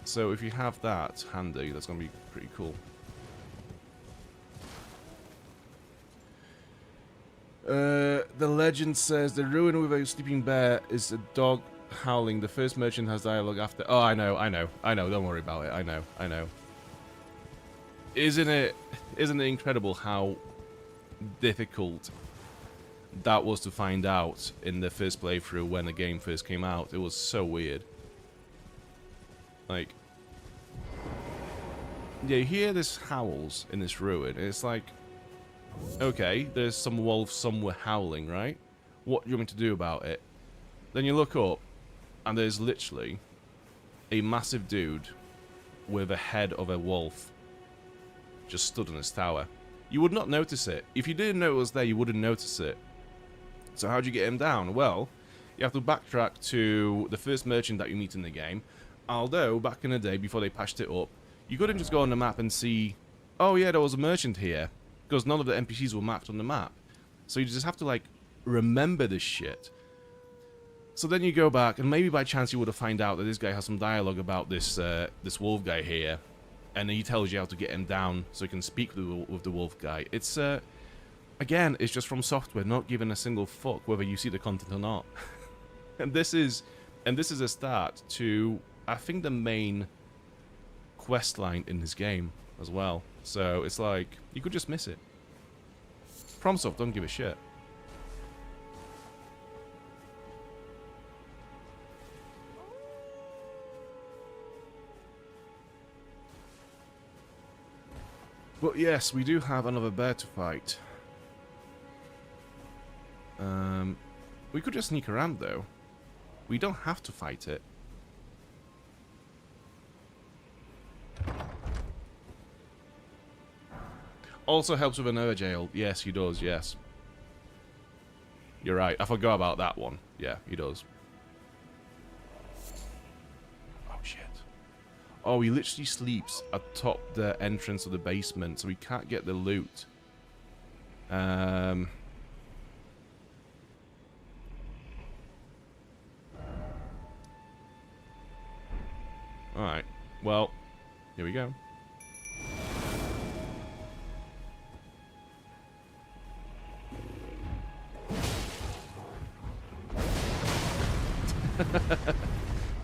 So if you have that handy, that's going to be pretty cool. The legend says the ruin with a sleeping bear is a dog howling. The first merchant has dialogue after. Oh, I know. Don't worry about it. I know. Isn't it incredible how difficult that was to find out in the first playthrough when the game first came out? It was so weird. Like, yeah, you hear this howls in this ruin, and it's like, okay, there's some wolves somewhere howling, right? What do you want me to do about it? Then you look up, and there's literally a massive dude with a head of a wolf just stood on his tower. You would not notice it. If you didn't know it was there, you wouldn't notice it. So how'd you get him down? Well, you have to backtrack to the first merchant that you meet in the game. Although, back in the day, before they patched it up, you couldn't just go on the map and see, oh yeah, there was a merchant here. Because none of the NPCs were mapped on the map. So you just have to, like, remember this shit. So then you go back, and maybe by chance you would have found out that this guy has some dialogue about this this wolf guy here. And then he tells you how to get him down so you can speak with the wolf guy. It's, again, it's just from software, not giving a single fuck whether you see the content or not. and this is a start to, I think, the main quest line in this game as well. So it's like, you could just miss it. FromSoft don't give a shit. But yes, we do have another bear to fight. We could just sneak around though. We don't have to fight it. Also helps with an urge ale. Yes, he does, yes. You're right. I forgot about that one. Yeah, he does. Oh, shit. Oh, he literally sleeps atop the entrance of the basement, so we can't get the loot. Alright. Well, here we go.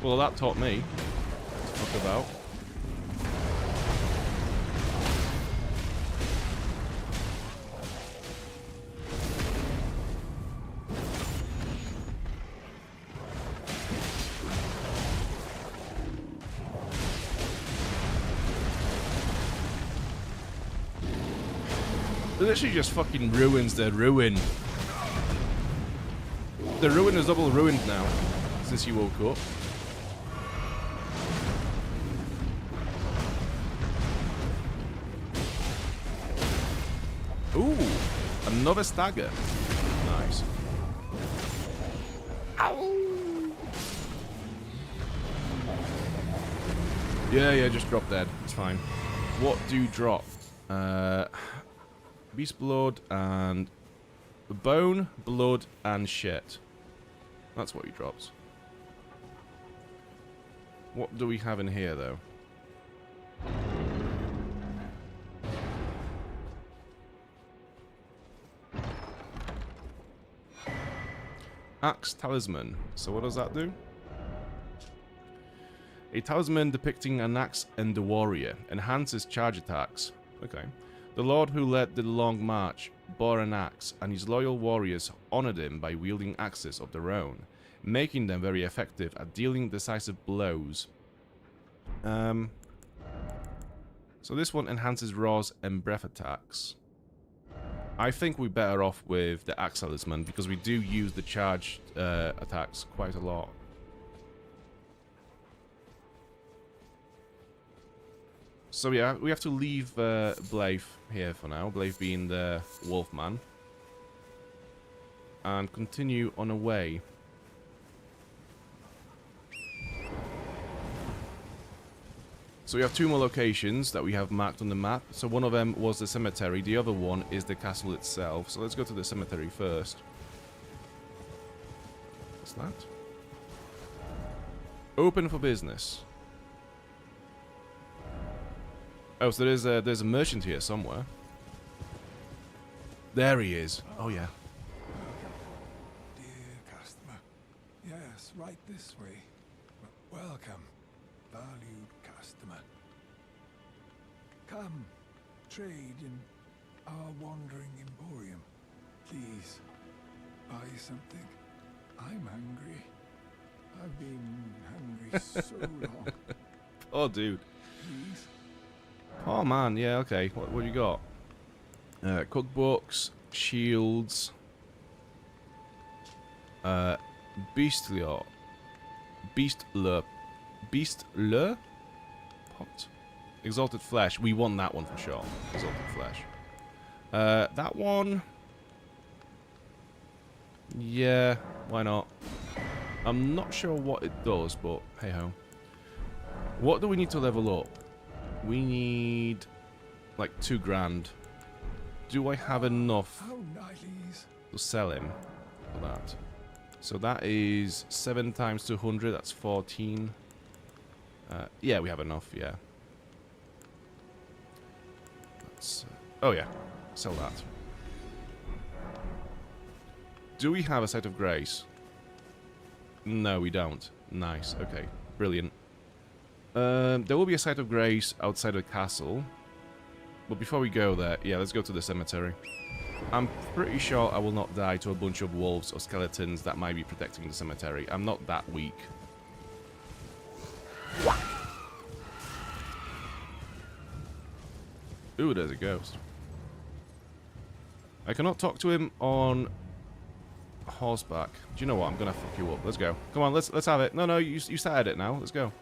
Well, that taught me to fuck about. It literally just fucking ruins the ruin. The ruin is double ruined now since you woke up. Ooh, another stagger. Nice. Ow. Yeah, just drop dead. It's fine. What do you drop? Beast blood and bone, blood, and shit. That's what he drops. What do we have in here, though? Axe talisman. So what does that do? A talisman depicting an axe and the warrior. Enhances charge attacks. Okay. The lord who led the long march bore an axe, and his loyal warriors honored him by wielding axes of their own, making them very effective at dealing decisive blows. So this one enhances Raw's and breath attacks. I think we're better off with the axe talisman because we do use the charged attacks quite a lot. So yeah, we have to leave Blaive here for now, Blaive being the Wolfman, and continue on our way. So we have two more locations that we have marked on the map. So one of them was the cemetery, the other one is the castle itself. So let's go to the cemetery first. What's that? Open for business. Oh, so there's a merchant here somewhere. There he is. Oh yeah. Dear customer. Yes, right this way. Welcome, valued customer. Come, trade in our wandering emporium. Please, buy something. I'm hungry. I've been hungry so long. Oh, dude. Please. Oh man, yeah, okay. What do you got? Cookbooks, shields, beastler, pot, exalted flesh. We want that one for sure. Exalted flesh. That one. Yeah, why not? I'm not sure what it does, but hey ho. What do we need to level up? We need like 2 grand. Do I have enough to sell him for that? So that is 7 times 200, that's 14. Yeah, we have enough, yeah. Let's, oh yeah, sell that. Do we have a Sight of Grace? No, we don't. Nice, okay, brilliant. There will be a Sight of Grace outside the castle. But before we go there, yeah, let's go to the cemetery. I'm pretty sure I will not die to a bunch of wolves or skeletons that might be protecting the cemetery. I'm not that weak. Ooh, there's a ghost. I cannot talk to him on horseback. Do you know what? I'm gonna fuck you up. Let's go. Come on, let's have it. No, no, you started it now. Let's go.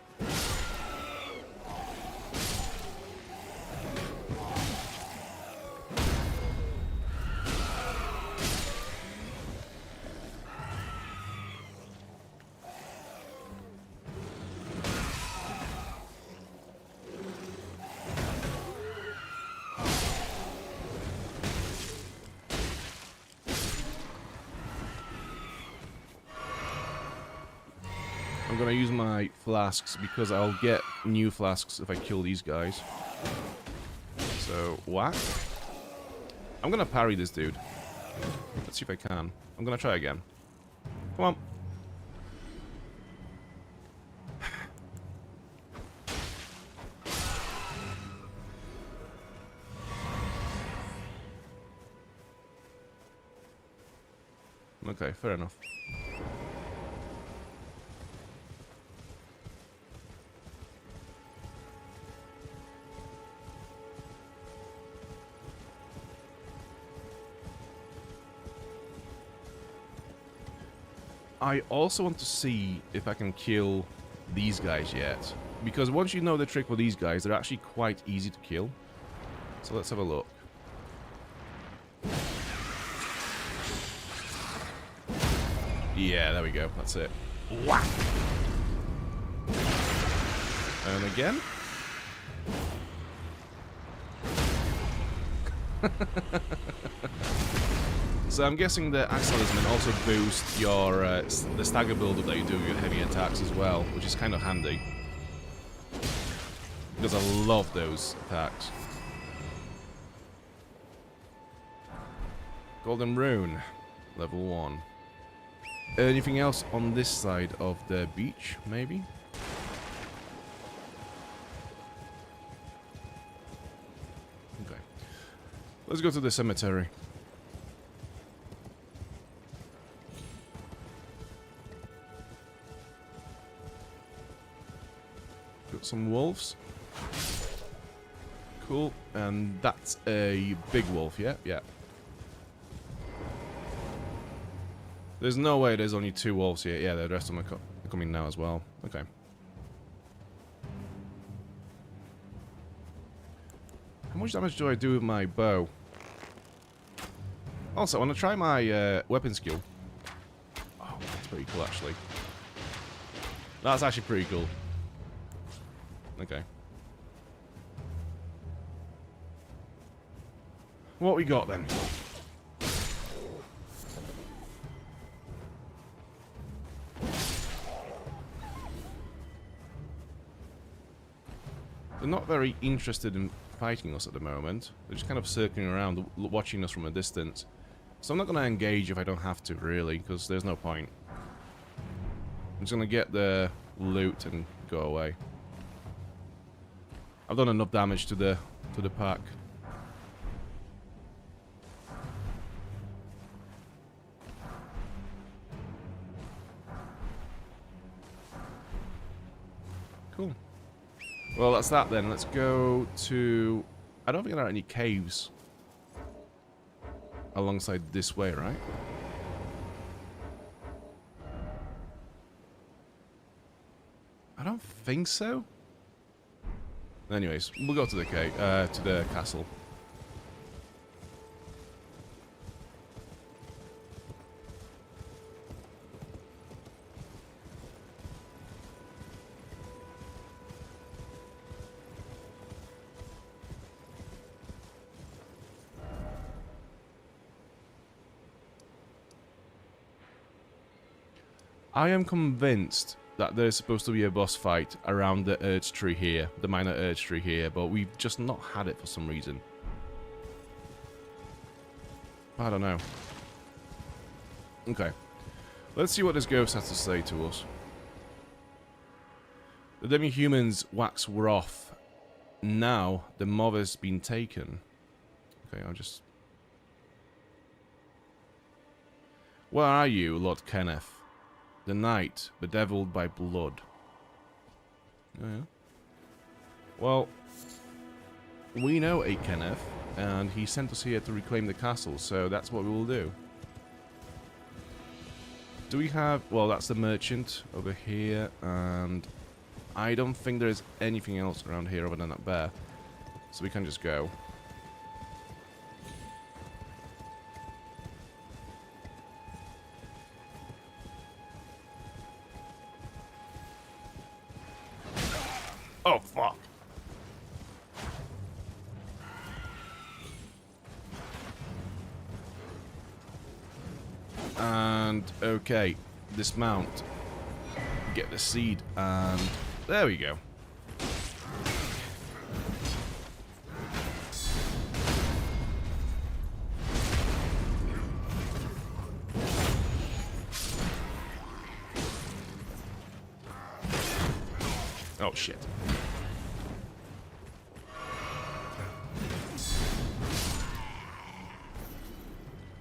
I'm gonna use my flasks because I'll get new flasks if I kill these guys. So, whack. I'm gonna parry this dude. Let's see if I can. I'm gonna try again. Come on. Okay, fair enough. I also want to see if I can kill these guys yet. Because once you know the trick for these guys, they're actually quite easy to kill. So let's have a look. Yeah, there we go. That's it. Whack! And again. So I'm guessing the Axe Talisman also boosts your the stagger build-up that you do with your heavy attacks as well, which is kind of handy. Because I love those attacks. Golden Rune, level 1. Anything else on this side of the beach, maybe? Okay. Let's go to the cemetery. Got some wolves. Cool. And that's a big wolf, yeah? Yeah. There's no way there's only 2 wolves here. Yeah, the rest of them are coming now as well. Okay. How much damage do I do with my bow? Also, I want to try my weapon skill. Oh, that's pretty cool, actually. That's actually pretty cool. Okay. What we got then? They're not very interested in fighting us at the moment. They're just kind of circling around, watching us from a distance. So I'm not going to engage if I don't have to, really, because there's no point. I'm just going to get the loot and go away. I've done enough damage to the pack. Cool. Well, that's that then. Let's go to... I don't think there are any caves alongside this way, right? I don't think so. Anyways, we'll go to the cave, to the castle. I am convinced that there's supposed to be a boss fight around the Urge Tree here, the minor Urge Tree here, but we've just not had it for some reason. I don't know. Okay. Let's see what this ghost has to say to us. The demi-humans wax wroth. Now the mob has been taken. Okay, I'll just... Where are you, Lord Kenneth? The night, bedeviled by blood. Oh, yeah. Well, we know a Kenneth, and he sent us here to reclaim the castle, so that's what we will do. Do we have... Well, that's the merchant over here, and I don't think there is anything else around here other than that bear. So we can just go. Oh, fuck. And, okay, dismount. Get the seed, and there we go. Oh, shit.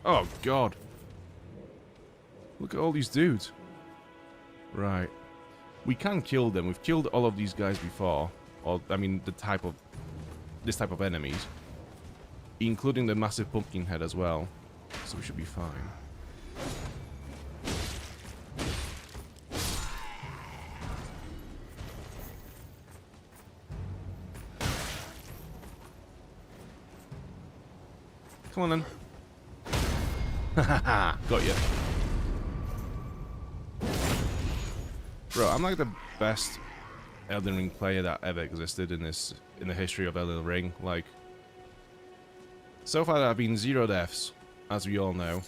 Oh, God. Look at all these dudes. Right. We can kill them. We've killed all of these guys before. Or, I mean, this type of enemies. Including the massive pumpkin head as well. So we should be fine. Come on then. Hahaha, got you. Bro, I'm like the best Elden Ring player that ever existed in the history of Elden Ring. Like, so far there have been 0 deaths, as we all know.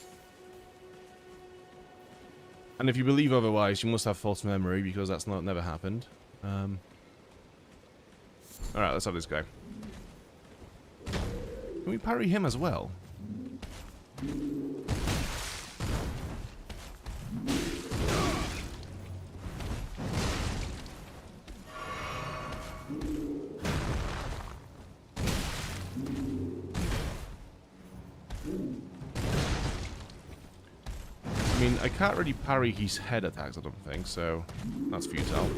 And if you believe otherwise, you must have false memory, because that's never happened. Alright, let's have this guy. Can we parry him as well? I mean, I can't really parry his head attacks, I don't think, so that's futile.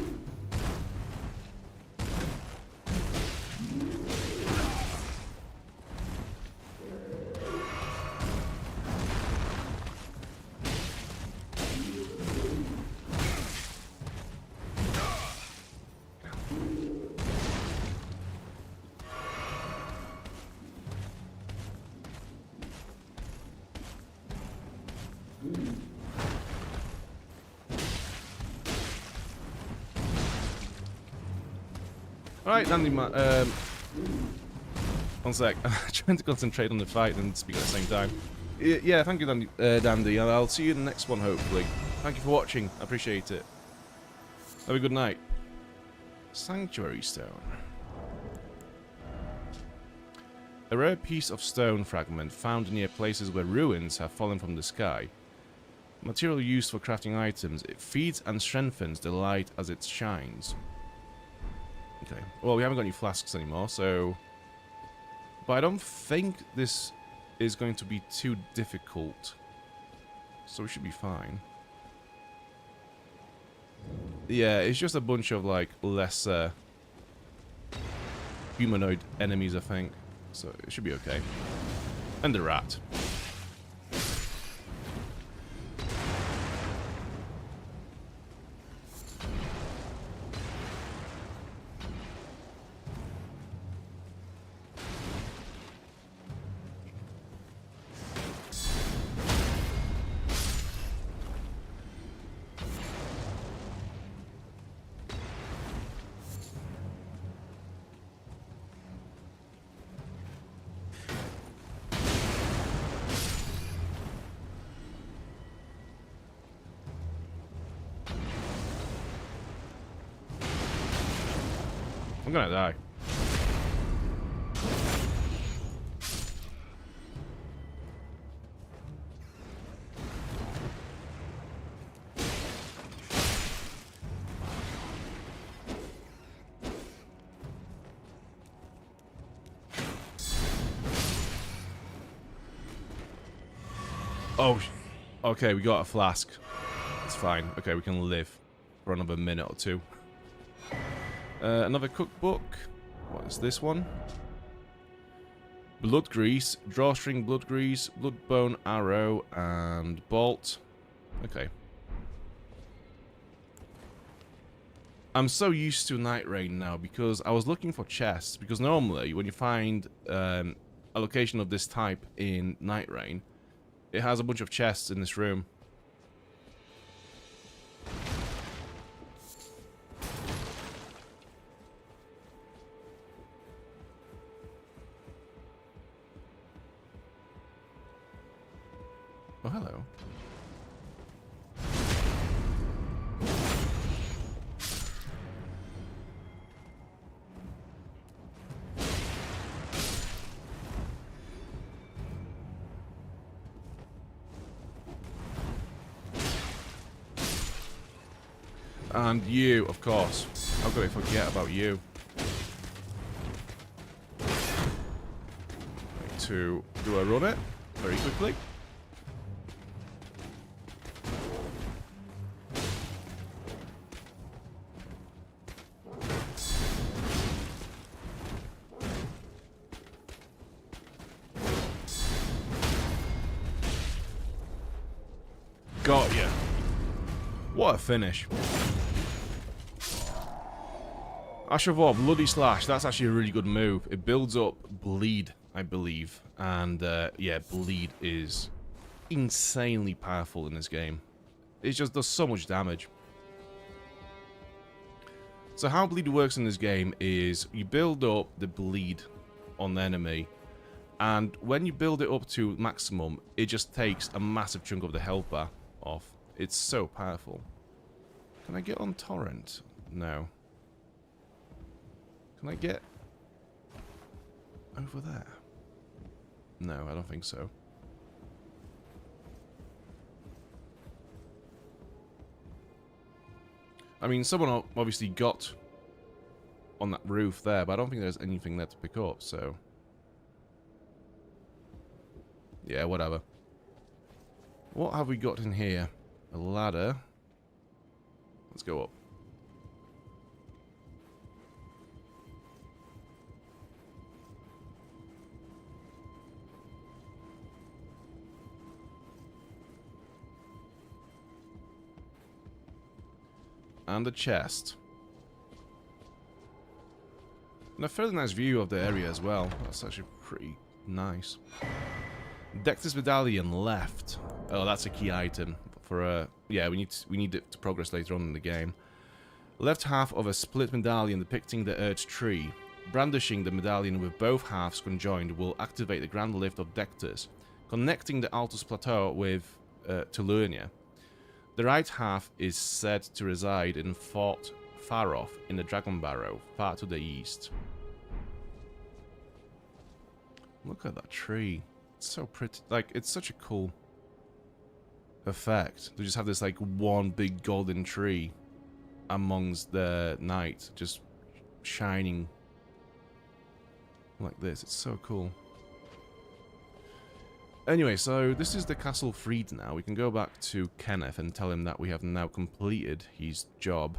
Alright, Dandy, one sec. I'm trying to concentrate on the fight and speak at the same time. Yeah, thank you, Dandy, and I'll see you in the next one, hopefully. Thank you for watching. I appreciate it. Have a good night. Sanctuary Stone. A rare piece of stone fragment found near places where ruins have fallen from the sky. Material used for crafting items. It feeds and strengthens the light as it shines. Okay. Well, we haven't got any flasks anymore, so... But I don't think this is going to be too difficult. So we should be fine. Yeah, it's just a bunch of, like, lesser humanoid enemies, I think. So it should be okay. And the rat. I'm gonna die. Oh, okay, we got a flask. It's fine. Okay, we can live for another minute or two. Another cookbook. What is this one? Blood grease, drawstring, blood grease, blood bone, arrow, and bolt. Okay. I'm so used to Night Rain now because I was looking for chests. Because normally, when you find a location of this type in Night Rain, it has a bunch of chests in this room. Oh, hello. And you, of course. How could I forget about you? Do I run it very quickly? Got ya. What a finish. Ash of War, Bloody Slash. That's actually a really good move. It builds up bleed, I believe. And, yeah, bleed is insanely powerful in this game. It just does so much damage. So how bleed works in this game is you build up the bleed on the enemy. And when you build it up to maximum, it just takes a massive chunk of the health bar off. It's so powerful. Can I get on torrent? No. Can I get over there? No, I don't think so. I mean, someone obviously got on that roof there, but I don't think there's anything there to pick up, so... yeah, whatever. What have we got in here? A ladder. Let's go up. And a chest. And a fairly nice view of the area as well. That's actually pretty nice. Dexter's medallion left. Oh, that's a key item for yeah, we need it to progress later on in the game. Left half of a split medallion depicting the Earth tree. Brandishing the medallion with both halves conjoined will activate the Grand Lift of Dectus, connecting the Altus Plateau with Tulurnia. The right half is said to reside in Fort Faroth in the Dragon Barrow, far to the east. Look at that tree. It's so pretty. Like, it's such a cool effect. To just have this, like, one big golden tree amongst the night, just shining like this. It's so cool. Anyway, so this is the Castle Freed now. We can go back to Kenneth and tell him that we have now completed his job.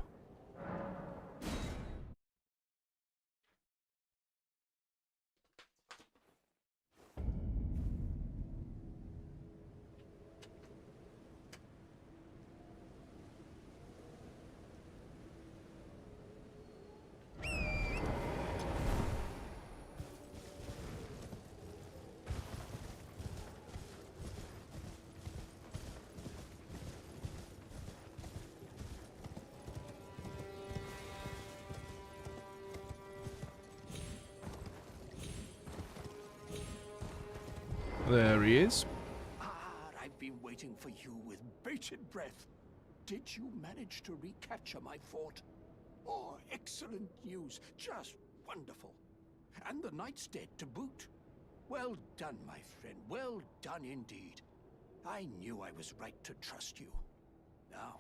There he is. Ah, I've been waiting for you with bated breath. Did you manage to recapture my fort? Oh, excellent news. Just wonderful. And the knight's dead to boot. Well done, my friend. Well done indeed. I knew I was right to trust you. Now,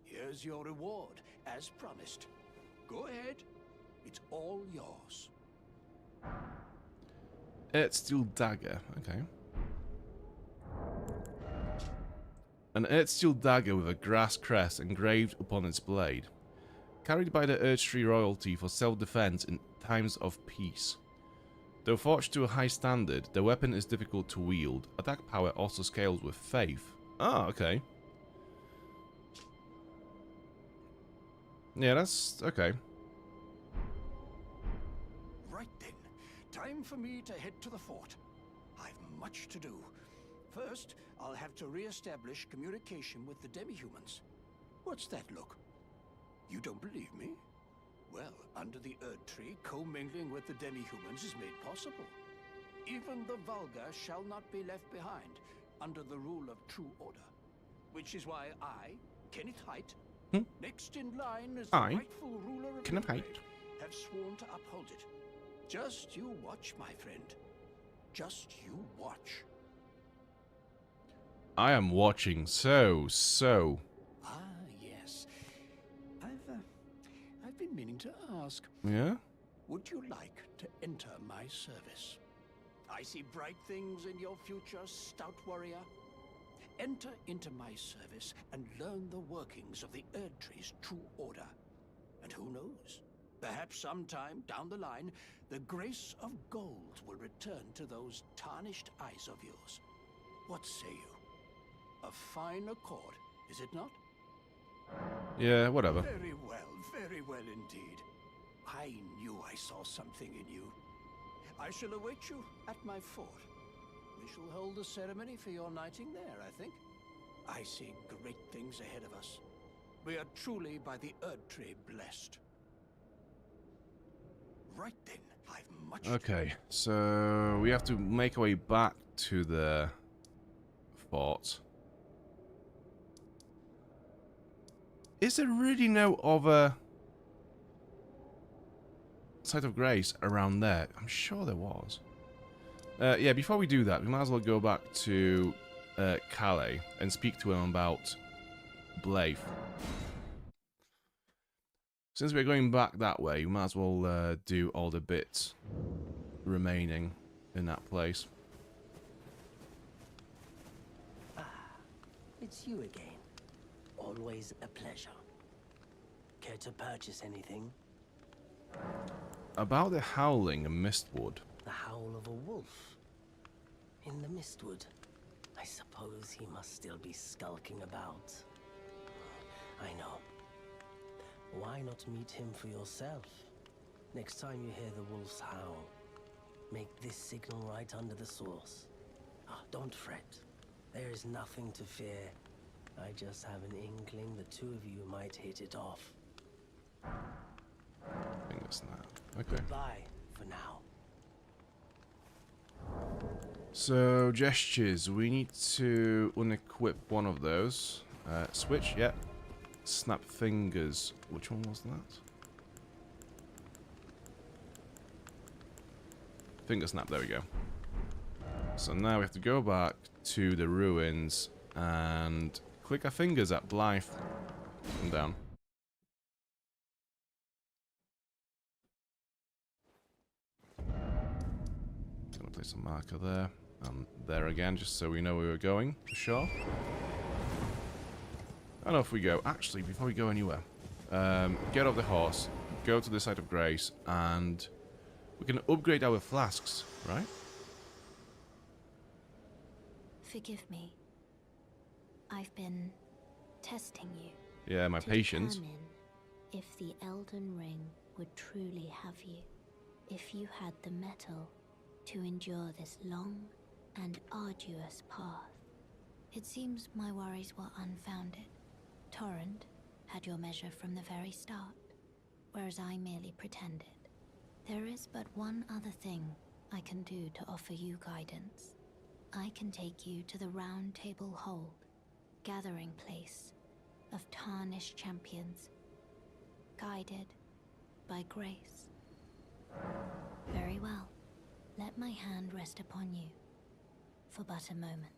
here's your reward, as promised. Go ahead. It's all yours. Earthsteel dagger. Okay. An Earthsteel dagger with a grass crest engraved upon its blade. Carried by the Earthtree royalty for self-defense in times of peace. Though forged to a high standard, the weapon is difficult to wield. Attack power also scales with faith. Ah, okay. Yeah, that's okay. Right then, time for me to head to the fort. I've much to do. First, I'll have to re-establish communication with the demi-humans. What's that look? You don't believe me? Well, under the Erd Tree, commingling with the demi-humans is made possible. Even the vulgar shall not be left behind, under the rule of true order. Which is why I, Kenneth Haight, next in line as the rightful ruler of Limgrave, have sworn to uphold it. Just you watch, my friend. Just you watch. I am watching so. Ah, yes. I've been meaning to ask. Yeah? Would you like to enter my service? I see bright things in your future, stout warrior. Enter into my service and learn the workings of the Erd Tree's true order. And who knows? Perhaps sometime down the line, the grace of gold will return to those tarnished eyes of yours. What say you? A fine accord, is it not? Yeah, whatever. Very well indeed. I knew I saw something in you. I shall await you at my fort. We shall hold a ceremony for your knighting there, I think. I see great things ahead of us. We are truly by the Erd Tree blessed. Right then, I've much Okay, so we have to make our way back to the fort. Is there really no other site of grace around there? I'm sure there was. Yeah, before we do that, we might as well go back to Calais and speak to him about Blaidd. Since we're going back that way, we might as well do all the bits remaining in that place. Ah, it's you again. Always a pleasure. Care to purchase anything? About the howling in Mistwood. The howl of a wolf. In the Mistwood. I suppose he must still be skulking about. I know. Why not meet him for yourself? Next time you hear the wolf's howl, make this signal right under the source. Ah, don't fret. There is nothing to fear. I just have an inkling the two of you might hit it off. Finger snap. Okay. Goodbye for now. So, gestures. We need to unequip one of those. Switch, yeah. Snap fingers. Which one was that? Finger snap, there we go. So now we have to go back to the ruins and click our fingers at Blaidd. Come down. Gonna place a marker there. And there again, just so we know where we're going, for sure. And off we go. Actually, before we go anywhere, get off the horse, go to the site of grace, and we can upgrade our flasks, right? Forgive me. I've been testing you. Yeah, my patience. To determine if the Elden Ring would truly have you. If you had the mettle to endure this long and arduous path. It seems my worries were unfounded. Torrent had your measure from the very start, whereas I merely pretended. There is but one other thing I can do to offer you guidance. I can take you to the Round Table Hold, gathering place of tarnished champions, guided by grace. Very well. Let my hand rest upon you for but a moment.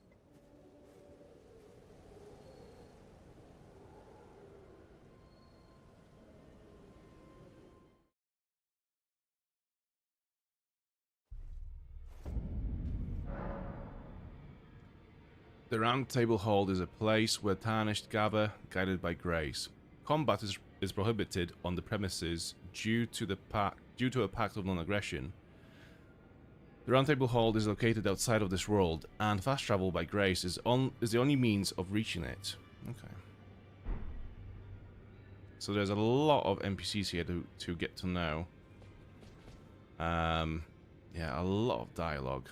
The Round Table Hold is a place where tarnished gather, guided by grace. Combat is prohibited on the premises due to a pact of non-aggression. The Round Table Hold is located outside of this world, and fast travel by grace is the only means of reaching it. Okay. So there's a lot of NPCs here to get to know. Yeah, a lot of dialogue.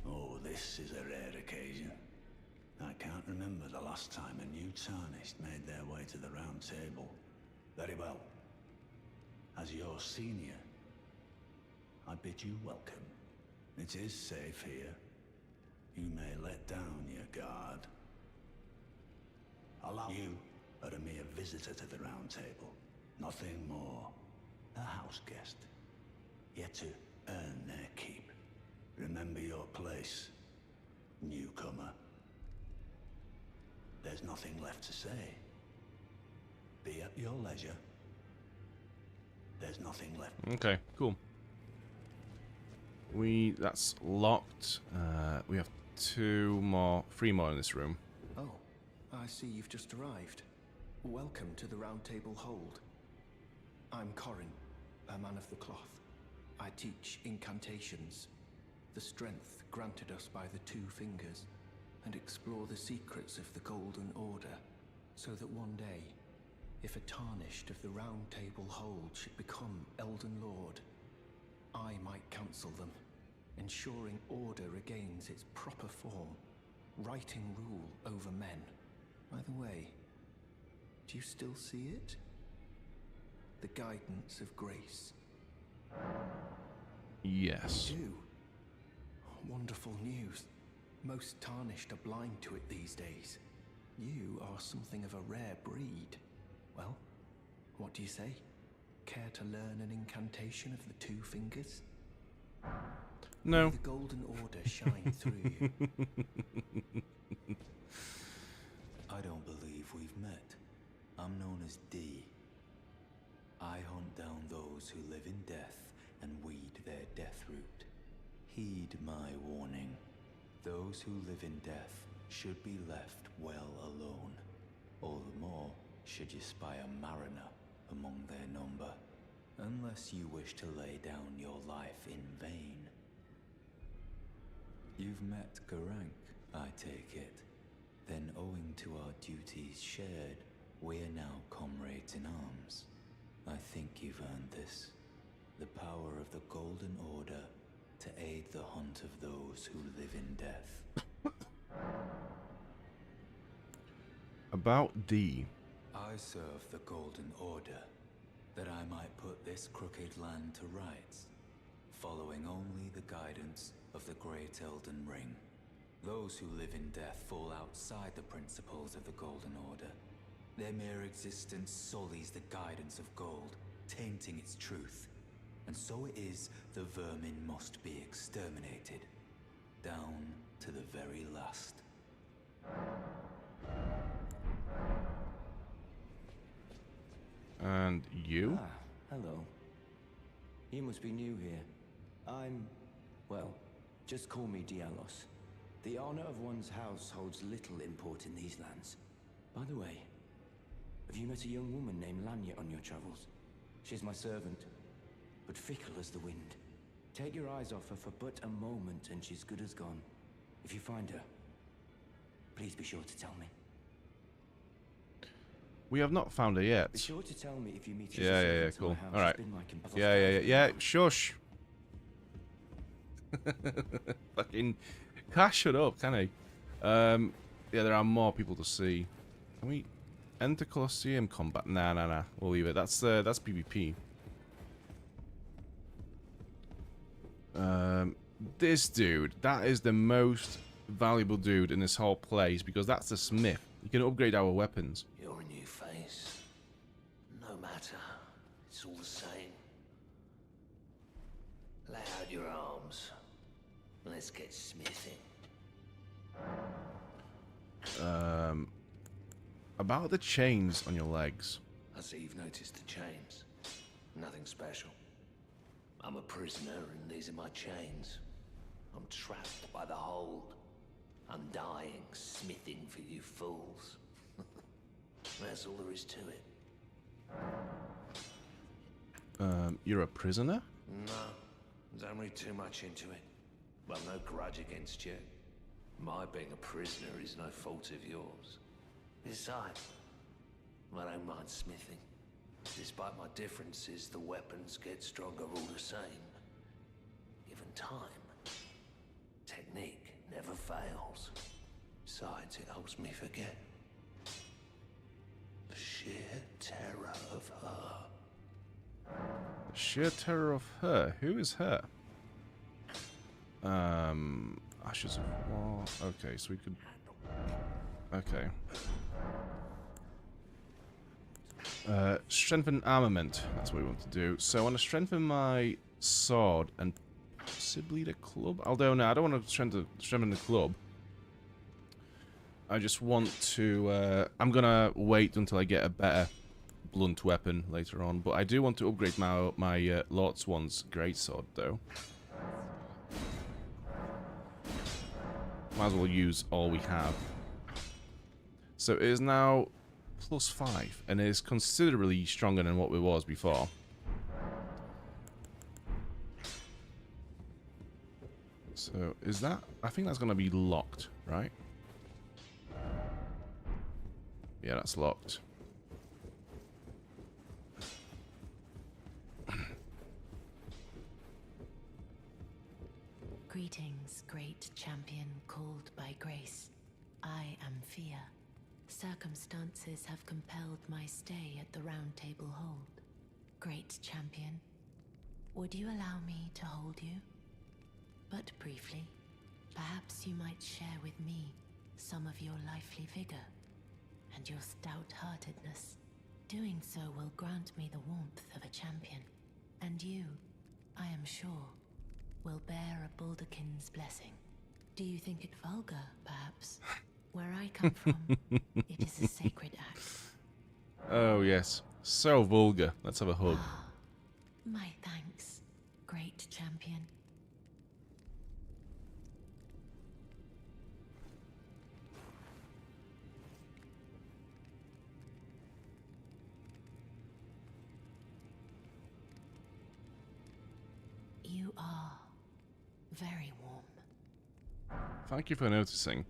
Oh, this is a rare occasion. I can't remember the last time a new Tarnished made their way to the Round Table. Very well. As your senior, I bid you welcome. It is safe here. You may let down your guard. You are a mere visitor to the Round Table. Nothing more. A house guest. Yet to earn their keep. Remember your place, newcomer. There's nothing left to say. Be at your leisure. There's nothing left. Okay, cool. That's locked. We have three more in this room. Oh, I see you've just arrived. Welcome to the Round Table Hold. I'm Corin, a man of the cloth. I teach incantations, the strength granted us by the Two Fingers, and explore the secrets of the Golden Order, so that one day, if a Tarnished of the Round Table Hold should become Elden Lord, I might counsel them, ensuring order regains its proper form, righting rule over men. By the way, do you still see it? The guidance of grace. Yes. You do? Wonderful news. Most Tarnished are blind to it these days. You are something of a rare breed. Well, what do you say? Care to learn an incantation of the Two Fingers? No. May the Golden Order shine through you. I don't believe we've met. I'm known as D. I hunt down those who live in death and weed their death root. Heed my warning. Those who live in death should be left well alone. All the more should you spy a mariner among their number, unless you wish to lay down your life in vain. You've met Garank, I take it. Then owing to our duties shared, we are now comrades in arms. I think you've earned this. The power of the Golden Order to aid the hunt of those who live in death. About D. I serve the Golden Order, that I might put this crooked land to rights, following only the guidance of the great Elden Ring. Those who live in death fall outside the principles of the Golden Order. Their mere existence sullies the guidance of gold, tainting its truth. And so it is the vermin must be exterminated, down to the very last. And you? Ah, hello. You must be new here. Well, just call me Dialos. The honor of one's house holds little import in these lands. By the way, have you met a young woman named Lanya on your travels? She's my servant, but fickle as the wind. Take your eyes off her for but a moment and she's good as gone. If you find her, please be sure to tell me. We have not found her yet. Be sure to tell me if you meet her. Yeah, cool. All right. Yeah. Shush. Fucking, can't shut up, can I? Yeah, there are more people to see. Can we enter Colosseum combat? Nah. We'll leave it. That's PvP. This dude, that is the most valuable dude in this whole place because that's the smith. You can upgrade our weapons. You're a new face. No matter. It's all the same. Lay out your arms. Let's get smithing. About the chains on your legs. I see you've noticed the chains. Nothing special. I'm a prisoner and these are my chains. I'm trapped by the hold. I'm dying, smithing for you fools. That's all there is to it. You're a prisoner? No, Don't read too much into it. Well, no grudge against you. My being a prisoner is no fault of yours. Besides, I don't mind smithing. Despite my differences, the weapons get stronger all the same. Given time, technique never fails. Besides, it helps me forget the sheer terror of her. The sheer terror of her. Who is her? Ashes of War. Okay, so we could. Okay. Strengthen armament. That's what we want to do. So I want to strengthen my sword and possibly the club. Although no, I don't want to strengthen the club. I just want to. I'm gonna wait until I get a better blunt weapon later on. But I do want to upgrade my Lord Swan's greatsword though. Might as well use all we have. So it is now +5, and it is considerably stronger than what it was before. So is that... I think that's going to be locked, right? Yeah, that's locked. Greetings, great champion called by grace. I am Fia. Circumstances have compelled my stay at the Round Table Hold. Great champion, would you allow me to hold you? But briefly, perhaps you might share with me some of your lively vigor and your stout-heartedness. Doing so will grant me the warmth of a champion, and you, I am sure, will bear a Baldakin's blessing. Do you think it vulgar, perhaps? Where I come from, it is a sacred act. Oh, yes. So vulgar. Let's have a hug. My thanks, great champion. You are very warm. Thank you for noticing.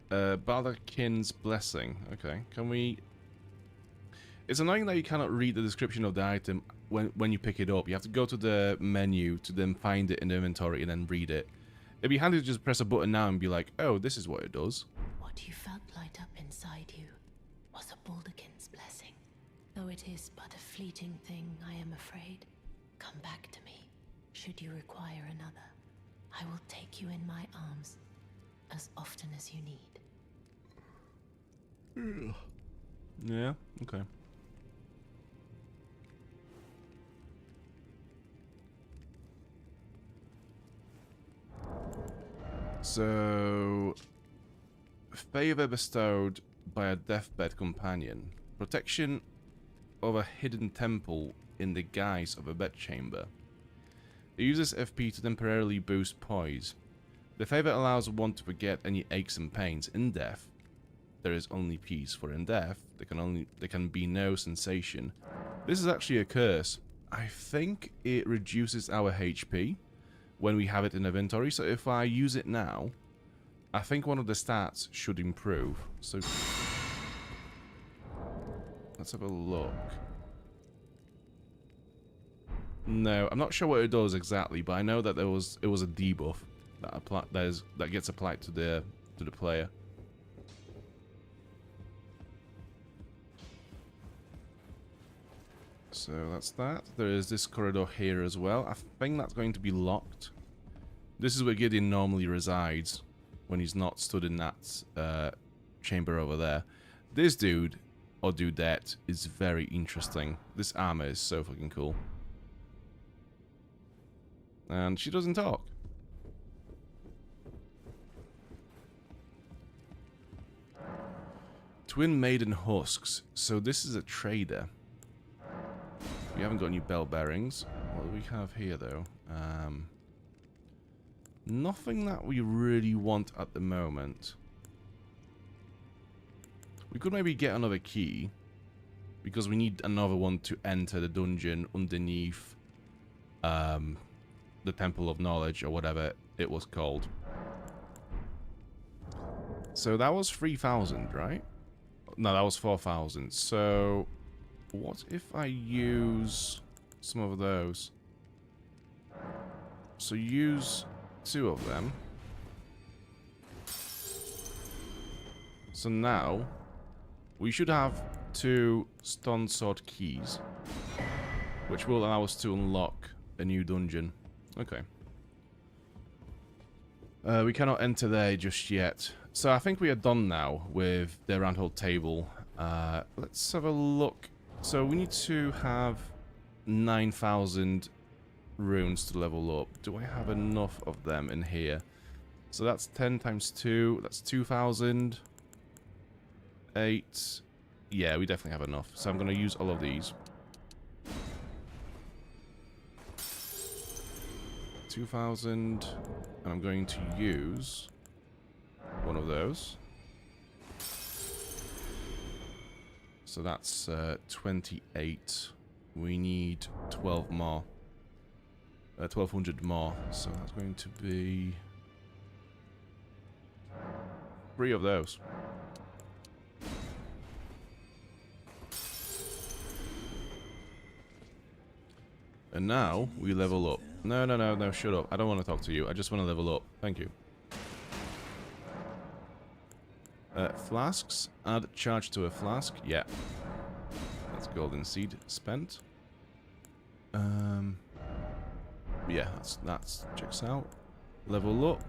Baldakin's blessing. Okay, can we... It's annoying that you cannot read the description of the item when you pick it up. You have to go to the menu to then find it in the inventory and then read it. It'd be handy to just press a button now and be like, oh, this is what it does. What you felt light up inside you was a Baldakin's blessing. Though it is but a fleeting thing, I am afraid. Come back to me, should you require another. I will take you in my arms as often as you need. Yeah, okay. So, favor bestowed by a deathbed companion. Protection of a hidden temple in the guise of a bedchamber. It uses FP to temporarily boost poise. The favor allows one to forget any aches and pains. In death, there is only peace, for in death, there can be no sensation. This is actually a curse. I think it reduces our HP when we have it in inventory, so if I use it now, I think one of the stats should improve. So let's have a look. No, I'm not sure what it does exactly, but I know that it was a debuff that gets applied to the player. So that's that. There is this corridor here as well. I think that's going to be locked. This is where Gideon normally resides when he's not stood in that chamber over there. This dude, or dudette, is very interesting. This armor is so fucking cool. And she doesn't talk. Twin Maiden Husks. So this is a trader. We haven't got any bell bearings. What do we have here, though? Nothing that we really want at the moment. We could maybe get another key, because we need another one to enter the dungeon underneath the Temple of Knowledge, or whatever it was called. So that was 3,000, right? No, that was 4,000. So what if I use some of those? So use 2 of them. So now we should have 2 Stone Sword keys, which will allow us to unlock a new dungeon. Okay. We cannot enter there just yet. So I think we are done now with the Round Table. Let's have a look. So we need to have 9,000 runes to level up. Do I have enough of them in here? So that's 10 times 2. That's 2,000. 8. Yeah, we definitely have enough. So I'm going to use all of these. 2,000. And I'm going to use one of those. So that's 28. We need 12 more. 1,200 more. So that's going to be 3 of those. And now we level up. No, shut up. I don't want to talk to you. I just want to level up. Thank you. Flasks. Add charge to a flask. Yeah. That's golden seed spent. Yeah, that's checks out. Level up.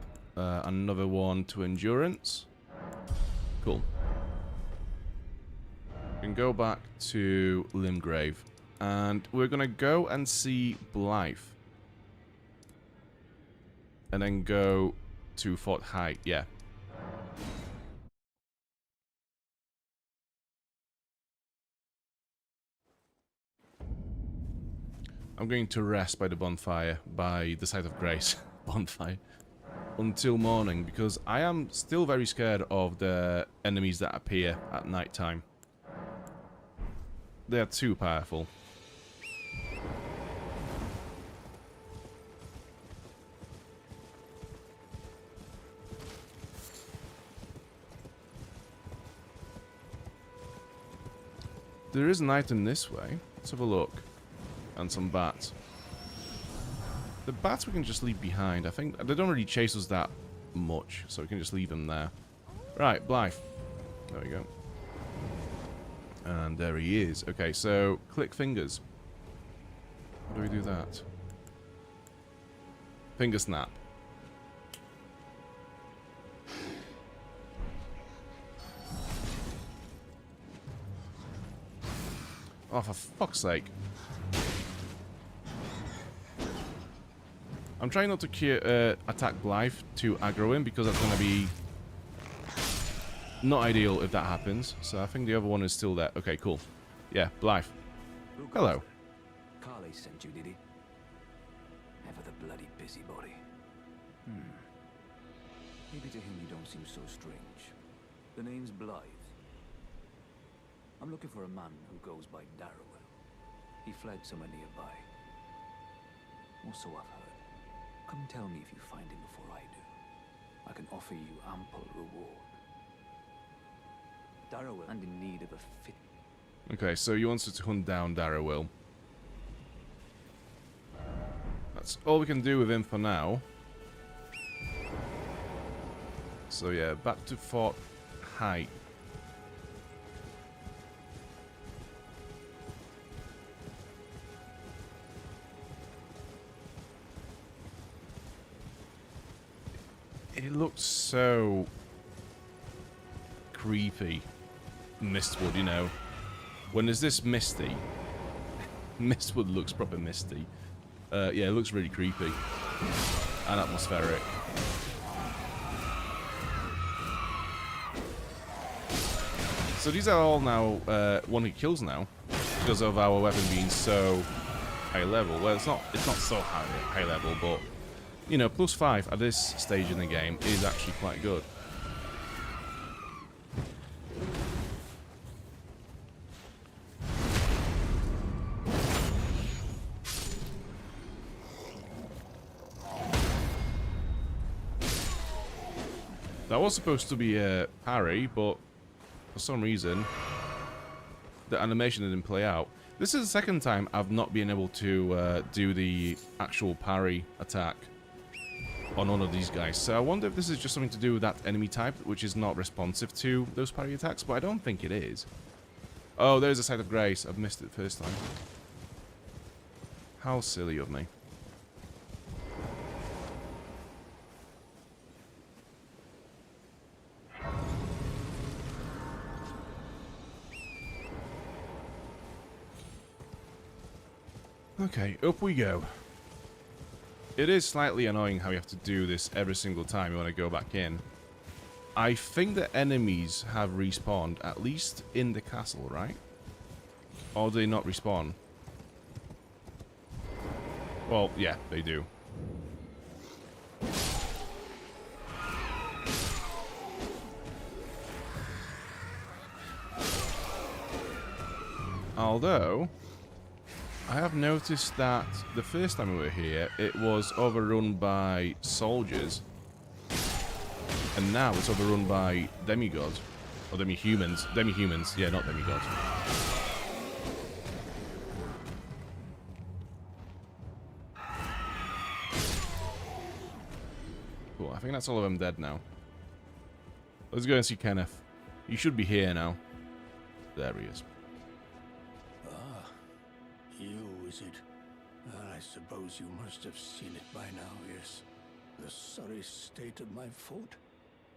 Another one to endurance. Cool. We can go back to Limgrave. And we're going to go and see Blythe. And then go to Fort Height. Yeah. I'm going to rest by the bonfire, by the site of grace bonfire, until morning, because I am still very scared of the enemies that appear at night time. They are too powerful. There is an item this way. Let's have a look. And some bats. The bats we can just leave behind. I think they don't really chase us that much, so we can just leave them there. Right, Blythe. There we go. And there he is. Okay, so click fingers. How do we do that? Finger snap. Oh, for fuck's sake. I'm trying not to attack Blythe to aggro him, because that's going to be not ideal if that happens. So I think the other one is still there. Okay, cool. Yeah, Blythe. Hello. Carly sent you, did he? Ever the bloody busybody. Maybe to him you don't seem so strange. The name's Blythe. I'm looking for a man who goes by Darrowell. He fled somewhere nearby. Or so I've heard. Come tell me if you find him before I do. I can offer you ample reward. Darrowell, and in need of a fit. Okay, so you want us to hunt down Darrowell. That's all we can do with him for now. So yeah, back to Fort Height. It looks so creepy. Mistwood, you know. When is this misty? Mistwood looks proper misty. Yeah, it looks really creepy. And atmospheric. So these are all now one-hit kills now. Because of our weapon being so high level. Well, it's not so high level, but you know, +5 at this stage in the game is actually quite good. That was supposed to be a parry, but for some reason, the animation didn't play out. This is the second time I've not been able to do the actual parry attack on one of these guys. So I wonder if this is just something to do with that enemy type, which is not responsive to those parry attacks, but I don't think it is. Oh, there's a Sight of Grace. I've missed it first time. How silly of me. Okay, up we go. It is slightly annoying how you have to do this every single time you want to go back in. I think the enemies have respawned, at least in the castle, right? Or do they not respawn? Well, yeah, they do. Although, I have noticed that the first time we were here, it was overrun by soldiers. And now it's overrun by demigods. Or demi-humans. Demi-humans, yeah, not demigods. Cool, I think that's all of them dead now. Let's go and see Kenneth. He should be here now. There he is. Is it? I suppose you must have seen it by now, yes. The sorry state of my fort?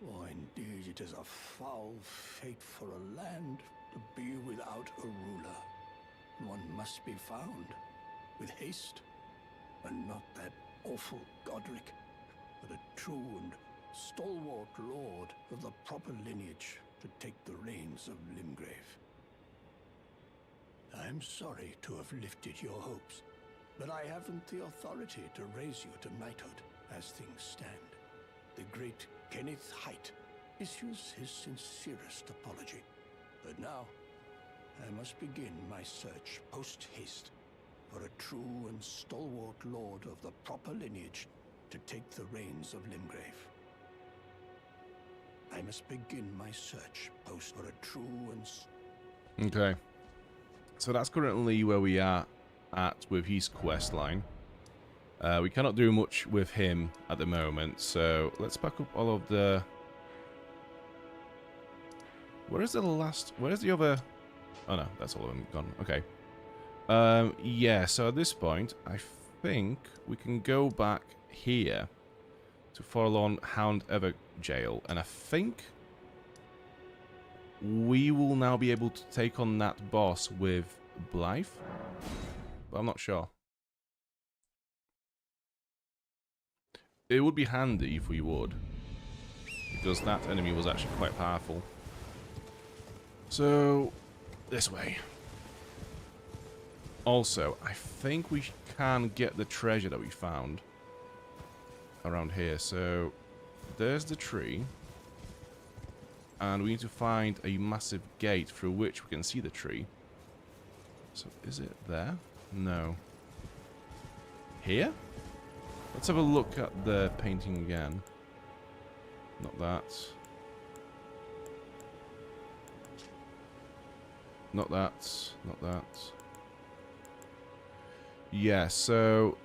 Oh, indeed, it is a foul fate for a land to be without a ruler. One must be found, with haste, and not that awful Godric, but a true and stalwart lord of the proper lineage to take the reins of Limgrave. I'm sorry to have lifted your hopes, but I haven't the authority to raise you to knighthood as things stand. The great Kenneth Height issues his sincerest apology. But now, I must begin my search post-haste for a true and stalwart lord of the proper lineage to take the reins of Limgrave. I must begin my search post for a true and... Okay. So that's currently where we are at with his quest line. We cannot do much with him at the moment, so let's pack up all of the... Where's the other... Oh no, that's all of them gone. Okay. Yeah, so at this point, I think we can go back here to Forlorn Hound Ever Jail, and I think we will now be able to take on that boss with Blythe, but I'm not sure. It would be handy if we would, because that enemy was actually quite powerful. So, this way. Also, I think we can get the treasure that we found around here. So, there's the tree. And we need to find a massive gate through which we can see the tree. So, is it there? No. Here? Let's have a look at the painting again. Not that. Not that. Not that. Yeah, so...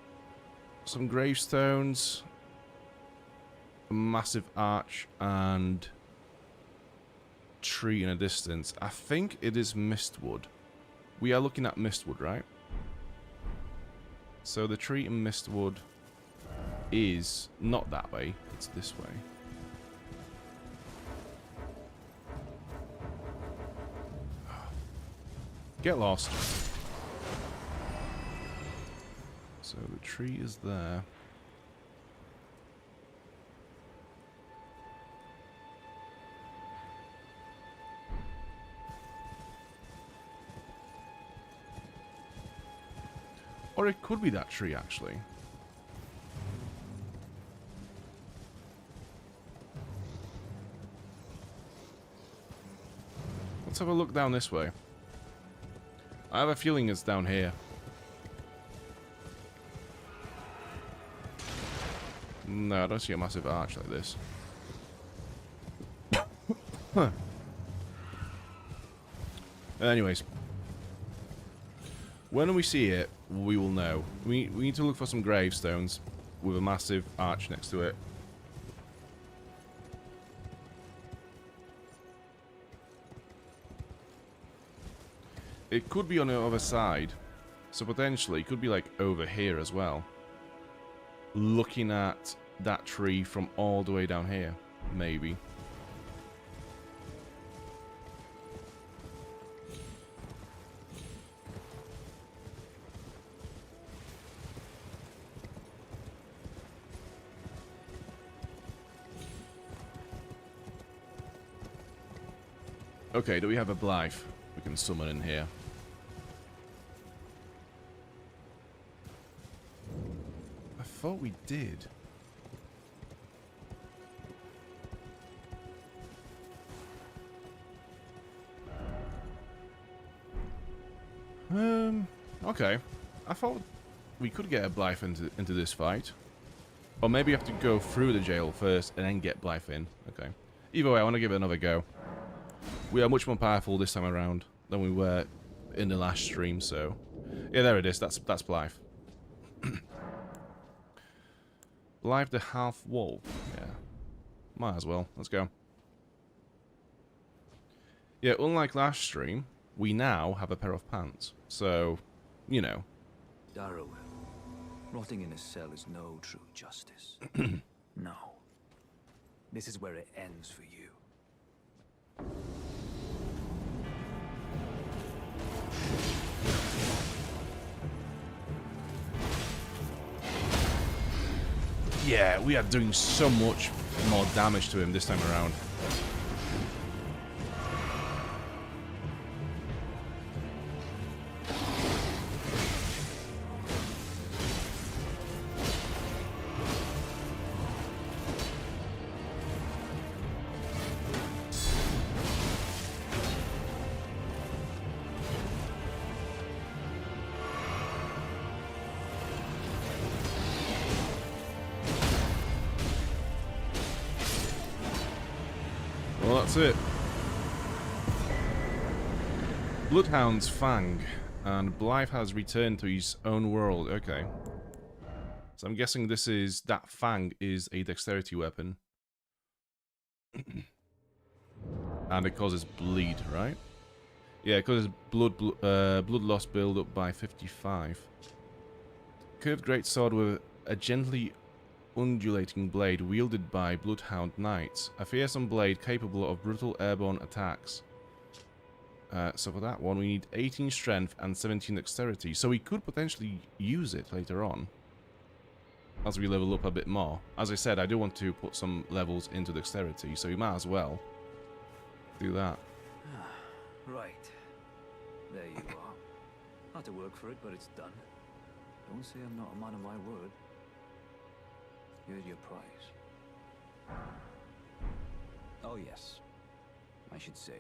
some gravestones. A massive arch and... tree in a distance. I think it is Mistwood. We are looking at Mistwood, right? So the tree in Mistwood is not that way, it's this way. Get lost. So the tree is there. Or it could be that tree, actually. Let's have a look down this way. I have a feeling it's down here. No, I don't see a massive arch like this. Huh. Anyways. When we see it, we will know. We need to look for some gravestones with a massive arch next to it. It could be on the other side. So potentially, it could be like over here as well. Looking at that tree from all the way down here. Maybe. Okay, do we have a Blythe we can summon in here? I thought we did. Okay. I thought we could get a Blythe into this fight. Or maybe you have to go through the jail first and then get Blythe in. Okay. Either way, I want to give it another go. We are much more powerful this time around than we were in the last stream, so... Yeah, there it is. That's Blythe. Blythe the half-wolf. Yeah. Might as well. Let's go. Yeah, unlike last stream, we now have a pair of pants. So, you know. Darrowell, rotting in a cell is no true justice. No. This is where it ends for you. Yeah, we are doing so much more damage to him this time around. Well, that's it. Bloodhound's Fang, and Blythe has returned to his own world. Okay. So I'm guessing that Fang is a dexterity weapon. And it causes bleed, right? Yeah, it causes blood loss build up by 55. Curved greatsword with a gently undulating blade wielded by Bloodhound Knights. A fearsome blade capable of brutal airborne attacks. So for that one, we need 18 strength and 17 dexterity. So we could potentially use it later on. As we level up a bit more. As I said, I do want to put some levels into dexterity, so we might as well do that. Right. There you are. Had to work for it, but it's done. Don't say I'm not a man of my word. Here's your prize. Oh yes. I should say,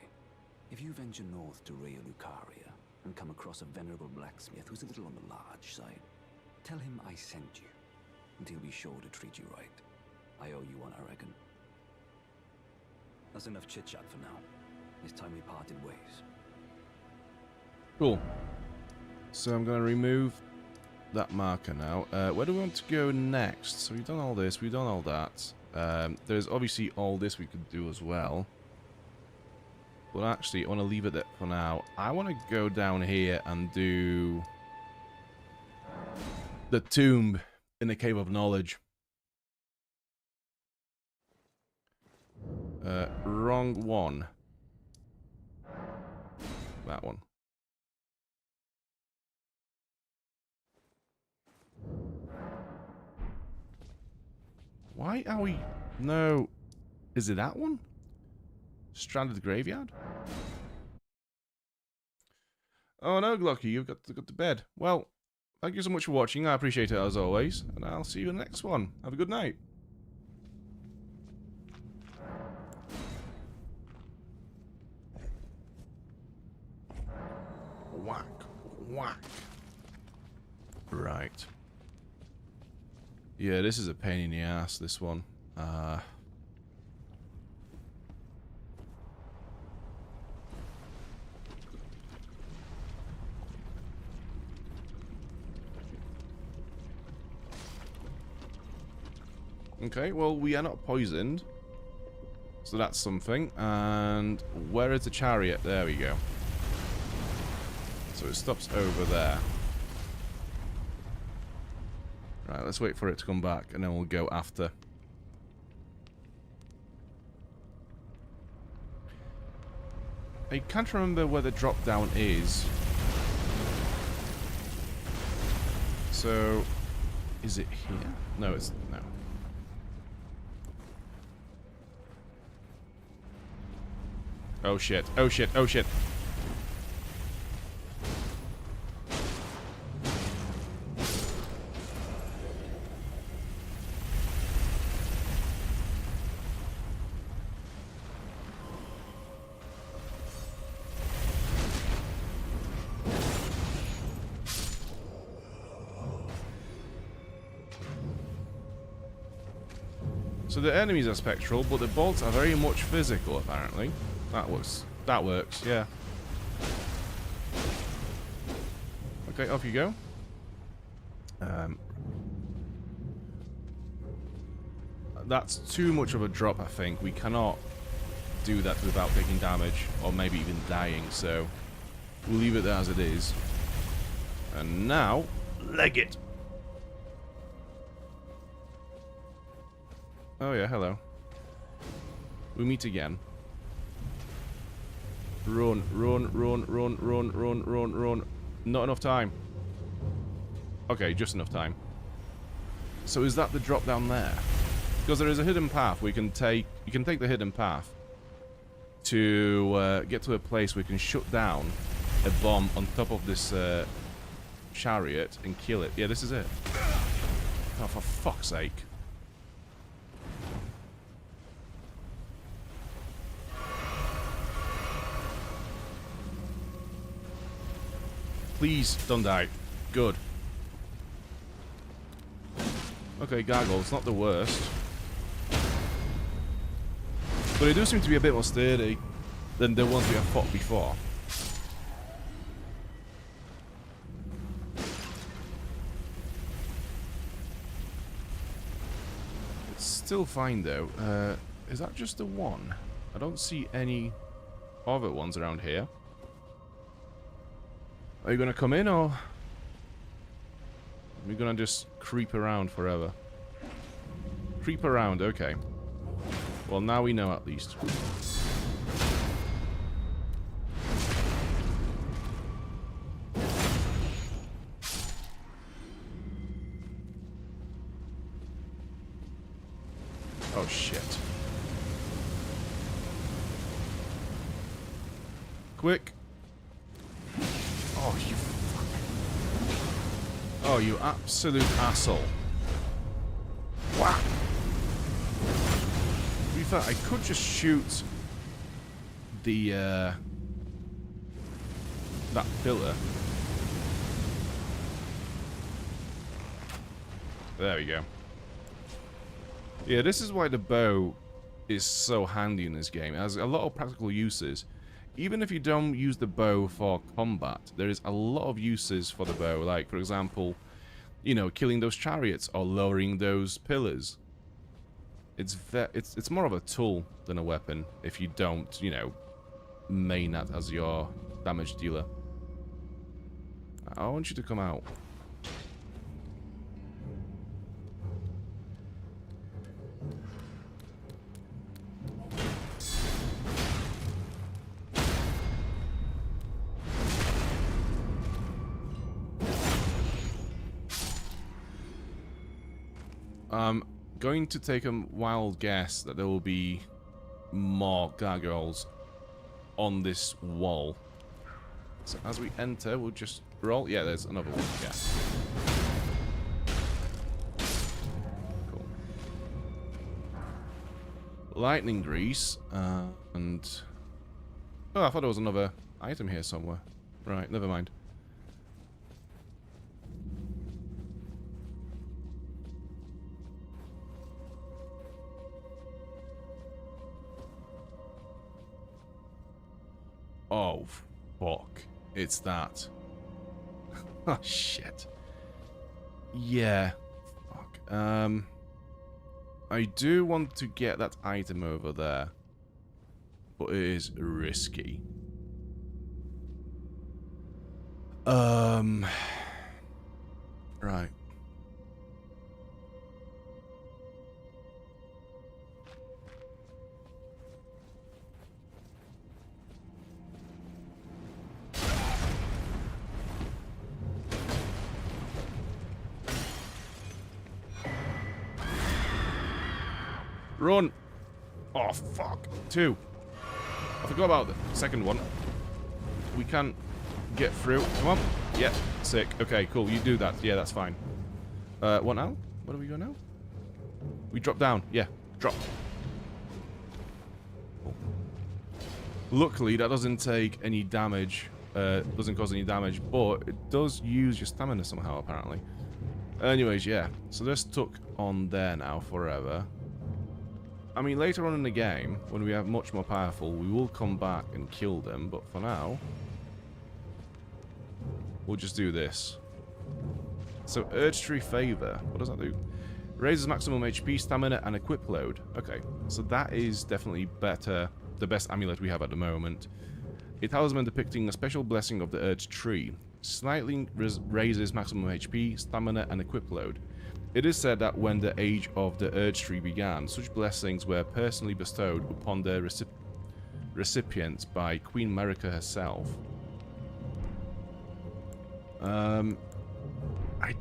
if you venture north to Raya Lucaria and come across a venerable blacksmith who's a little on the large side, tell him I sent you, and he'll be sure to treat you right. I owe you one, I reckon. That's enough chit-chat for now. It's time we parted ways. Cool. So I'm going to remove that marker now. Where do we want to go next? So we've done all this, we've done all that. There's obviously all this we could do as well. But actually, I want to leave it there for now. I want to go down here and do the tomb in the Cave of Knowledge. Wrong one. That one. Why are we... No. Is it that one? Stranded Graveyard? Oh no, Glocky, you've got to go to bed. Well, thank you so much for watching. I appreciate it as always. And I'll see you in the next one. Have a good night. Whack. Whack. Right. Yeah, this is a pain in the ass, this one. Okay, well, we are not poisoned. So that's something. And where is the chariot? There we go. So it stops over there. Right, let's wait for it to come back, and then we'll go after. I can't remember where the drop down is. So, is it here? No, it's no. Oh shit! Oh shit! Oh shit! So the enemies are spectral, but the bolts are very much physical, apparently. That works. That works, yeah. Okay, off you go. That's too much of a drop, I think. We cannot do that without taking damage, or maybe even dying, so we'll leave it there as it is. And now, leg it! Oh yeah, hello. We meet again. Run, run, run, run, run, run, run, run. Not enough time. Okay, just enough time. So is that the drop down there? Because there is a hidden path we can take. You can take the hidden path to get to a place where we can shut down a bomb on top of this chariot and kill it. Yeah, this is it. Oh, for fuck's sake. Please don't die. Good. Okay, gargoyles, not the worst. But they do seem to be a bit more sturdy than the ones we have fought before. It's still fine though. Is that just the one? I don't see any other ones around here. Are you gonna come in, or are we gonna just creep around forever? Creep around, okay. Well, now we know at least. Oh shit. Quick. Oh, you fuck. Oh, you absolute asshole. Wow. To be fair, I could just shoot the, that pillar. There we go. Yeah, this is why the bow is so handy in this game. It has a lot of practical uses. Even if you don't use the bow for combat, there is a lot of uses for the bow. Like, for example, you know, killing those chariots or lowering those pillars. It's more of a tool than a weapon if you don't, you know, main that as your damage dealer. I want you to come out. I'm going to take a wild guess that there will be more gargoyles on this wall. So as we enter, we'll just roll. Yeah, there's another one. Yeah. Cool. Lightning grease and... Oh, I thought there was another item here somewhere. Right, never mind. Oh, fuck. It's that. Oh, shit. Yeah. Fuck. I I do want to get that item over there, but it is risky. Right. Run! Oh, fuck. 2. I forgot about the second one. We can get through. Come on. Yeah, sick. Okay, cool. You do that. Yeah, that's fine. What now? Where do we go now? We drop down. Yeah, drop. Cool. Luckily, that doesn't take any damage. Doesn't cause any damage, but it does use your stamina somehow, apparently. Anyways, yeah. So they're stuck on there now forever. I mean, later on in the game, when we are much more powerful, we will come back and kill them, but for now, we'll just do this. So, Urge Tree Favor, what does that do? Raises maximum HP, stamina, and equip load. Okay, so that is definitely better, the best amulet we have at the moment. A talisman depicting a special blessing of the Urge Tree. Slightly raises maximum HP, stamina, and equip load. It is said that when the age of the Urge Tree began, such blessings were personally bestowed upon the recipients by Queen Marika herself. I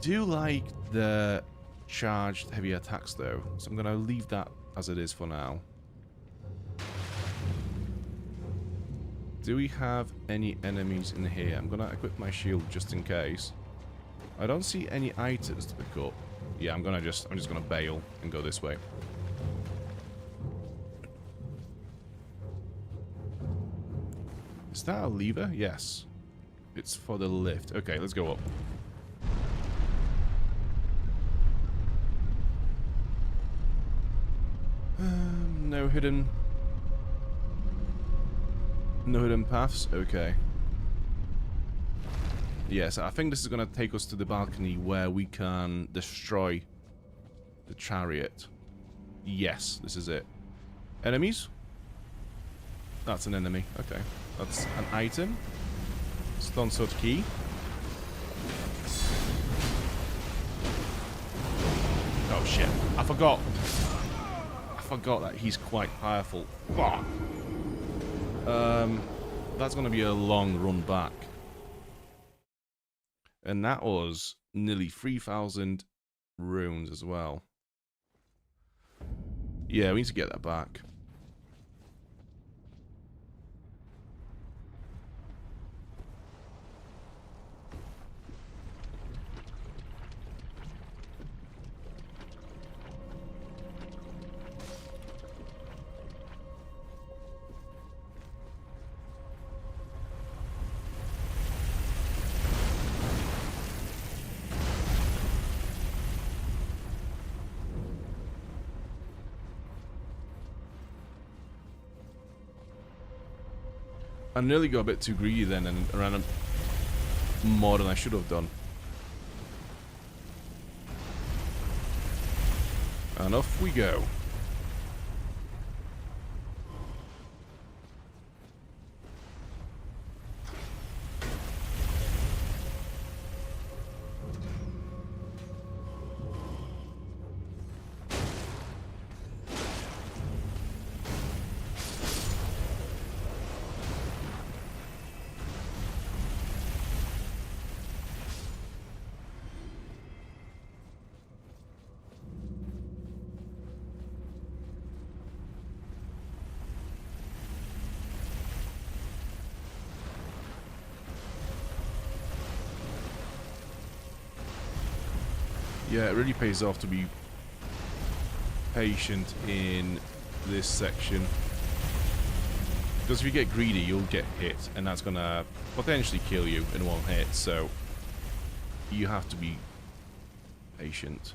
do like the charged heavy attacks though, so I'm going to leave that as it is for now. Do we have any enemies in here? I'm going to equip my shield just in case. I don't see any items to pick up. Yeah, I'm just gonna bail and go this way. Is that a lever? Yes. It's for the lift. Okay, let's go up. No hidden paths? Okay. Yes, I think this is going to take us to the balcony where we can destroy the chariot. Yes, this is it. Enemies? That's an enemy. Okay. That's an item. Stone Sword Key. Oh shit. I forgot that he's quite powerful. Fuck. That's going to be a long run back. And that was nearly 3,000 runes as well. Yeah, we need to get that back. I nearly got a bit too greedy then and ran more than I should have done. And off we go. Yeah, it really pays off to be patient in this section. Because if you get greedy, you'll get hit, and that's going to potentially kill you in one hit, so you have to be patient.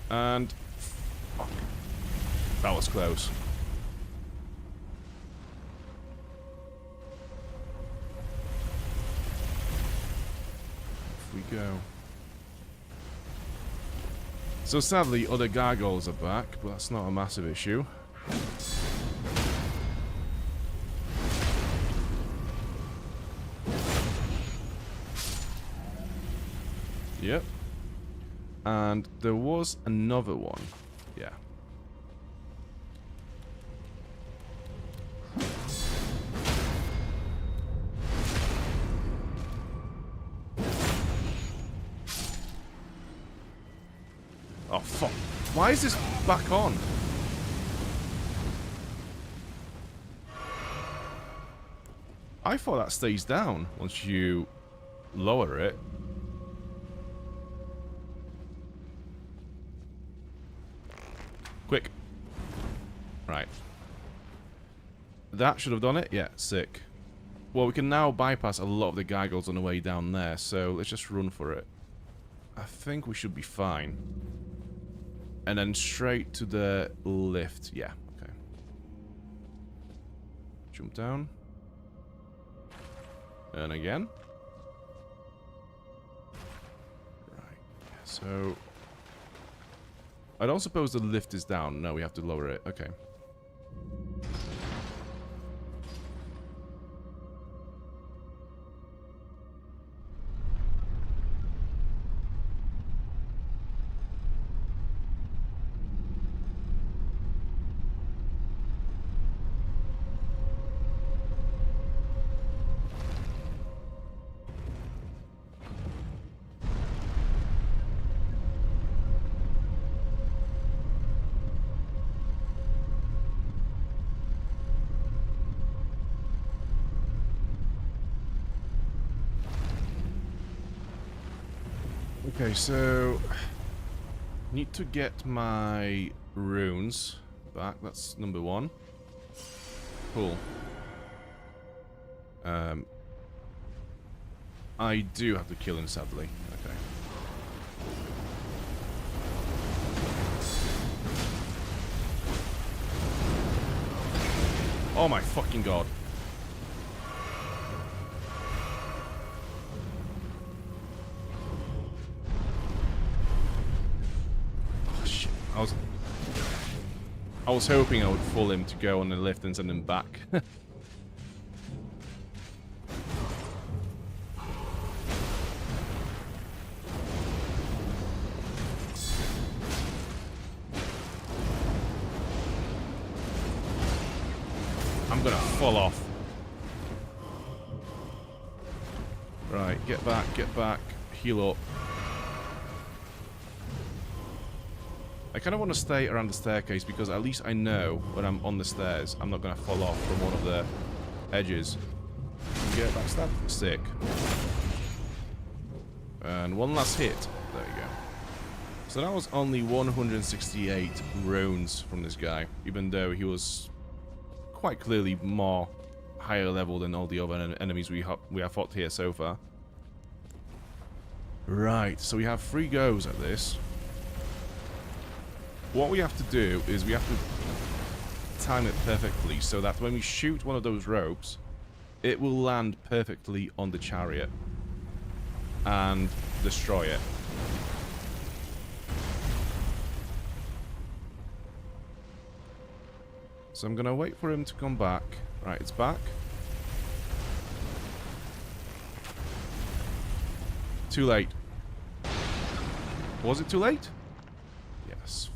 And fuck. That was close. Off we go. So sadly, other gargoyles are back, but that's not a massive issue. Yep. And there was another one. Yeah. Oh, fuck. Why is this back on? I thought that stays down once you lower it. Quick. Right. That should have done it. Yeah, sick. Well, we can now bypass a lot of the gargoyles on the way down there, so let's just run for it. I think we should be fine. And then straight to the lift. Yeah, okay. Jump down. And again. Right. So I don't suppose the lift is down. No, we have to lower it. Okay. Okay, so need to get my runes back. That's number one. Cool. I do have to kill him, sadly. Okay. Oh my fucking god. I was hoping I would fool him to go on the lift and send him back. I'm gonna fall off. Right, get back, heal up. I kind of want to stay around the staircase because at least I know when I'm on the stairs, I'm not going to fall off from one of the edges. Get backstab. Sick. And one last hit. There you go. So that was only 168 runes from this guy, even though he was quite clearly more higher level than all the other enemies we have fought here so far. Right, so we have 3 goes at this. What we have to do is we have to time it perfectly so that when we shoot one of those ropes, it will land perfectly on the chariot and destroy it. So I'm going to wait for him to come back. Right, it's back. Too late. Was it too late? Yes.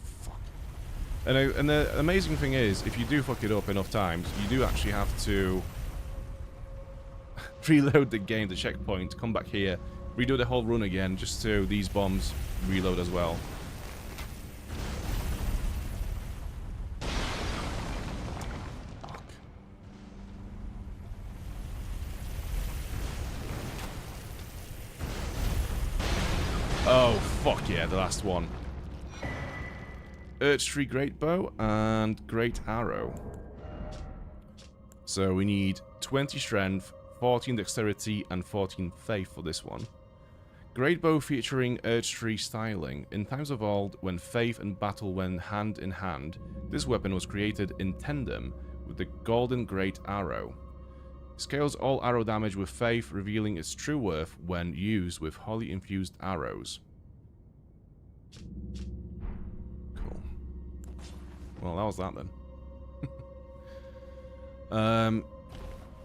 And the amazing thing is, if you do fuck it up enough times, you do actually have to reload the game, the checkpoint, come back here, redo the whole run again, just so these bombs reload as well. Fuck. Oh, fuck yeah, the last one. Earth Tree Great Bow and Great Arrow. So we need 20 strength, 14 dexterity, and 14 faith for this one. Great Bow featuring Earth Tree styling. In times of old, when faith and battle went hand in hand, this weapon was created in tandem with the Golden Great Arrow. Scales all arrow damage with faith, revealing its true worth when used with holy infused arrows. Well, that was that then.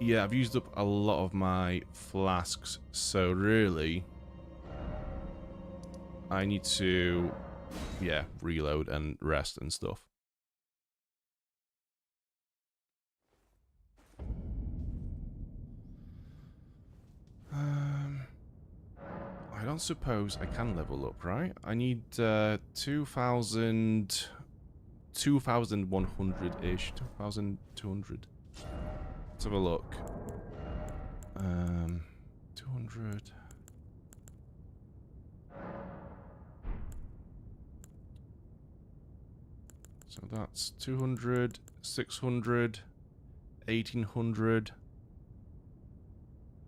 Yeah, I've used up a lot of my flasks, so really I need to, yeah, reload and rest and stuff. I don't suppose I can level up, right? I need 2,100-ish, 2,200. Let's have a look. 200. So that's 200, 600, 1,800.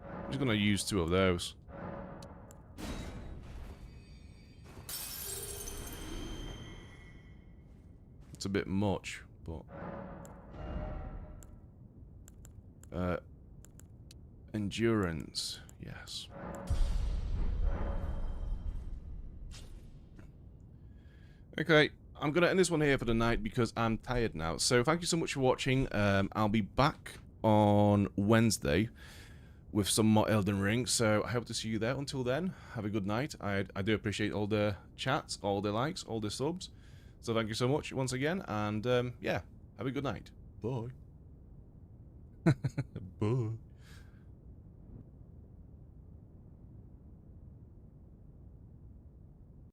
I'm just gonna use 2 of those. It's a bit much, but endurance, yes. Okay, I'm gonna end this one here for the night because I'm tired now. So thank you so much for watching. I'll be back on Wednesday with some more Elden Ring, so I hope to see you there. Until then, have a good night. I do appreciate all the chats, all the likes, all the subs. So thank you so much once again, and yeah, have a good night. Bye. Bye.